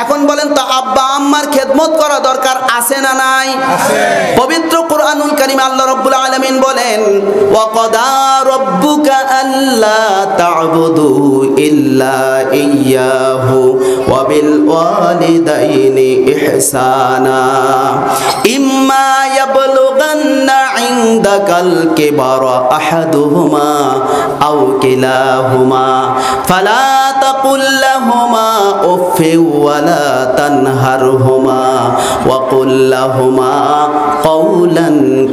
এখন বলেন তো, আব্বা আম্মার খেদমত করা দরকার আছে না নাই? পবিত্র কুরআনুল কারীমে আল্লাহ রাব্বুল আলামিন বলেন, ওয়া ক্বাদা রাব্বুকা আল্লা তা'বুদু ইল্লা ইয়্যাহু ওয়া বিল ওয়ালিদাইনি ইহসানা ইম্মা ইয়াবলুগান্না ইনদাকাল কিবারা আহাদুহুমা আও কিলাহুমা ফালা তাকুল লাহুমা উফফিন ওয়া লা তানহারহুমা ওয়া কুল লাহুমা قولا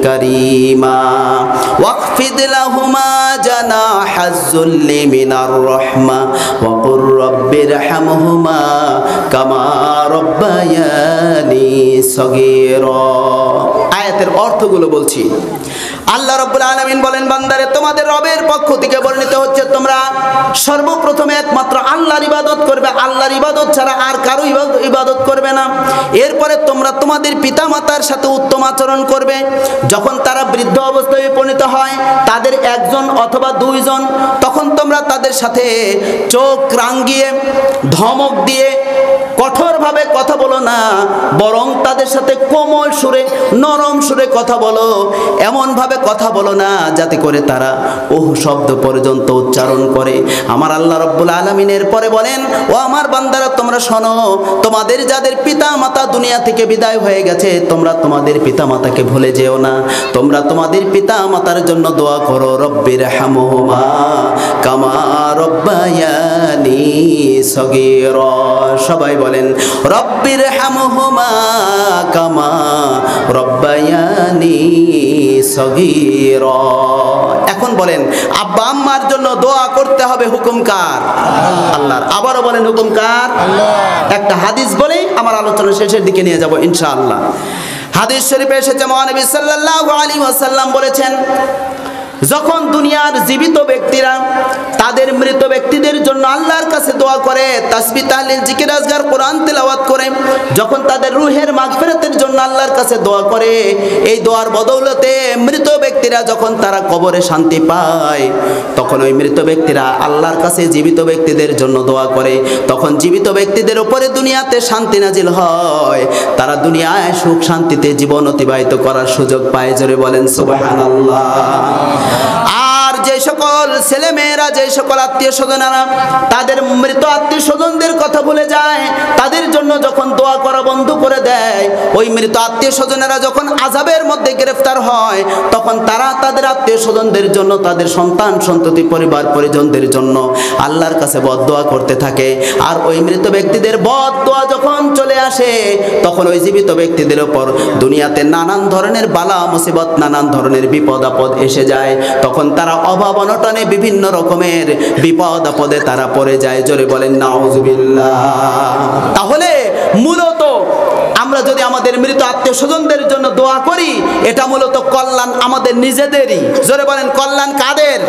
كريما واخفض لهما جناح الذل من الرحمة وقل رب ارحمهما كما ربياني صغيرا। আয়াতের অর্থগুলো বলছি। আল্লাহ রাব্বুল আলামিন বলেন, বান্দারে তোমাদের রবের পক্ষ থেকে বর্ণিত হচ্ছে তোমরা সর্বপ্রথমে একমাত্র আল্লাহর ইবাদত করবে, আল্লাহর ইবাদত ছাড়া আর কারো ইবাদত করবে না। এরপরে তোমরা তোমাদের পিতামাতার সাথে উত্তম আচরণ করবে। যখন তারা বৃদ্ধ অবস্থায় উপনীত হয়, তাদের একজন অথবা দুইজন, তখন তোমরা তাদের সাথে চোখ রাঙিয়ে ধমক দিয়ে কঠোরভাবে কথা বলো না, বরং তাদের সাথে কোমল সুরে নরম সুরে কথা বলো। এমনভাবে কথা বলো না যাতে করে তারা ওহ শব্দ পর্যন্ত উচ্চারণ করে। আমার আল্লাহ রাব্বুল আলামিনের পরে বলেন, ও আমার বান্দারা তোমরা শোনো, তোমাদের যাদের পিতা মাতা দুনিয়া থেকে বিদায় হয়ে গেছে, তোমরা তোমাদের পিতা মাতাকে ভুলে যেও না। তোমরা তোমাদের পিতা মাতার জন্য দোয়া করো, রব্বির হামহুমা কামা রব্বায়ানি সগীরা। সবাই বলেন, রব্বির হামহুমা কামা রব্বায়ানি সগীরা। এখন বলেন, আব্বা আম্মার জন্য দোয়া করতে হবে, হুকুম কার? আল্লাহর। আবারও বলেন, হুকুম কার? একটা হাদিস বলেই আমার আলোচনা শেষের দিকে নিয়ে যাব ইনশাআল্লাহ। হাদিস শরীফে এসেছে, মহানবী সাল্লাল্লাহু আলাইহি ওয়াসাল্লাম বলেছেন, যখন দুনিয়ার জীবিত ব্যক্তিরা তাদের মৃত ব্যক্তিদের জন্য আল্লাহর কাছে দোয়া করে, তাসবিহ তাহলিল জিকির আজকার কোরআন তেলাওয়াত করে, যখন তাদের রূহের মাগফিরাতের জন্য আল্লাহর কাছে দোয়া করে, এই দোয়ার বদৌলতে মৃত ব্যক্তিরা যখন তারা কবরে শান্তি পায়, তখন ওই মৃত ব্যক্তিরা আল্লাহর কাছে জীবিত ব্যক্তিদের জন্য দোয়া করে, তখন জীবিত ব্যক্তিদের উপরে দুনিয়াতে শান্তি নাজিল হয়, তারা দুনিয়ায় সুখ শান্তিতে জীবন অতিবাহিত করার সুযোগ পায়। জোরে বলেন সুবহানাল্লাহ। আর যে সকল ছেলে মেয়েরা, যে সকল আত্মীয় স্বজনেরা তাদের মৃত আত্মীয় স্বজনদের কথা ভুলে যায়, তাদের জন্য যখন দোয়া করা বন্ধ করে দেয়, ওই মৃত আত্মীয় স্বজনেরা যখন আযাবের মধ্যে গ্রেফতার হয়, তখন তারা তাদের আত্মীয় স্বজনদের জন্য, তাদের সন্তান সন্ততি পরিবার পরিজনদের জন্য আল্লাহর কাছে বদদোয়া করতে থাকে। আর ওই মৃত ব্যক্তিদের বদদোয়া যখন চলে আসে, তখন ওই জীবিত ব্যক্তিদের উপর দুনিয়াতে নানান ধরনের বালা মুসিবত, নানান ধরনের বিপদ আপদ এসে যায়, তখন তারা অভাব অনটনে বিভিন্ন রকমের বিপদ আপদে তারা পড়ে যায়। জোরে বলেন নাউজুবিল্লাহ। তাহলে মূলত আমরা যদি আমাদের মৃত আত্মীয় স্বজনদের জন্য দোয়া করি, এটা মূলত কল্যাণ আমাদের নিজেদেরই। জোরে বলেন, কল্যাণ কাদের?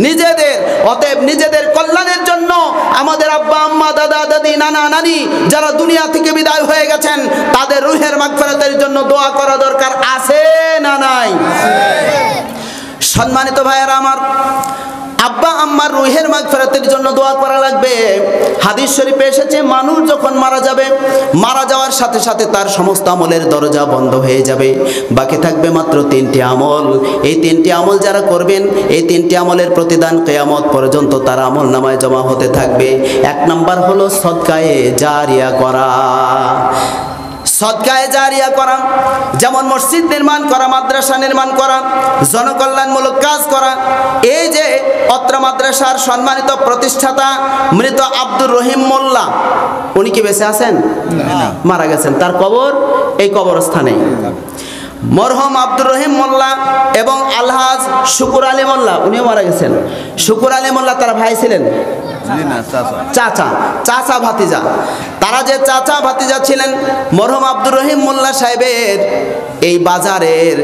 নিজেদের। অতএব নিজেদের কল্যাণের জন্য আমাদের আব্বা আম্মা, দাদা দাদি, নানা নানি যারা দুনিয়া থেকে বিদায় হয়ে গেছেন, তাদের রূহের মাগফিরাতের জন্য দোয়া করা দরকার আছে না নাই? সম্মানিত ভাইয়েরা আমার, আব্বা আম্মার রূহের মাগফিরাতের জন্য দোয়া করা লাগবে। হাদিস শরীফে এসেছে মানুষ যখন মারা যাবে, মারা যাওয়ার সাথে সাথে তার সমস্ত আমলের দরজা বন্ধ হয়ে যাবে, বাকি থাকবে মাত্র 3টি আমল। এই 3টি আমল যারা করবেন, এই 3টি আমলের প্রতিদান কিয়ামত পর্যন্ত তার আমল নামায় জমা হতে থাকবে। 1 নাম্বার হলো সদকায়ে জারিয়া করা। সদকায়ে জারিয়া করা যেমন মসজিদ নির্মাণ করা, মাদ্রাসা নির্মাণ করা, জনকল্যাণমূলক কাজ করা। এই যে অত্র মাদ্রাসার সম্মানিত প্রতিষ্ঠাতা মৃত আব্দুর রহিম মোল্লা, উনি কি বেঁচে আছেন? মারা গেছেন। তার কবর এই কবরস্থানে। মরহুম আব্দুর রহিম মোল্লা এবং আলহাজ শুকুর আলী মোল্লা, উনিও মারা গেছেন। শুকুর আলী মোল্লা তারা ভাই ছিলেন, চাচা ভাতিজা। তারা যে চাচা ভাতিজা ছিলেন, মরহুম আব্দুর রহিম মোল্লা সাহেবের এই বাজারের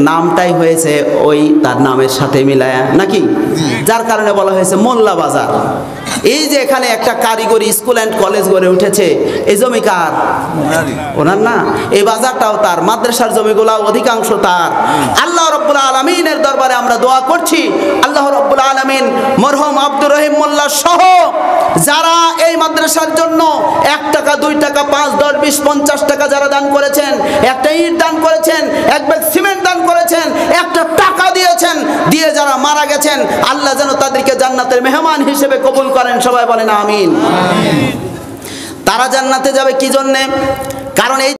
নামটাই হয়েছে ওই তার নামের সাথে মিলায়া, নাকি? যার কারণে বলা হয়েছে মোল্লা বাজার। এই যে এখানে একটা কারিগরি স্কুল অ্যান্ড কলেজ গড়ে উঠেছে, এই জমি কার? ওনার না? এই বাজারটাও তার, মাদ্রাসার জমিগুলো অধিকাংশ তার। আল্লাহ রাব্বুল আলামিনের দরবারে আমরা দোয়া করছি, আল্লাহ রাব্বুল আলামিন মরহুম আব্দুর রহিম মোল্লা সহ যারা এই মাদ্রাসার জন্য 1 টাকা, 2 টাকা, 5, 10, 20, 50 টাকা যারা দান করেছেন, একটা ইট দান করেছেন, 1 ব্যাগ সিমেন্ট দান করেছেন, একটা টাকা দিয়েছেন, দিয়ে যারা মারা গেছেন, আল্লাহ যেন তাদেরকে জান্নাতের মেহমান হিসেবে কবুল করেন। সবাই বলেন আমিন। তারা জান্নাতে যাবে কি জন্যে? কারণ এই